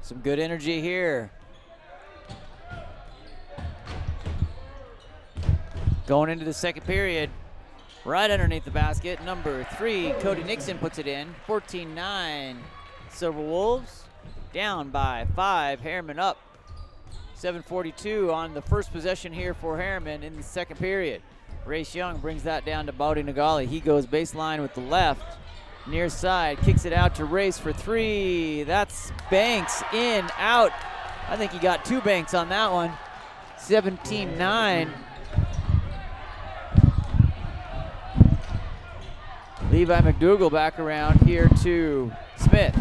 Some good energy here. Going into the second period, right underneath the basket, number 3, Cody Nixon puts it in. 14-9, Silver Wolves. Down by 5, Herriman up. 7:42 on the first possession here for Herriman in the second period. Race Young brings that down to Bowdy Nagali. He goes baseline with the left. Near side, kicks it out to Race for 3. That's Banks, in, out. I think he got 2 banks on that one. 17-9. Levi McDougall back around here to Smith.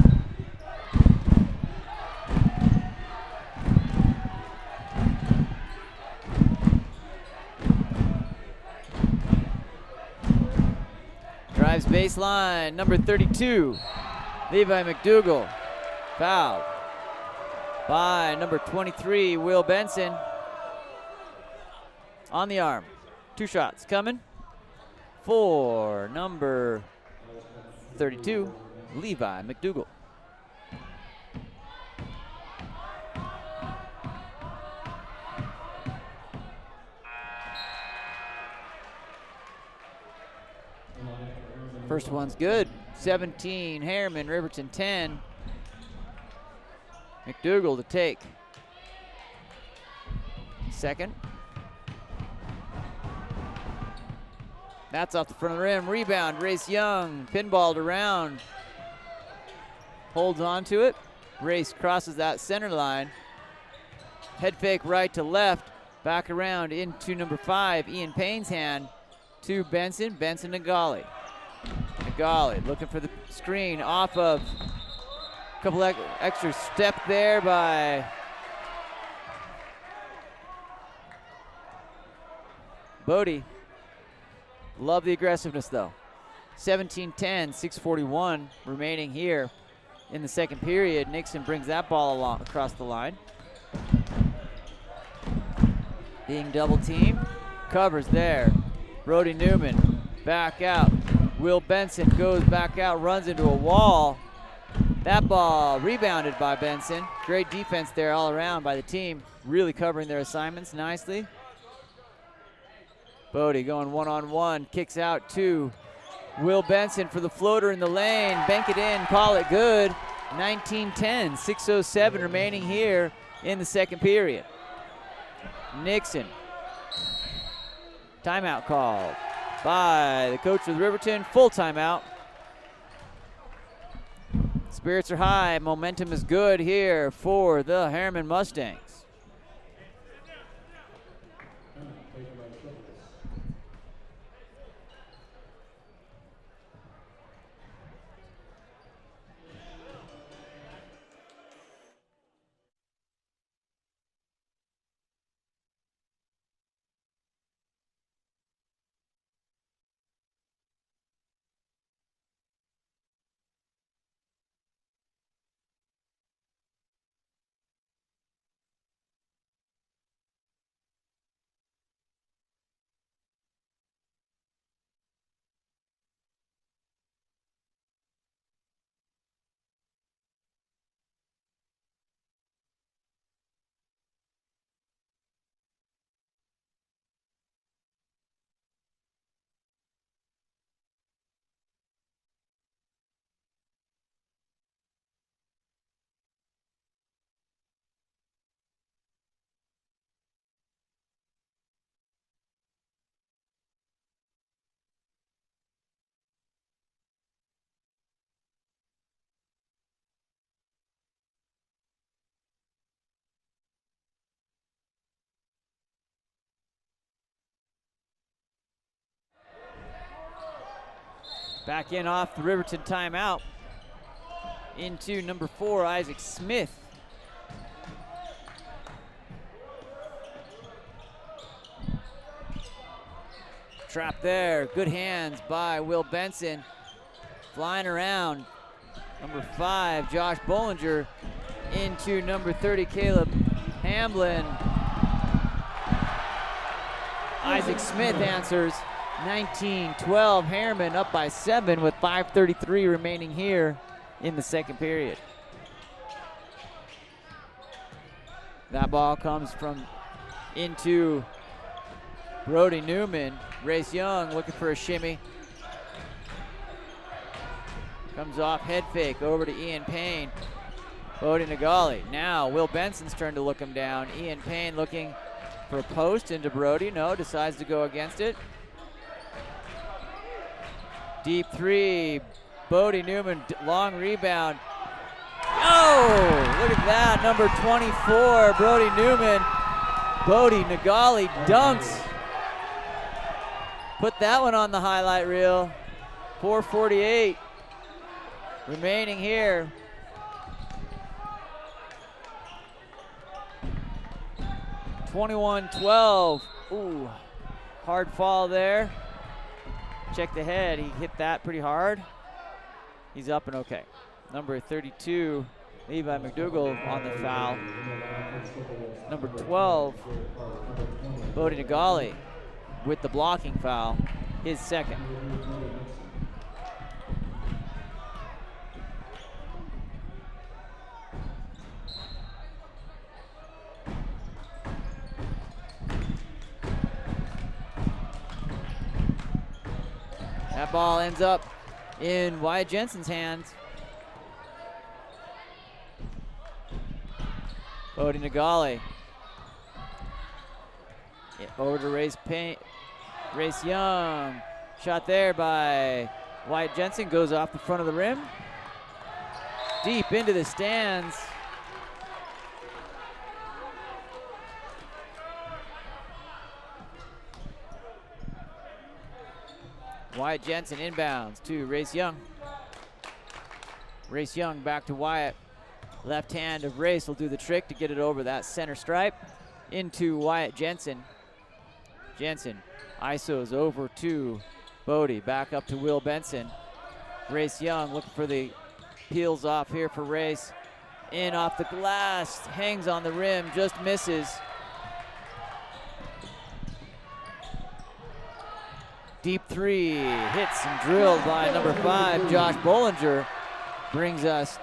Drives baseline, number 32, Levi McDougall, fouled. by number 23, Will Benson. On the arm. 2 shots coming for number 32, Levi McDougal. First one's good. 17, Herriman, Riverton 10. McDougal to take. Second. That's off the front of the rim. Rebound, Race Young, pinballed around. Holds on to it. Race crosses that center line. Head fake right to left. Back around into number 5, Ian Payne's hand to Benson. Benson to Golly. Golly looking for the screen off of a couple extra step there by Bodie. Love the aggressiveness though. 17-10, 6:41 remaining here in the second period. Nixon brings that ball along across the line. Being double teamed, covers there. Brody Newman back out. Will Benson goes back out, runs into a wall. That ball rebounded by Benson. Great defense there all around by the team, really covering their assignments nicely. Bodie going one-on-one, kicks out to Will Benson for the floater in the lane. Bank it in, call it good. 19-10, 6:07 remaining here in the second period. Nixon. Timeout called by the coach of Riverton. Full timeout. Spirits are high. Momentum is good here for the Herriman Mustangs. Back in off the Riverton timeout. Into number 4, Isaac Smith. Trap there, good hands by Will Benson. Flying around, number 5, Josh Bollinger, into number 30, Caleb Hamblin. Isaac Smith answers. 19-12, Herriman up by 7 with 5:33 remaining here in the second period. That ball comes from into Brody Newman. Race Young looking for a shimmy. Comes off head fake over to Ian Payne. Bodie Nagali. Now Will Benson's turn to look him down. Ian Payne looking for a post into Brody. No, decides to go against it. Deep 3, Bodie Newman, long rebound. Oh, look at that, number 24, Brody Newman. Bodie Nagali dunks. Put that one on the highlight reel. 4:48 remaining here. (21-12). Ooh, hard fall there. Check the head, he hit that pretty hard. He's up and okay. Number 32, Levi McDougall on the foul. Number 12, Bodie Nagali with the blocking foul, his second. That ball ends up in Wyatt Jensen's hands. Bodie Nagali. Over to Race Young. Shot there by Wyatt Jensen, goes off the front of the rim. Deep into the stands. Wyatt Jensen inbounds to Race Young. Race Young back to Wyatt. Left hand of Race will do the trick to get it over that center stripe into Wyatt Jensen. Jensen ISOs over to Bodie, back up to Will Benson. Race Young looking for the peels off here for Race. In off the glass, hangs on the rim, just misses. Deep three, hits and drilled by number 5, Josh Bollinger. Brings us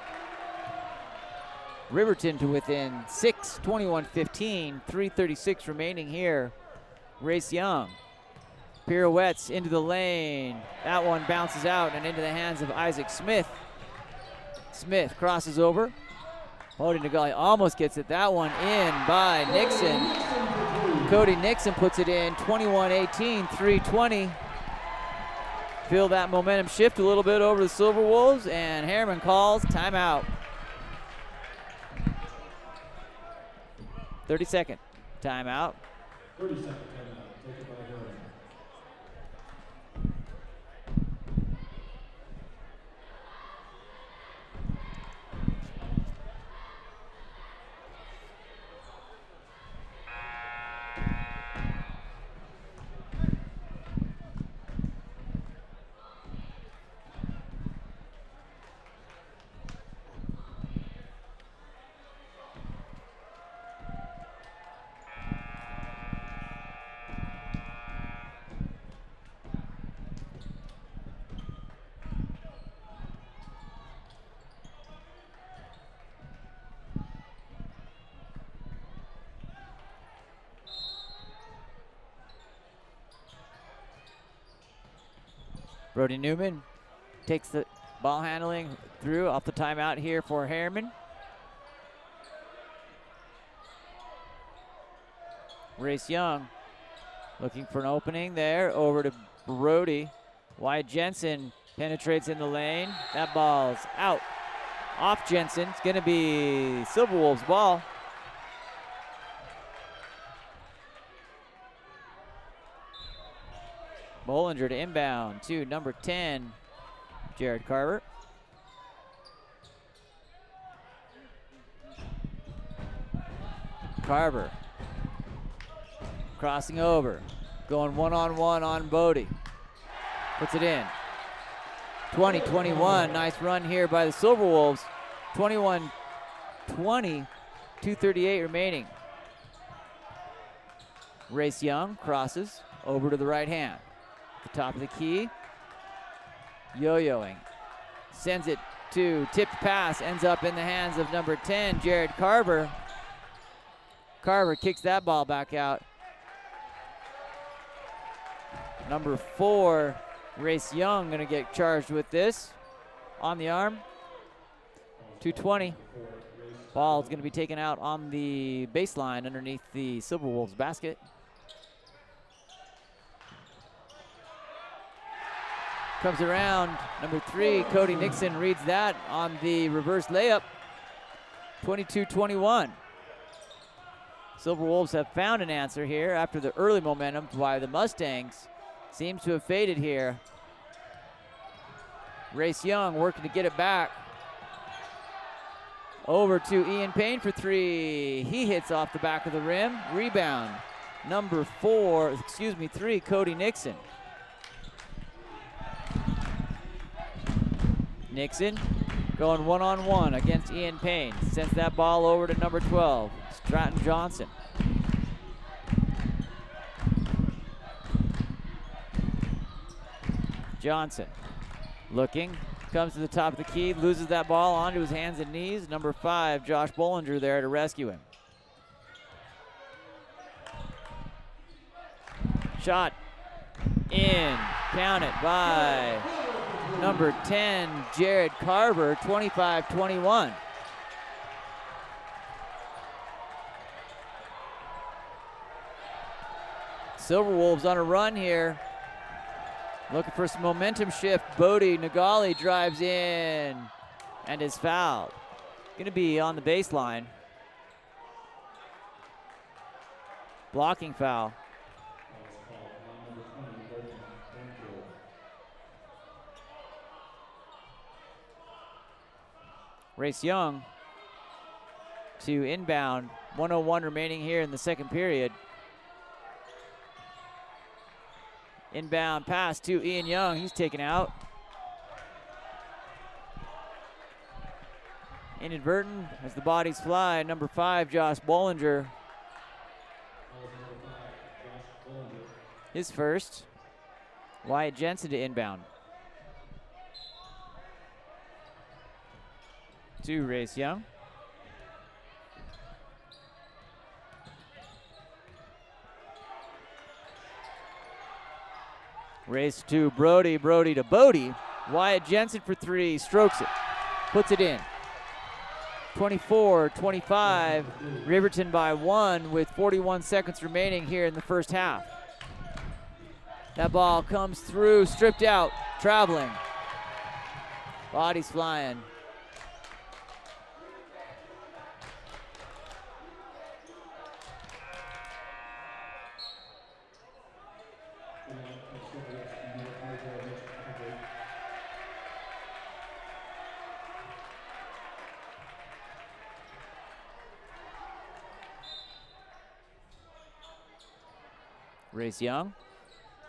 Riverton to within 6, 21-15, 3:36 remaining here. Race Young pirouettes into the lane. That one bounces out and into the hands of Isaac Smith. Smith crosses over. Bodie Nagali almost gets it. That one in by Nixon. Cody Nixon puts it in, 21-18, 3:20. Feel that momentum shift a little bit over the Silver Wolves, and Herriman calls timeout. 30-second timeout. 30-second timeout, taken by Herriman. Brody Newman takes the ball handling through off the timeout here for Herriman. Race Young looking for an opening there, over to Brody. Wyatt Jensen penetrates in the lane. That ball's out. Off Jensen. It's going to be Silver Wolves ball. Bollinger to inbound to number 10, Jared Carver. Carver crossing over, going one-on-one on Bodie. Puts it in. 20-21, nice run here by the Silver Wolves. 21-20, 2:38 remaining. Race Young crosses over to the right hand. The top of the key, yo-yoing, sends it to tipped pass, ends up in the hands of number 10, Jared Carver. Carver kicks that ball back out. Number 4, Race Young, gonna get charged with this on the arm. 2:20. Ball's gonna be taken out on the baseline underneath the Silver Wolves basket. Comes around, number 3, Cody Nixon reads that on the reverse layup. 22-21. Silver Wolves have found an answer here after the early momentum by the Mustangs. Seems to have faded here. Race Young working to get it back. Over to Ian Payne for 3. He hits off the back of the rim. Rebound, number 3, Cody Nixon. Nixon going one-on-one against Ian Payne. Sends that ball over to number 12, Stratton Johnson. Johnson looking, comes to the top of the key, loses that ball onto his hands and knees. Number 5, Josh Bollinger there to rescue him. Shot in, counted by number 10, Jared Carver, 25-21. Silverwolves on a run here. Looking for some momentum shift. Bodie Nagali drives in and is fouled. Going to be on the baseline. Blocking foul. Race Young to inbound. 1:01 remaining here in the second period. Inbound pass to Ian Young. He's taken out. Inadvertent as the bodies fly. Number 5, Josh Bollinger. His first. Wyatt Jensen to inbound. To Race Young. Race to Brody, Brody to Bodie. Wyatt Jensen for 3, strokes it, puts it in. 24-25, Riverton by 1 with 41 seconds remaining here in the first half. That ball comes through, stripped out, traveling. Bodies flying. Race Young,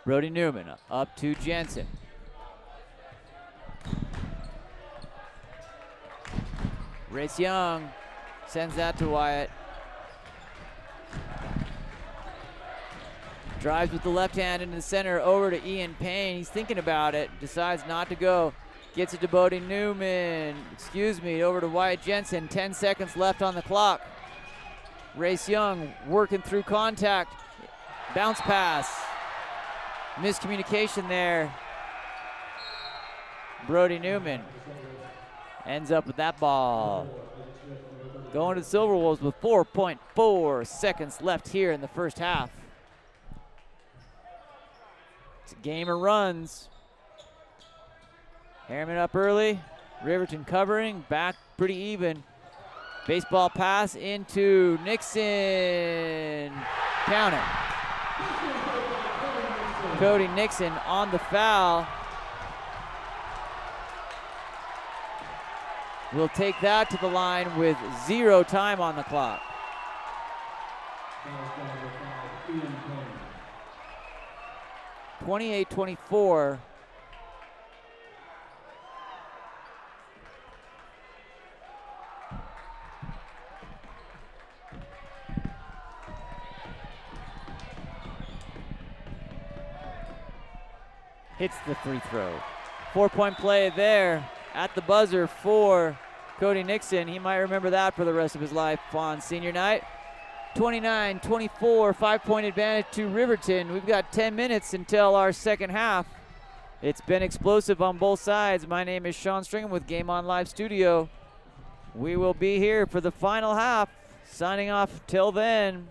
Brody Newman up to Jensen. Race Young sends that to Wyatt. Drives with the left hand into the center over to Ian Payne. He's thinking about it, decides not to go. Gets it to Brody Newman, over to Wyatt Jensen. 10 seconds left on the clock. Race Young working through contact. Bounce pass. Miscommunication there. Brody Newman ends up with that ball. Going to the Silverwolves with 4.4 seconds left here in the first half. It's a game of runs. Herriman up early. Riverton covering. Back pretty even. Baseball pass into Nixon. Count it. Cody Nixon on the foul. We'll take that to the line with 0 time on the clock. 28-24. Hits the free throw. 4-point play there at the buzzer for Cody Nixon. He might remember that for the rest of his life on senior night. 29-24, 5-point advantage to Riverton. We've got 10 minutes until our second half. It's been explosive on both sides. My name is Sean Stringham with Game On Live Studio. We will be here for the final half. Signing off till then.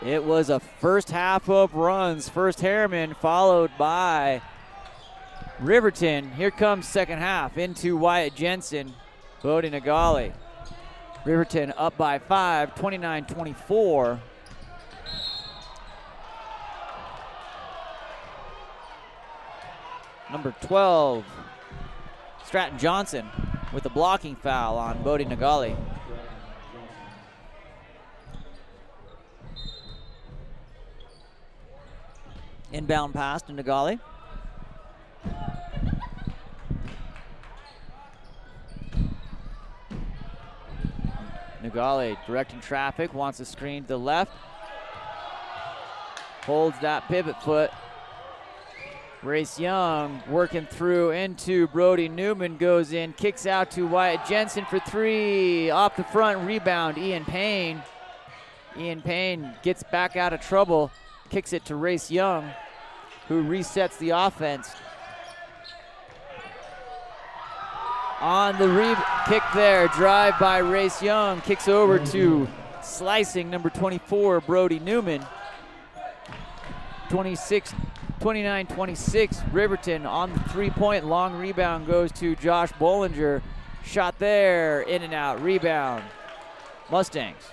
It was a first half of runs. First Herriman, followed by Riverton. Here comes second half into Wyatt Jensen, Bodie Nagali. Riverton up by 5, 29-24. Number 12, Stratton Johnson with a blocking foul on Bodie Nagali. Inbound pass to Nagali. Nagali directing traffic, wants a screen to the left. Holds that pivot foot. Race Young working through into Brody Newman, goes in, kicks out to Wyatt Jensen for 3. Off the front, rebound, Ian Payne. Ian Payne gets back out of trouble, kicks it to Race Young, who resets the offense. On the kick there, drive by Race Young, kicks over to slicing number 24, Brody Newman. 29-26, Riverton on the three-point. Long rebound goes to Josh Bollinger. Shot there, in and out, rebound. Mustangs.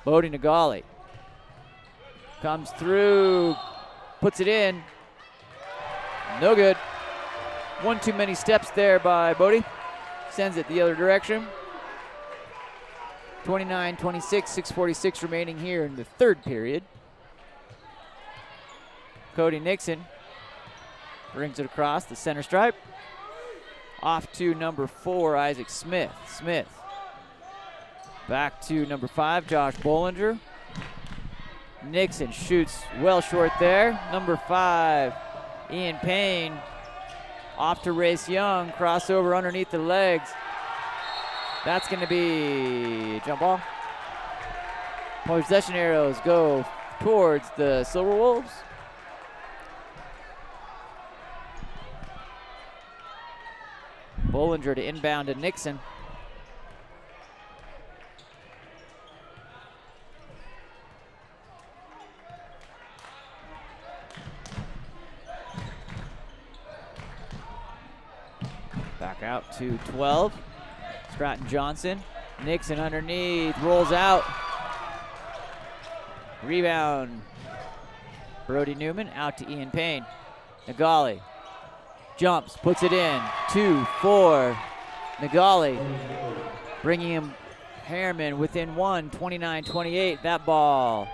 Bodie Nagali comes through, puts it in. No good. One too many steps there by Bodie. Sends it the other direction. 29-26, 6:46 remaining here in the third period. Cody Nixon brings it across the center stripe. Off to number 4, Isaac Smith. Smith back to number 5, Josh Bollinger. Nixon shoots well short there. Number 5, Ian Payne. Off to Race Young, crossover underneath the legs. That's going to be jump ball. Possession arrows go towards the Silver Wolves. Bollinger to inbound to Nixon. Back out to 12. Stratton Johnson. Nixon underneath, rolls out. Rebound. Brody Newman out to Ian Payne. Nagali jumps, puts it in. 2-4. Nagali bringing him Herriman within 1, 29-28. That ball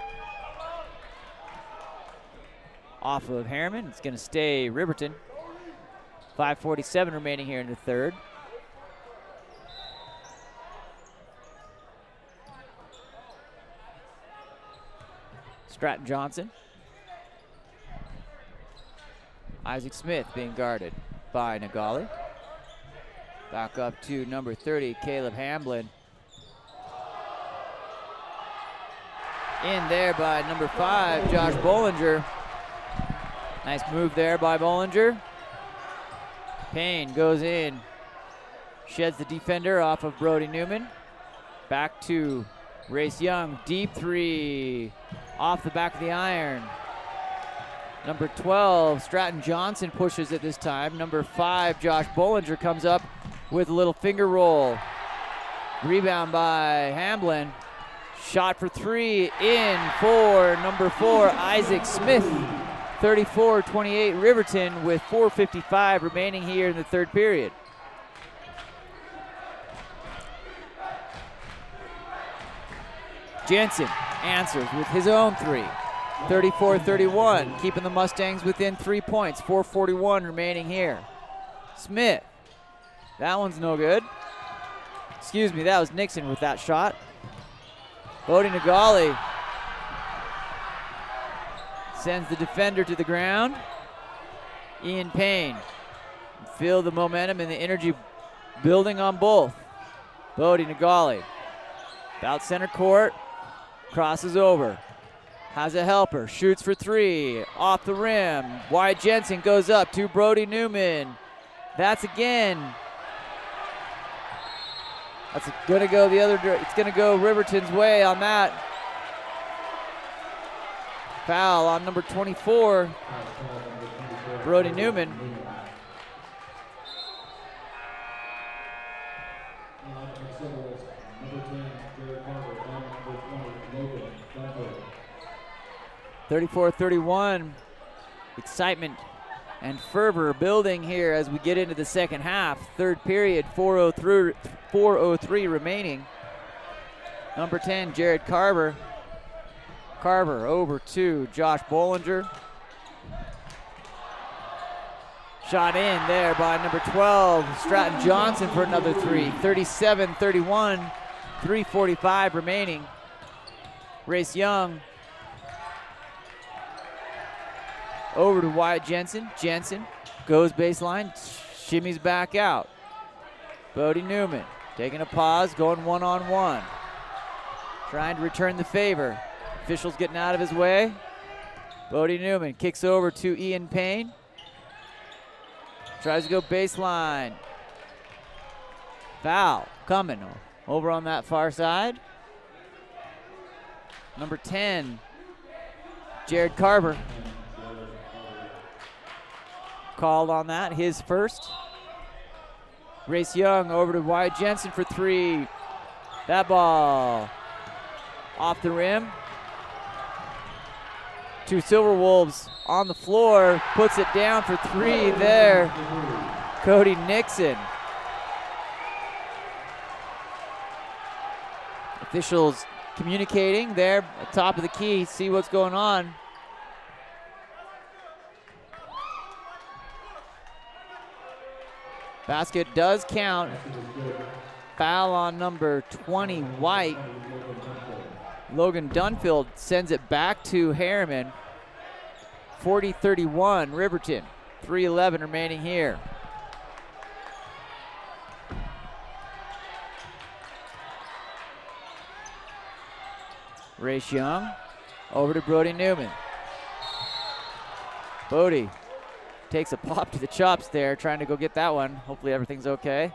off of Herriman. It's going to stay Riverton. 5:47 remaining here in the third. Stratton Johnson. Isaac Smith being guarded by Nagali. Back up to number 30, Caleb Hamblin. In there by number 5, Josh Bollinger. Nice move there by Bollinger. Payne goes in, sheds the defender off of Brody Newman. Back to Race Young, deep 3, off the back of the iron. Number 12, Stratton Johnson pushes it this time. Number 5, Josh Bollinger comes up with a little finger roll. Rebound by Hamblin. Shot for 3, in for number 4, Isaac Smith. 34-28 Riverton with 4:55 remaining here in the third period. Jensen answers with his own 3. 34-31, keeping the Mustangs within 3 points. 4:41 remaining here. Smith, that one's no good. Excuse me, that was Nixon with that shot. Bodie Nagali sends the defender to the ground. Ian Payne. Feel the momentum and the energy building on both. Bodie Nagali. About center court. Crosses over. Has a helper. Shoots for 3. Off the rim. Wyatt Jensen goes up to Brody Newman. That's again. That's gonna go the other direction. It's gonna go Riverton's way on that. Foul on number 24, Brody Newman. Number 10, Jared Carver, and number 20, Logan Dunford. 34-31. Excitement and fervor building here as we get into the second half. Third period, 4:03 remaining. Number 10, Jared Carver. Carver over to Josh Bollinger. Shot in there by number 12, Stratton Johnson for another three. 37-31, 3:45 remaining. Race Young over to Wyatt Jensen. Jensen goes baseline, shimmies back out. Bodie Newman taking a pause, going one-on-one. Trying to return the favor. Officials getting out of his way. Bodie Newman kicks over to Ian Payne. Tries to go baseline. Foul coming over on that far side. Number 10, Jared Carver. Called on that, his first. Race Young over to Wyatt Jensen for three. That ball off the rim. Two Silver Wolves on the floor, puts it down for three there. Cody Nixon. Officials communicating there at the top of the key, see what's going on. Basket does count. Foul on number 20, White. Logan Dunfield sends it back to Herriman. 40-31, Riverton. 3:11 remaining here. Race Young over to Brody Newman. Bodie takes a pop to the chops there, trying to go get that one. Hopefully everything's okay.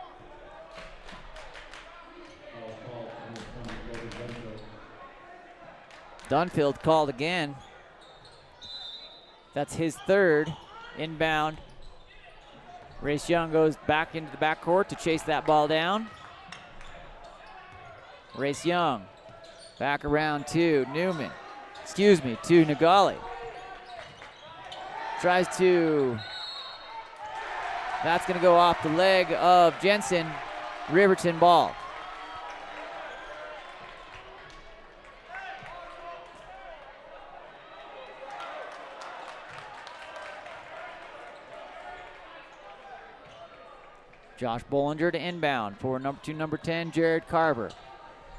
Dunfield called again. That's his third. Inbound. Race Young goes back into the backcourt to chase that ball down. Race Young back around to Newman. To Nagali. Tries to, that's gonna go off the leg of Jensen. Riverton ball. Josh Bollinger to inbound for number 10, Jared Carver.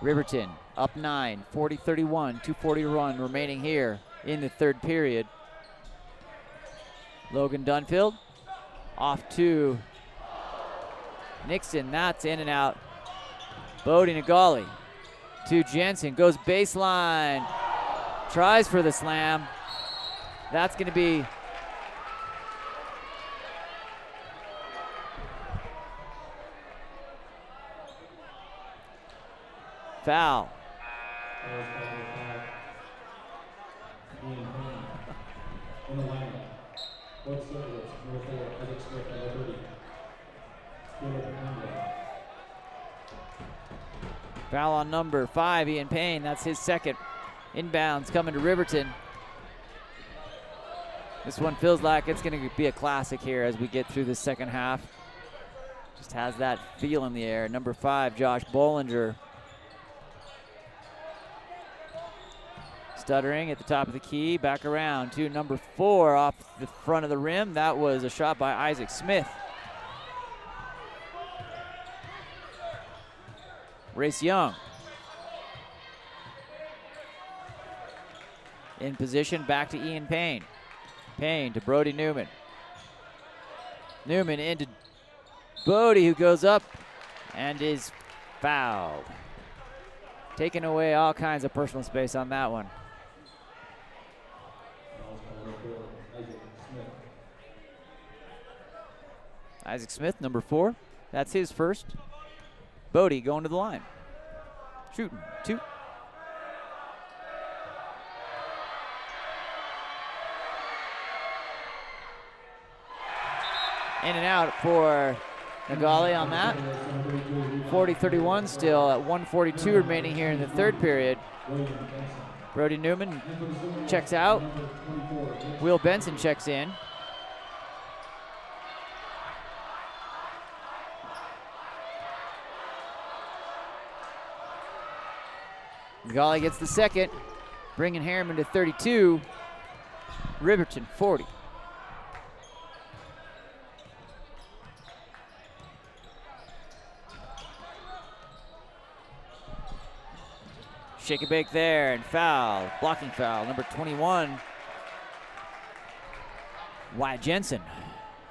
Riverton up 9, 40-31, 2:40 run remaining here in the third period. Logan Dunfield off to Nixon, that's in and out. Bodie Nagali to Jensen, goes baseline, tries for the slam. That's gonna be foul. In the lineup, both circles, number 4, Isaac Smith, number 30. Foul on number 5, Ian Payne. That's his second. Inbounds coming to Riverton. This one feels like it's going to be a classic here as we get through the second half. Just has that feel in the air. Number 5, Josh Bollinger. Stuttering at the top of the key, back around to number 4 off the front of the rim. That was a shot by Isaac Smith. Race Young. In position, back to Ian Payne. Payne to Brody Newman. Newman into Bodie, who goes up and is fouled. Taking away all kinds of personal space on that one. Isaac Smith, number 4. That's his first. Bodie going to the line. Shooting, 2. In and out for Nagali on that. 40-31 still at 1:42 remaining here in the third period. Brody Newman checks out. Will Benson checks in. Nagali gets the second, bringing Herriman to 32. Riverton 40. Shake and bake there, and foul, blocking foul, number 21. Wyatt Jensen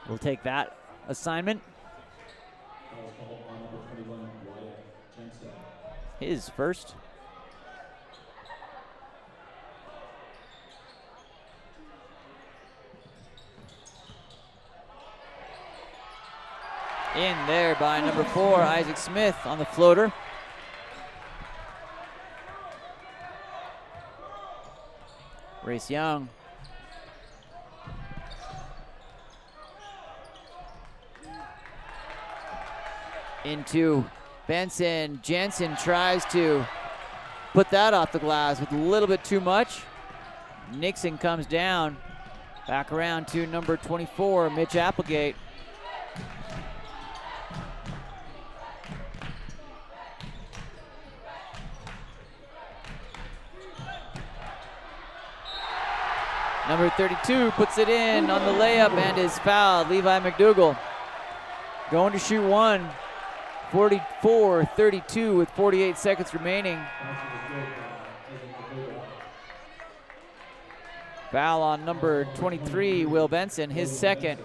will take that assignment. His first. In there by number 4, Isaac Smith on the floater. Race Young. Into Benson. Jensen tries to put that off the glass with a little bit too much. Nixon comes down. Back around to number 24, Mitch Applegate. Number 32 puts it in on the layup and is fouled. Levi McDougal going to shoot one. 44-32 with 48 seconds remaining. Foul on number 23, Will Benson, his second.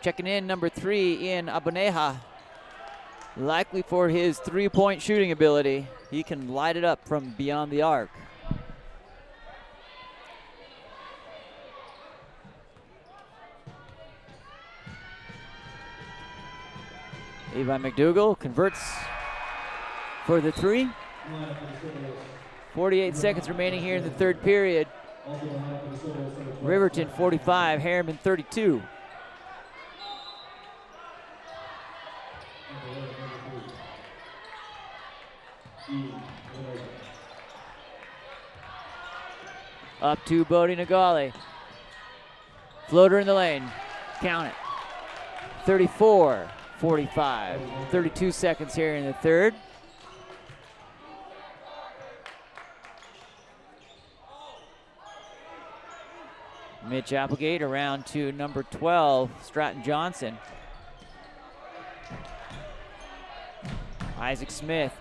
Checking in number 3, Ian Abaneja. Likely for his three-point shooting ability. He can light it up from beyond the arc. Levi McDougal converts for the three. 48 seconds remaining here in the third period. Riverton 45, Herriman 32. Up to Bodie Nagali. Floater in the lane. Count it. 34. 45, 32 seconds here in the third. Mitch Applegate around to number 12, Stratton Johnson. Isaac Smith.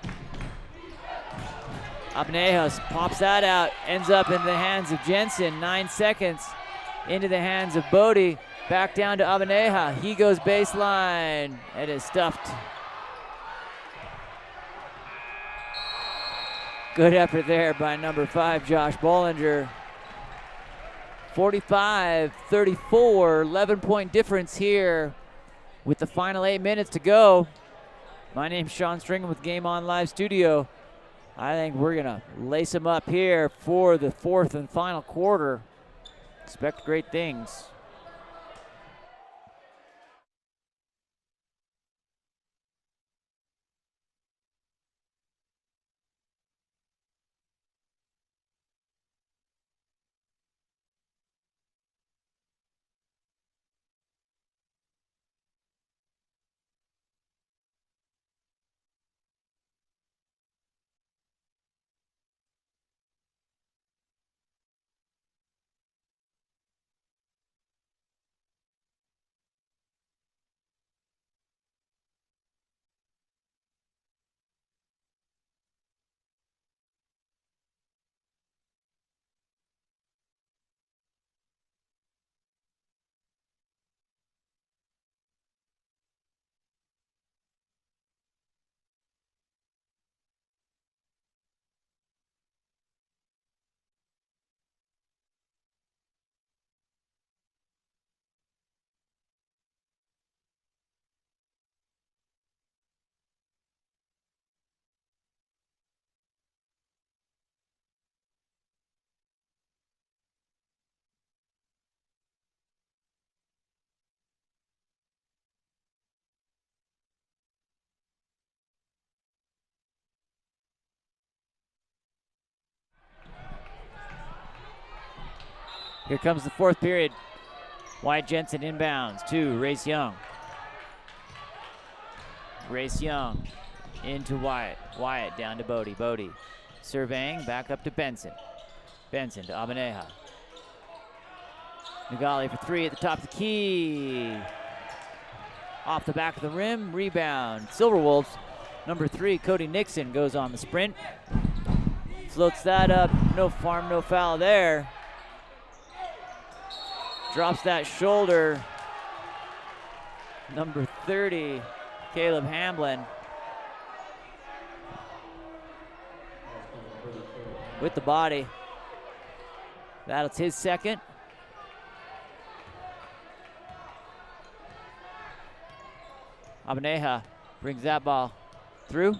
Abnejos pops that out, ends up in the hands of Jensen. 9 seconds into the hands of Bodie. Back down to Abaneja. He goes baseline. It is stuffed. Good effort there by number 5, Josh Bollinger. 45-34, 11-point difference here with the final 8 minutes to go. My name's Sean Stringham with Game On Live Studio. I think we're gonna lace them up here for the fourth and final quarter. Expect great things. Here comes the fourth period. Wyatt Jensen inbounds to Race Young. Race Young into Wyatt. Wyatt down to Bodie. Bodie surveying, back up to Benson. Benson to Abaneja. Nagali for three at the top of the key. Off the back of the rim, rebound. Silverwolves, number 3, Cody Nixon goes on the sprint. Floats that up, no farm, no foul there. Drops that shoulder. Number 30, Caleb Hamblin. With the body. That's his second. Abaneja brings that ball through.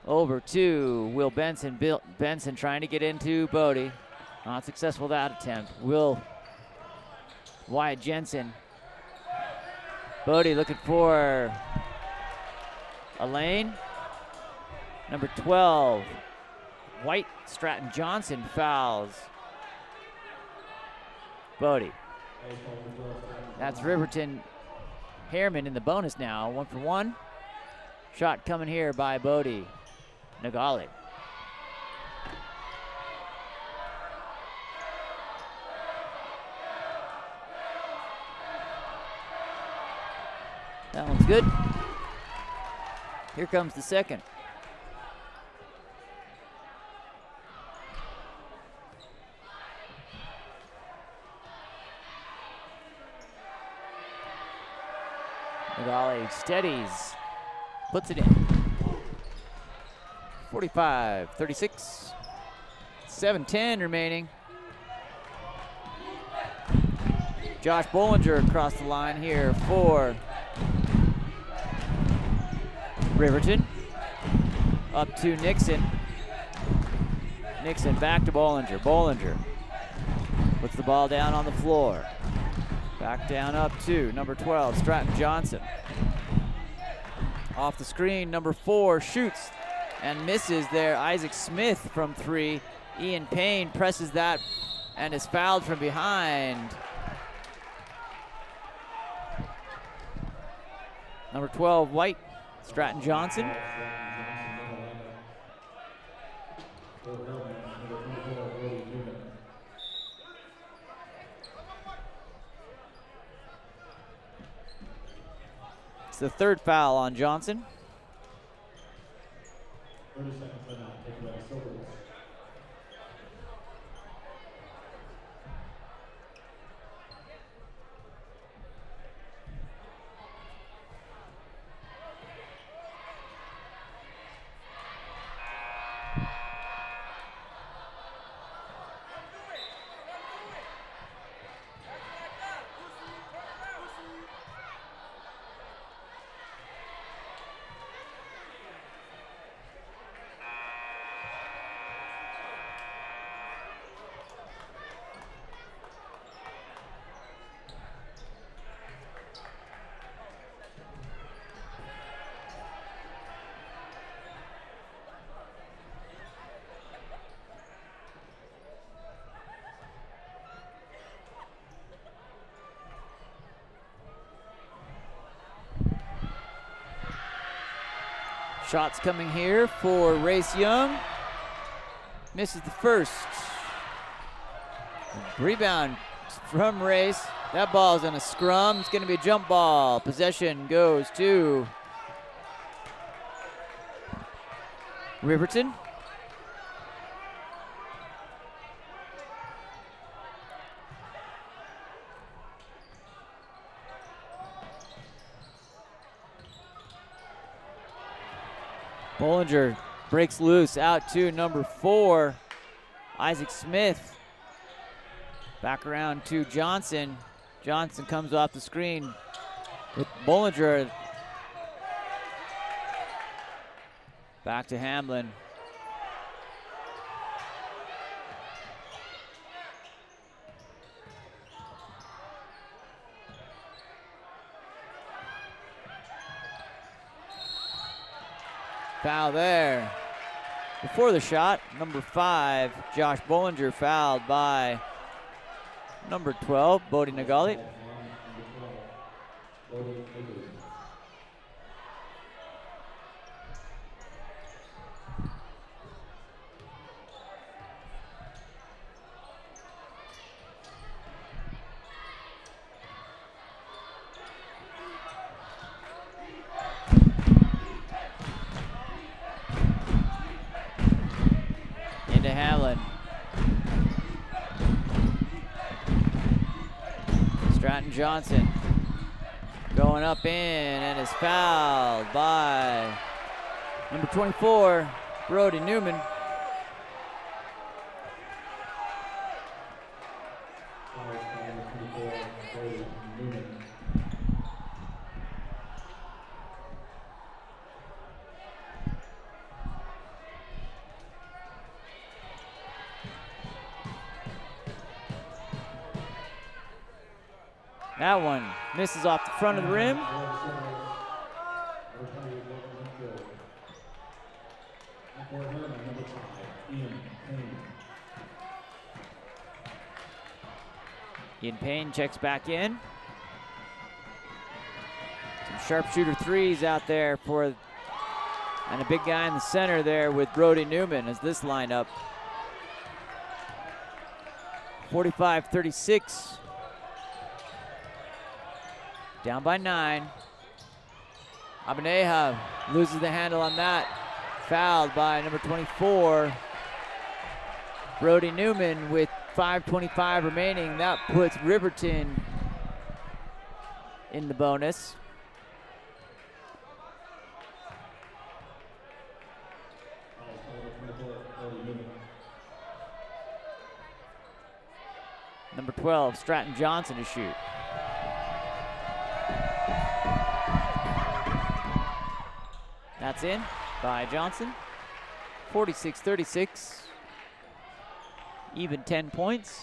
Over to Will Benson. Benson trying to get into Bodie. Not successful that attempt. Wyatt Jensen. Bodie looking for a lane. Number 12, White Stratton Johnson fouls Bodie. That's Riverton. Herriman in the bonus now, 1 for 1. Shot coming here by Bodie. Nagali. That one's good. Here comes the second. Nagali steadies, puts it in. 45-36, 7:10 remaining. Josh Bollinger across the line here for Riverton. Up to Nixon. Nixon back to Bollinger. Bollinger puts the ball down on the floor. Back down up to number 12, Stratton Johnson. Off the screen, number 4 shoots and misses there. Isaac Smith from 3. Ian Payne presses that and is fouled from behind. Number 12, White, Stratton Johnson. It's the third foul on Johnson. 30 seconds left now, taken by the Silverwolves. Shots coming here for Race Young. Misses the first. Rebound from Race. That ball's on a scrum. It's going to be a jump ball. Possession goes to Riverton. Bollinger breaks loose out to number 4, Isaac Smith. Back around to Johnson. Johnson comes off the screen with Bollinger. Back to Hamblin. Foul there. Before the shot, number 5, Josh Bollinger, fouled by number 12, Bodie Nagali. Into Hamlin. Stratton Johnson going up in and is fouled by number 24, Brody Newman. That one misses off the front of the rim. Ian Payne checks back in. Some sharpshooter threes out there and a big guy in the center there with Brody Newman as this lineup. 45-36. Down by 9. Abaneja loses the handle on that. Fouled by number 24, Brody Newman with 5:25 remaining. That puts Riverton in the bonus. Number 12, Stratton Johnson to shoot. That's in by Johnson. 46-36. Even 10 points.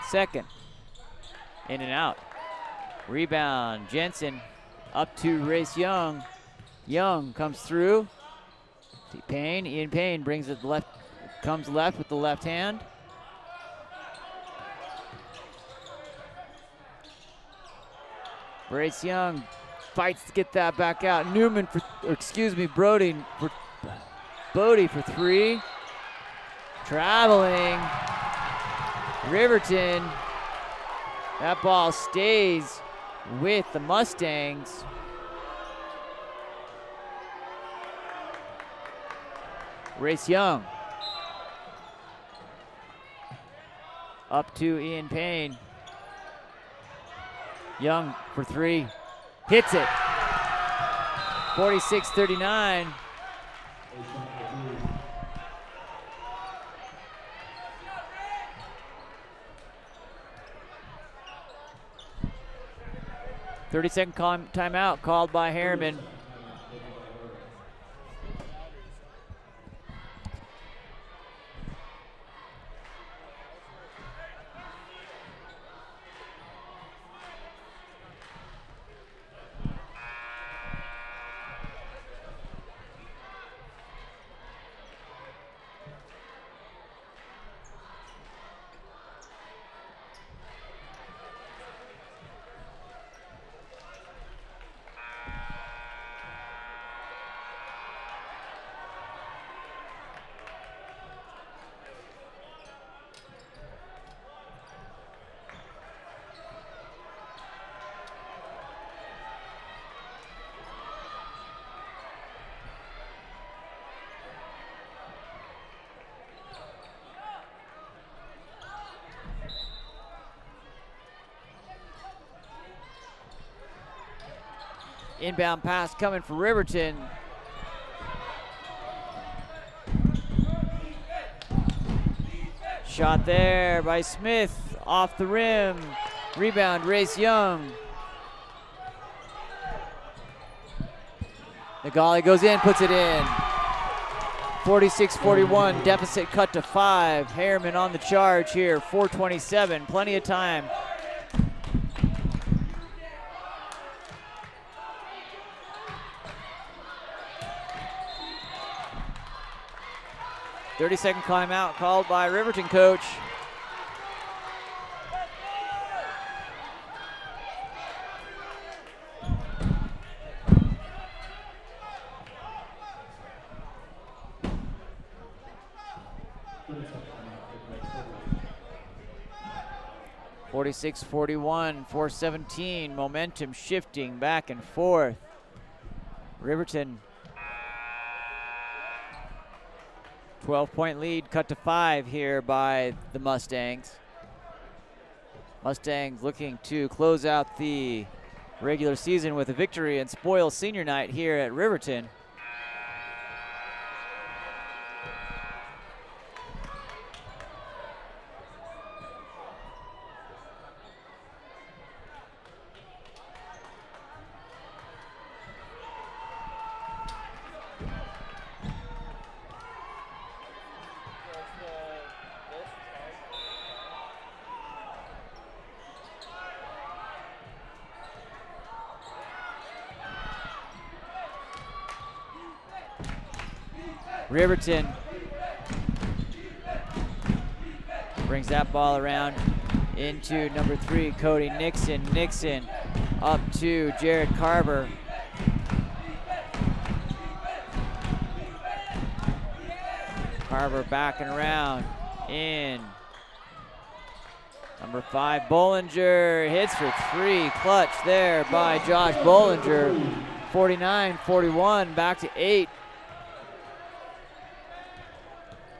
Second. In and out. Rebound. Jensen up to Race Young. Young comes through. Payne. Ian Payne brings it left. Comes left with the left hand. Brace Young fights to get that back out. Bodie for 3. Traveling. Riverton. That ball stays with the Mustangs. Race Young. Up to Ian Payne. Young for 3, hits it. 46-39. Thirty-second timeout called by Herriman. Inbound pass coming for Riverton. Shot there by Smith, off the rim. Rebound, Race Young. Nagali goes in, puts it in. 46-41, deficit cut to 5. Herriman on the charge here, 4:27, plenty of time. 30-second timeout called by Riverton coach. (46-41), 4:17, momentum shifting back and forth. Riverton, 12-point lead cut to 5 here by the Mustangs. Mustangs looking to close out the regular season with a victory and spoil senior night here at Riverton. Riverton brings that ball around into number 3, Cody Nixon. Nixon up to Jared Carver. Carver backing around in. Number 5, Bollinger hits for 3. Clutch there by Josh Bollinger. 49-41, back to 8.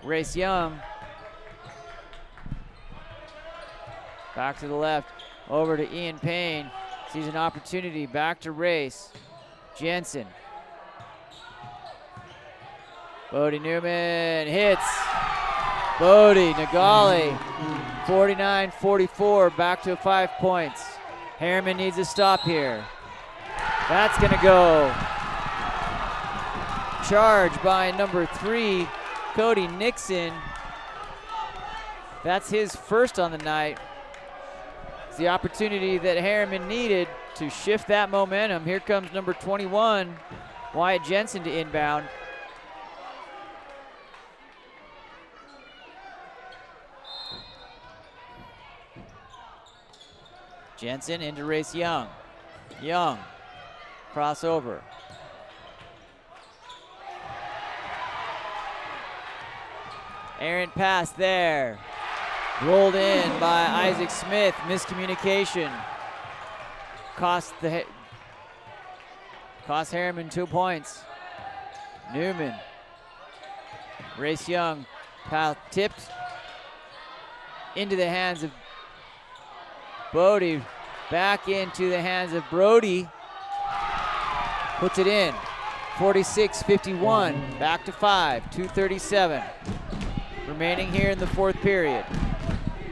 Race Young. Back to the left, over to Ian Payne. Sees an opportunity, back to Race. Jensen. Bodie Newman hits. Bodie Nagali, 49-44, back to 5 points. Herriman needs a stop here. That's gonna go. Charge by number 3, Cody Nixon. That's his first on the night. It's the opportunity that Herriman needed to shift that momentum. Here comes number 21, Wyatt Jensen, to inbound. Jensen into Race Young. Young, crossover. Errant pass there. Rolled in by Isaac Smith. Miscommunication. Cost Herriman 2 points. Newman. Race Young. Pass tipped into the hands of Bodie. Back into the hands of Brody. Puts it in. 46-51. Back to 5. 2:37. Remaining here in the fourth period.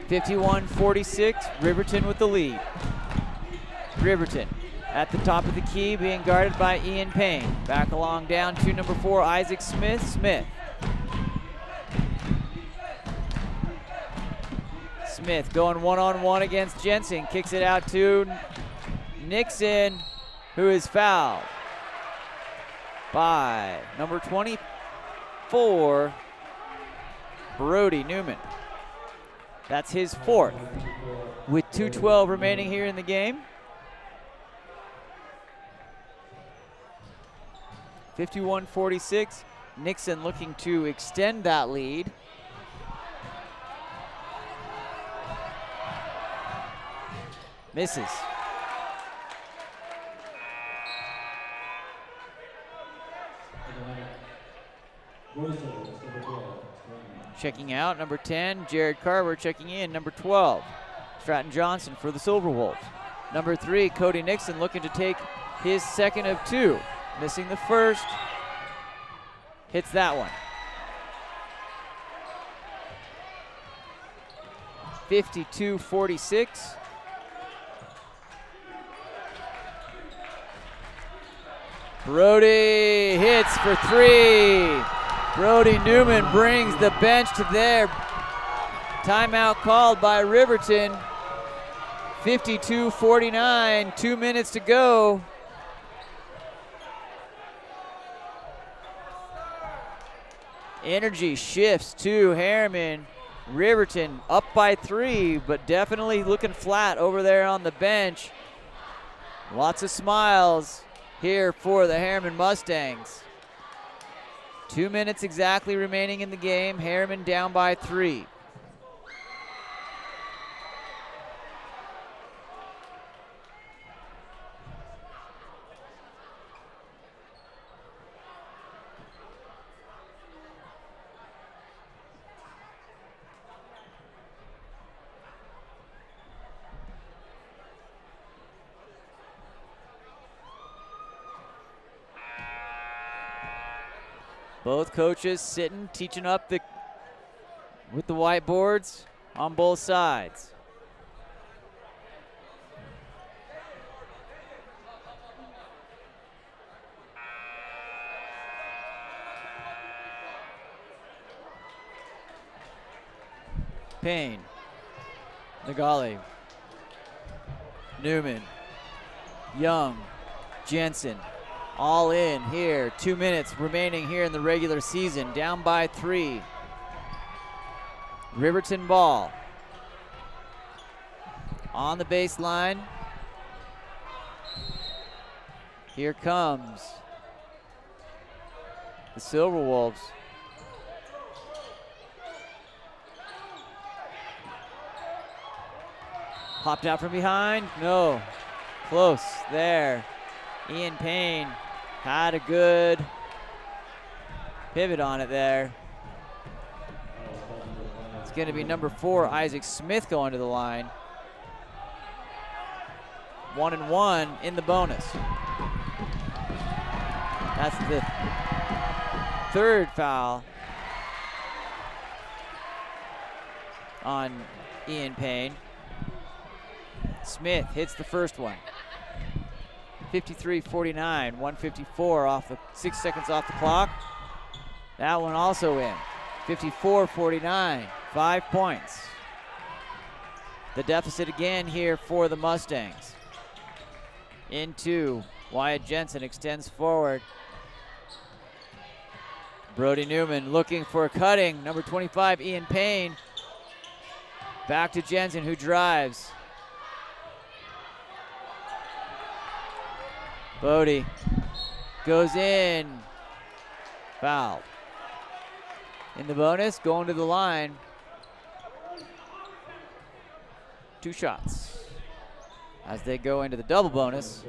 51-46, Riverton with the lead. Riverton at the top of the key, being guarded by Ian Payne. Back along down to number 4, Isaac Smith. Smith going one-on-one against Jensen. Kicks it out to Nixon, who is fouled by number 24, Brody Newman. That's his 4th, with 2:12 remaining here in the game. 51-46, Nixon looking to extend that lead. Misses. Checking out, number 10, Jared Carver. Checking in, number 12, Stratton Johnson for the Silverwolves. Number 3, Cody Nixon, looking to take his 2nd of 2. Missing the first. Hits that one. 52-46. Brody hits for 3. Brody Newman brings the bench to their timeout called by Riverton. 52-49, 2 minutes to go. Energy shifts to Herriman. Riverton up by 3, but definitely looking flat over there on the bench. Lots of smiles here for the Herriman Mustangs. 2 minutes exactly remaining in the game. Herriman down by 3. Both coaches sitting, teaching up with the whiteboards on both sides. Payne, Nagali, Newman, Young, Jensen, all in here. 2 minutes remaining here in the regular season. Down by 3. Riverton ball. On the baseline. Here comes the Silver Wolves. Popped out from behind. No. Close there. Ian Payne had a good pivot on it there. It's going to be number 4, Isaac Smith, going to the line. 1-1 in the bonus. That's the 3rd foul on Ian Payne. Smith hits the first one. 53-49, 154 off the 6 seconds off the clock. That one also in. 54-49, 5 points. The deficit again here for the Mustangs. Into Wyatt Jensen, extends forward. Brody Newman looking for a cutting. Number 25, Ian Payne. Back to Jensen, who drives. Bodie goes in. Foul. In the bonus, going to the line. 2 shots as they go into the double bonus.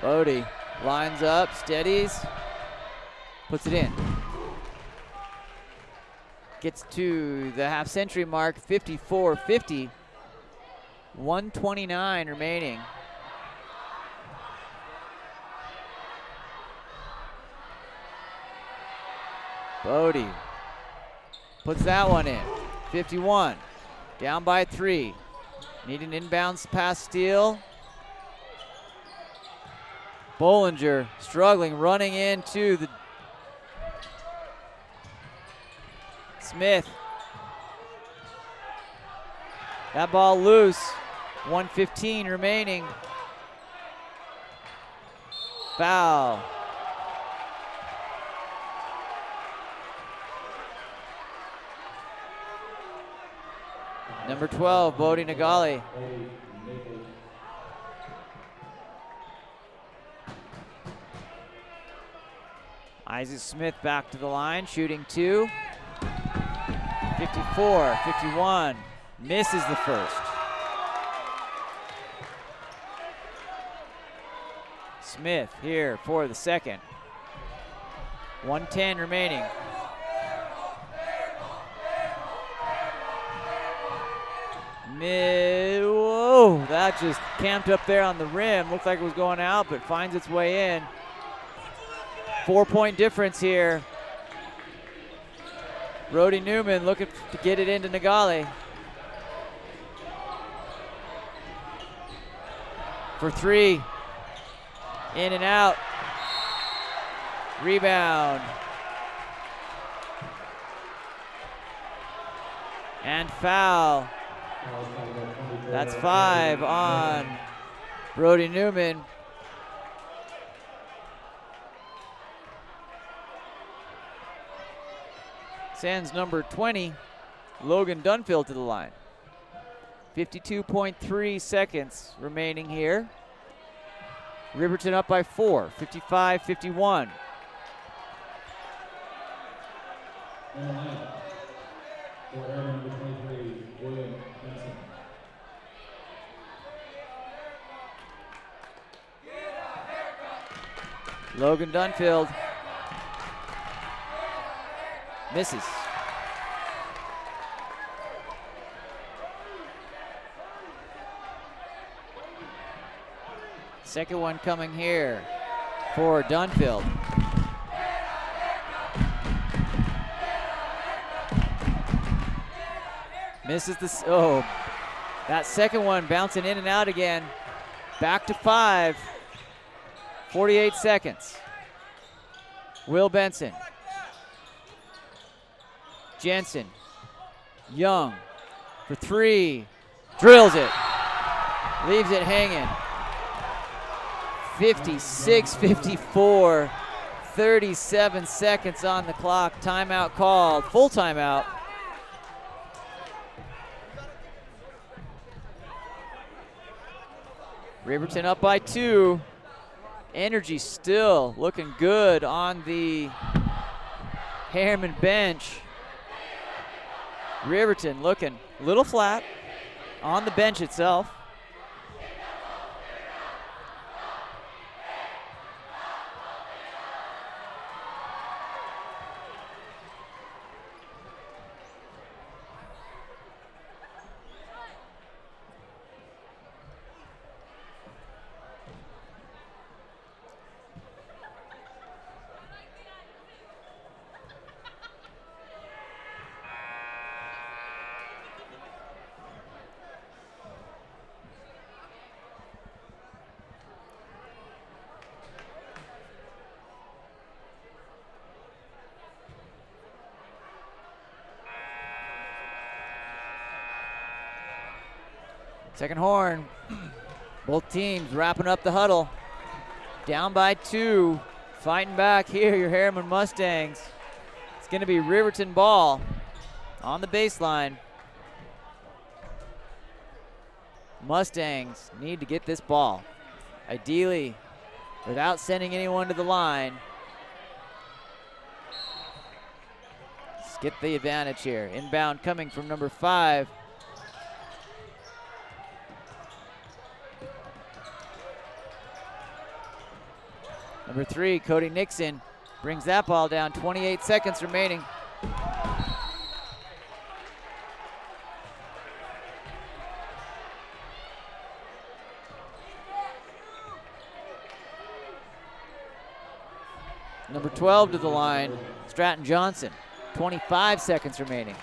Bodie lines up, steadies, puts it in. Gets to the half-century mark, 54-50. 129 remaining. Bodie puts that one in. 51. Down by 3. Need an inbounds pass steal. Bollinger struggling, running into the Smith. That ball loose. 1:15 remaining. Foul. Number 12, Bodie Nagali. Isaac Smith back to the line, shooting 2. 54, 51, misses the first. Smith here for the second. 1:10 remaining. Whoa, that just camped up there on the rim. Looked like it was going out, but finds its way in. 4-point difference here. Brody Newman looking to get it into Nagali. For 3. In and out. Rebound. And foul That's 5 on Brody Newman. Sends number 20, Logan Dunfield, to the line. 52.3 seconds remaining here. Riverton up by 4, 55-51. On the line for Herriman, number 23, William Benson. Logan Dunfield misses. Second one coming here for Dunfield. Misses the, oh, that second one bouncing in and out again. Back to 5, 48 seconds. Will Benson. Jensen. Young for 3, drills it, leaves it hanging. 56-54, 37 seconds on the clock. Timeout called, full timeout. Riverton up by 2. Energy still looking good on the Herriman bench. Riverton looking a little flat on the bench itself. Second horn. Both teams wrapping up the huddle. Down by 2. Fighting back here, your Herriman Mustangs. It's going to be Riverton ball on the baseline. Mustangs need to get this ball, ideally without sending anyone to the line. Let's get the advantage here. Inbound coming from number 5. Number 3, Cody Nixon, brings that ball down. 28 seconds remaining. Number 12 to the line, Stratton Johnson. 25 seconds remaining.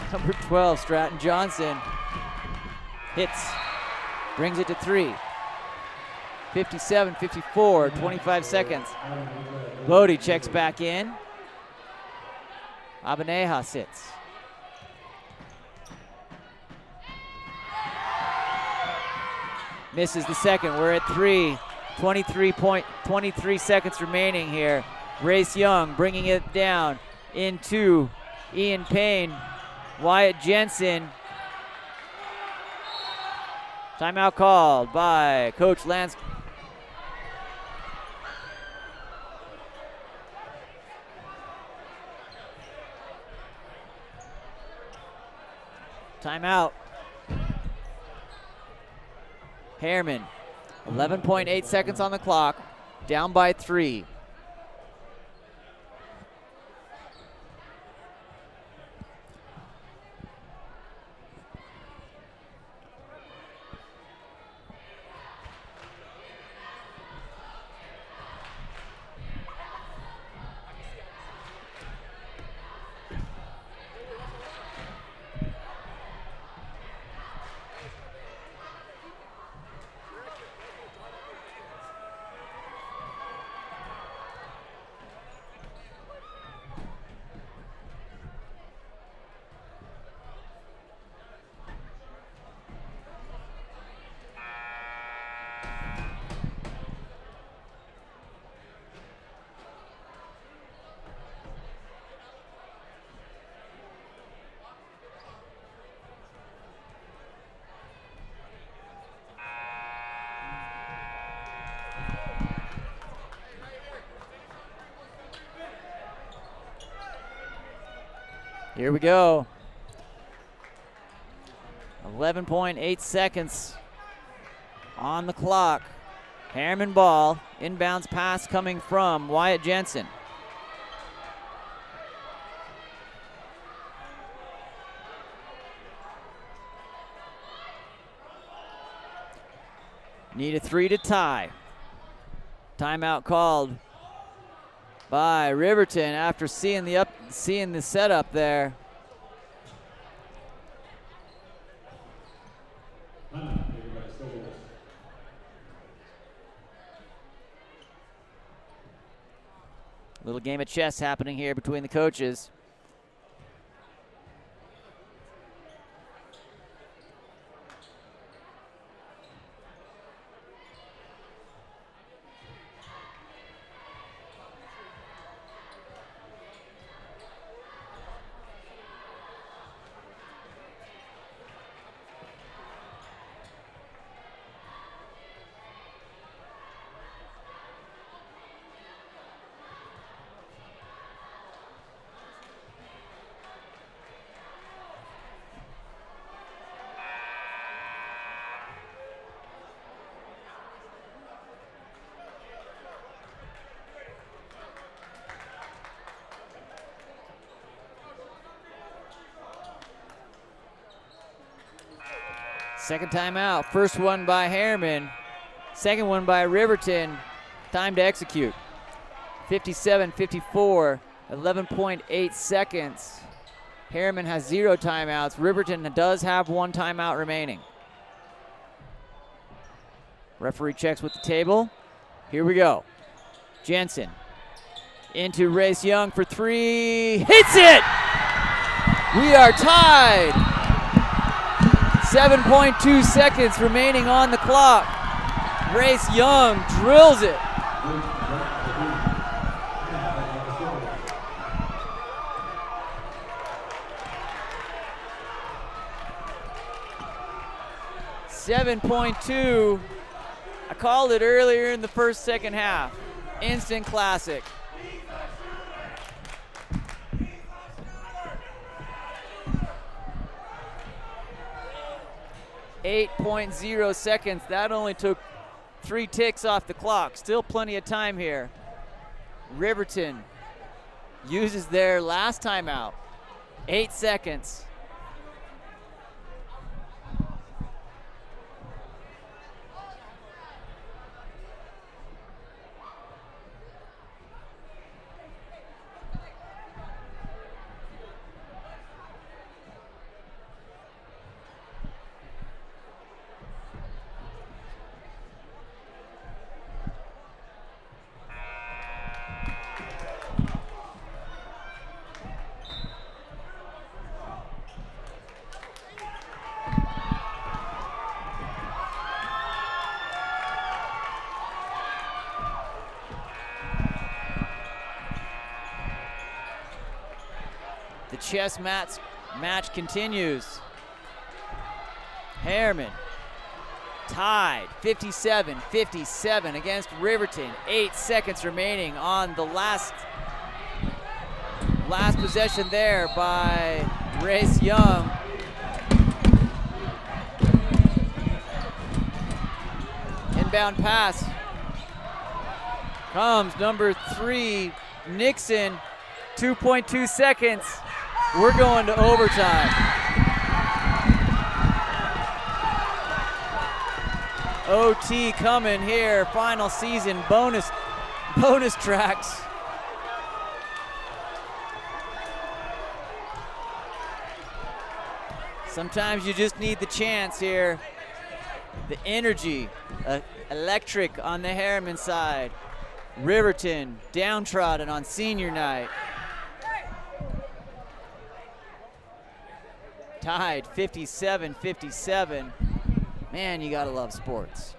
Number 12, Stratton Johnson, hits, brings it to 3. 57-54, 25 seconds. Lodi checks back in. Abaneja sits. Misses the second, we're at 3. 23 seconds remaining here. Race Young bringing it down into Ian Payne. Wyatt Jensen. Timeout called by Coach Lance. Timeout. Herriman, 11.8 seconds on the clock, down by 3. Here we go. 11.8 seconds on the clock. Herriman ball. Inbounds pass coming from Wyatt Jensen. Need a 3 to tie. Timeout called by Riverton after seeing the setup there. Little game of chess happening here between the coaches. Second timeout. First one by Herriman. Second one by Riverton. Time to execute. 57-54, 11.8 seconds. Herriman has 0 timeouts. Riverton does have 1 timeout remaining. Referee checks with the table. Here we go. Jensen into Race Young for 3. Hits it! We are tied. 7.2 seconds remaining on the clock. Race Young drills it. .2. I called it earlier in the second half. Instant classic. 8.0 seconds. That only took 3 ticks off the clock. Still plenty of time here. Riverton uses their last timeout. 8 seconds. The chess match continues. Herriman tied 57-57 against Riverton. 8 seconds remaining on the last possession there by Race Young. Inbound pass comes number 3, Nixon. 2.2 seconds. We're going to overtime. OT coming here. Final season bonus tracks. Sometimes you just need the chance here. The energy, electric on the Herriman side. Riverton downtrodden on senior night. Tied 57-57. Man, you gotta love sports.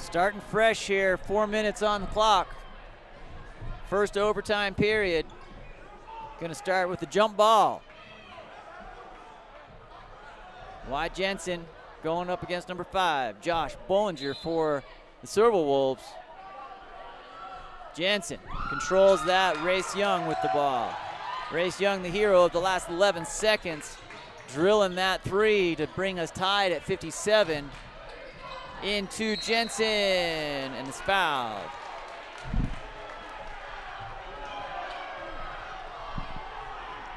Starting fresh here, 4 minutes on the clock. First overtime period. Gonna start with the jump ball. Wyatt Jensen going up against number 5, Josh Bollinger for the Silver Wolves. Jensen controls that. Race Young with the ball. Race Young, the hero of the last 11 seconds, drilling that 3 to bring us tied at 57. Into Jensen, and it's fouled.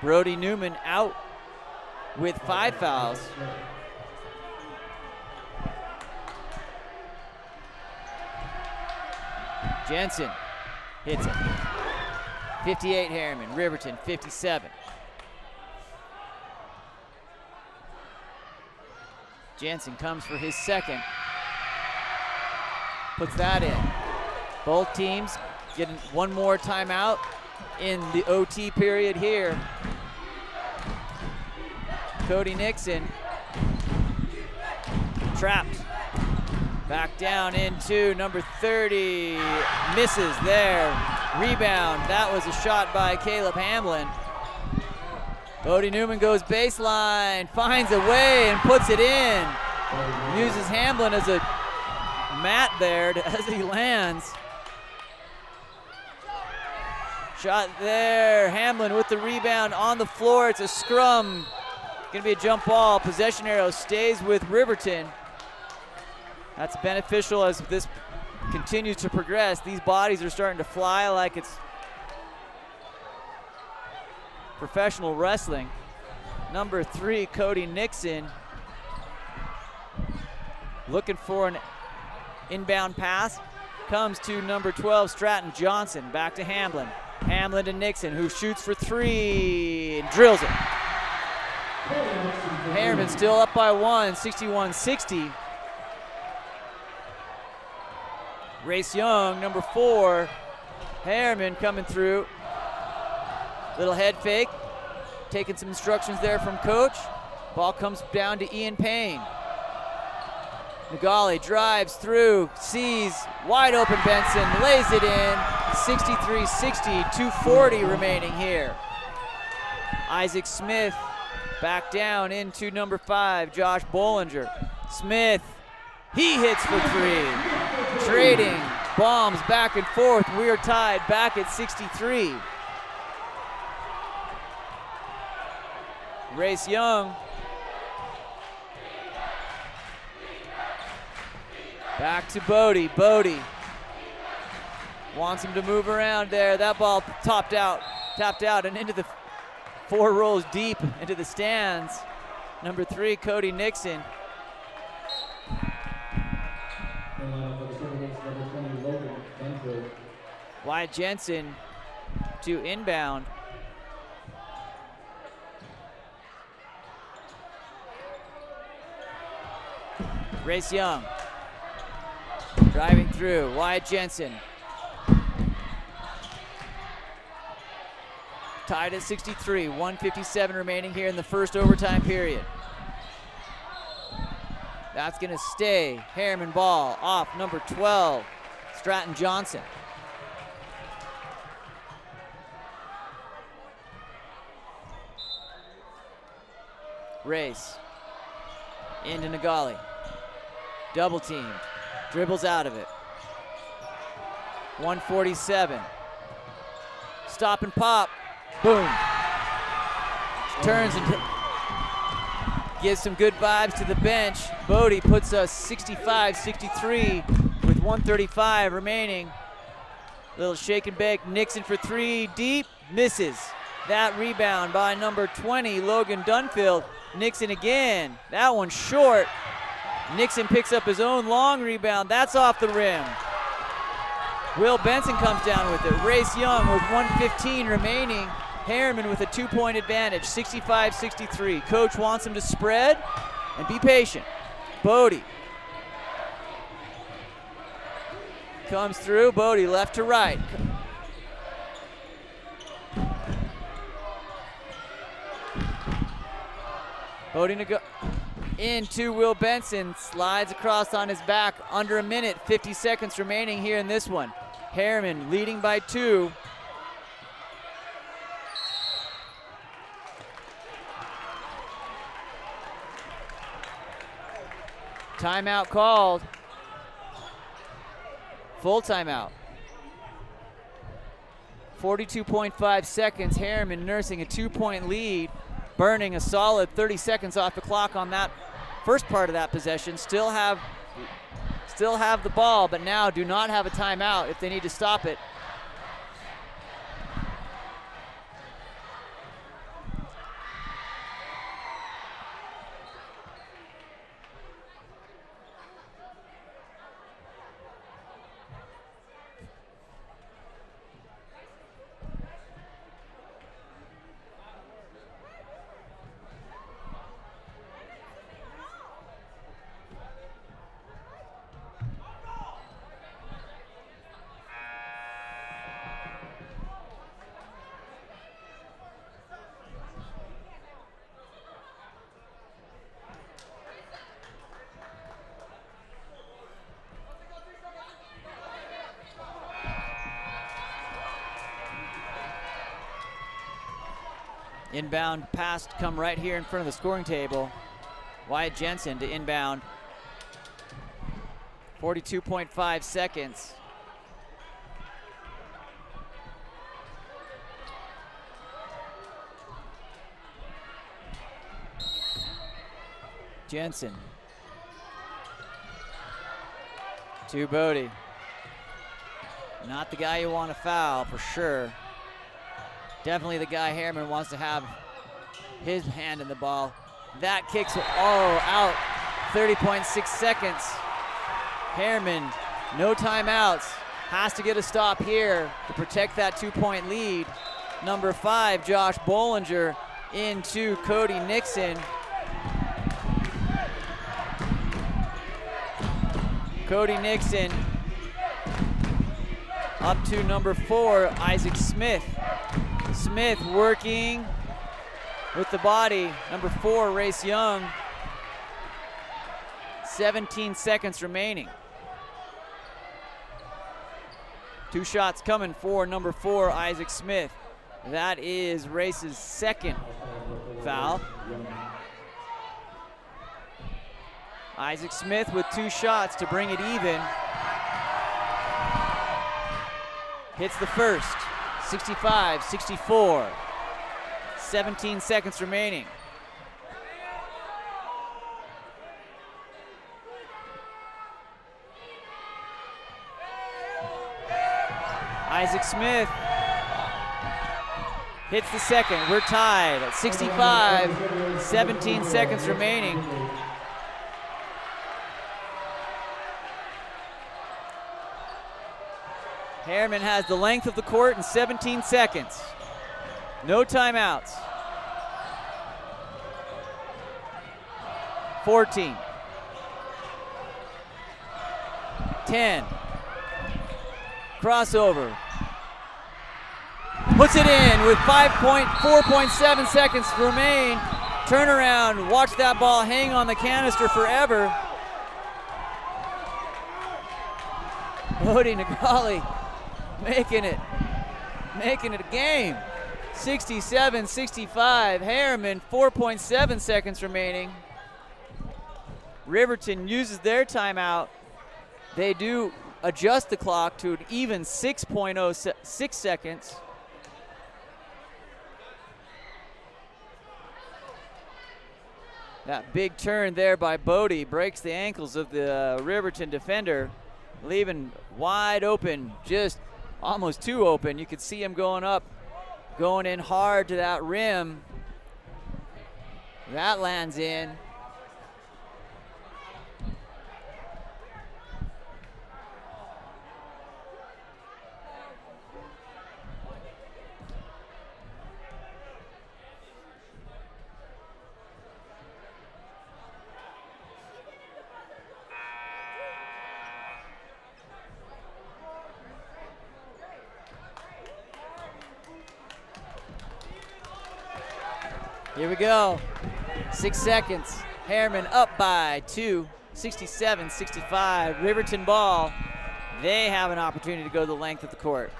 Brody Newman out with 5 fouls. Jensen hits it. 58 Herriman, Riverton 57. Jensen comes for his second. Puts that in. Both teams getting one more timeout in the OT period here. Cody Nixon trapped. Back down into number 30. Misses there. Rebound. That was a shot by Caleb Hamlin. Brody Newman goes baseline, finds a way and puts it in. Uses Hamlin as a mat there as he lands. Shot there. Hamlin with the rebound on the floor. It's a scrum. Gonna be a jump ball. Possession arrow stays with Riverton. That's beneficial as this continues to progress. These bodies are starting to fly like it's professional wrestling. Number 3, Cody Nixon, looking for an inbound pass. Comes to number 12, Stratton Johnson. Back to Hamlin. Hamlin to Nixon, who shoots for 3 and drills it. Herriman still up by 1, 61-60. Race Young, number 4. Herriman coming through. Little head fake. Taking some instructions there from coach. Ball comes down to Ian Payne. Nagali drives through, sees wide open Benson, lays it in. 63-60, 2:40 remaining here. Isaac Smith back down into number 5, Josh Bollinger. Smith, he hits for 3. Trading bombs back and forth. We are tied back at 63. Race Young. Back to Bodie. Bodie wants him to move around there. That ball tapped out and into the 4 rows deep into the stands. Number 3, Cody Nixon. Wyatt Jensen to inbound. Race Young driving through. Wyatt Jensen. Tied at 63, 1:57 remaining here in the first overtime period. That's gonna stay. Herriman ball off number 12, Stratton Johnson. Race into Nagali. Double teamed, dribbles out of it. 147. Stop and pop. Boom. Turns and gives some good vibes to the bench. Bodie puts us 65-63 with 1:35 remaining. Little shake and bake. Nixon for 3 deep, misses. That rebound by number 20, Logan Dunfield. Nixon again, that one short. Nixon picks up his own long rebound. That's off the rim. Will Benson comes down with it. Race Young with 1:15 remaining. Herriman with a 2-point advantage, 65-63. Coach wants him to spread and be patient. Bodie comes through. Bodie left to right. Bodie into Will Benson, slides across on his back, under a minute, 50 seconds remaining here in this one. Herriman leading by 2. Timeout called. Full timeout. 42.5 seconds. Herriman nursing a 2-point lead, burning a solid 30 seconds off the clock on that first part of that possession. Still have the ball, but now do not have a timeout if they need to stop it. Inbound pass to come right here in front of the scoring table. Wyatt Jensen to inbound. 42.5 seconds. Jensen to Bodie. Not the guy you want to foul for sure. Definitely the guy Herriman wants to have his hand in the ball. That kicks out. 30.6 seconds. Herriman, no timeouts. Has to get a stop here to protect that 2-point lead. Number 5, Josh Bollinger into Cody Nixon. Cody Nixon up to number 4, Isaac Smith. Smith working with the body. Number 4, Race Young. 17 seconds remaining. 2 shots coming for number 4, Isaac Smith. That is Race's second foul. Isaac Smith with 2 shots to bring it even. Hits the first. 65-64. 17 seconds remaining. Isaac Smith hits the second. We're tied at 65. 17 seconds remaining. Herriman has the length of the court in 17 seconds. No timeouts. 14. 10. Crossover. Puts it in with 4.7 seconds to remain. Turnaround. Watch that ball hang on the canister forever. Bodie Nagali making it a game. 67-65. Herriman, 4.7 seconds remaining. Riverton uses their timeout. They do adjust the clock to an even 6.06 seconds. That big turn there by Bodie breaks the ankles of the Riverton defender, leaving wide open, just almost too open. You could see him going up, going in hard to that rim. That lands in. Here we go. 6 seconds. Herriman up by 2, 67-65. Riverton ball. They have an opportunity to go the length of the court.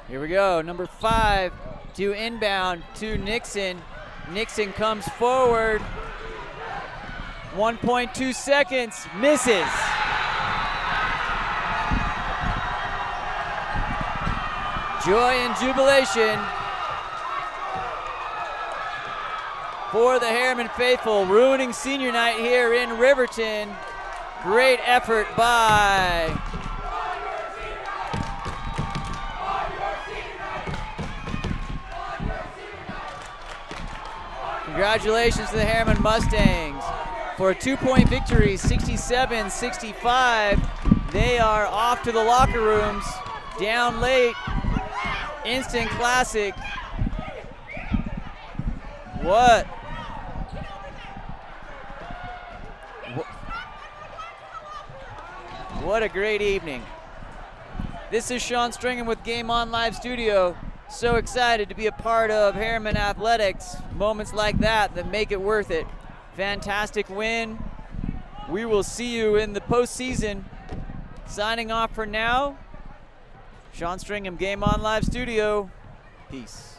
Here we go, number 5 to inbound to Nixon. Nixon comes forward. 1.2 seconds, misses. Joy and jubilation for the Herriman faithful, ruining senior night here in Riverton. Great effort by congratulations to the Herriman Mustangs for a 2-point victory, 67-65. They are off to the locker rooms, down late, instant classic. What a great evening. This is Sean Stringham with Game On Live Studio. So excited to be a part of Herriman Athletics. Moments like that make it worth it. Fantastic win. We will see you in the postseason. Signing off for now, Sean Stringham, Game On Live Studio. Peace.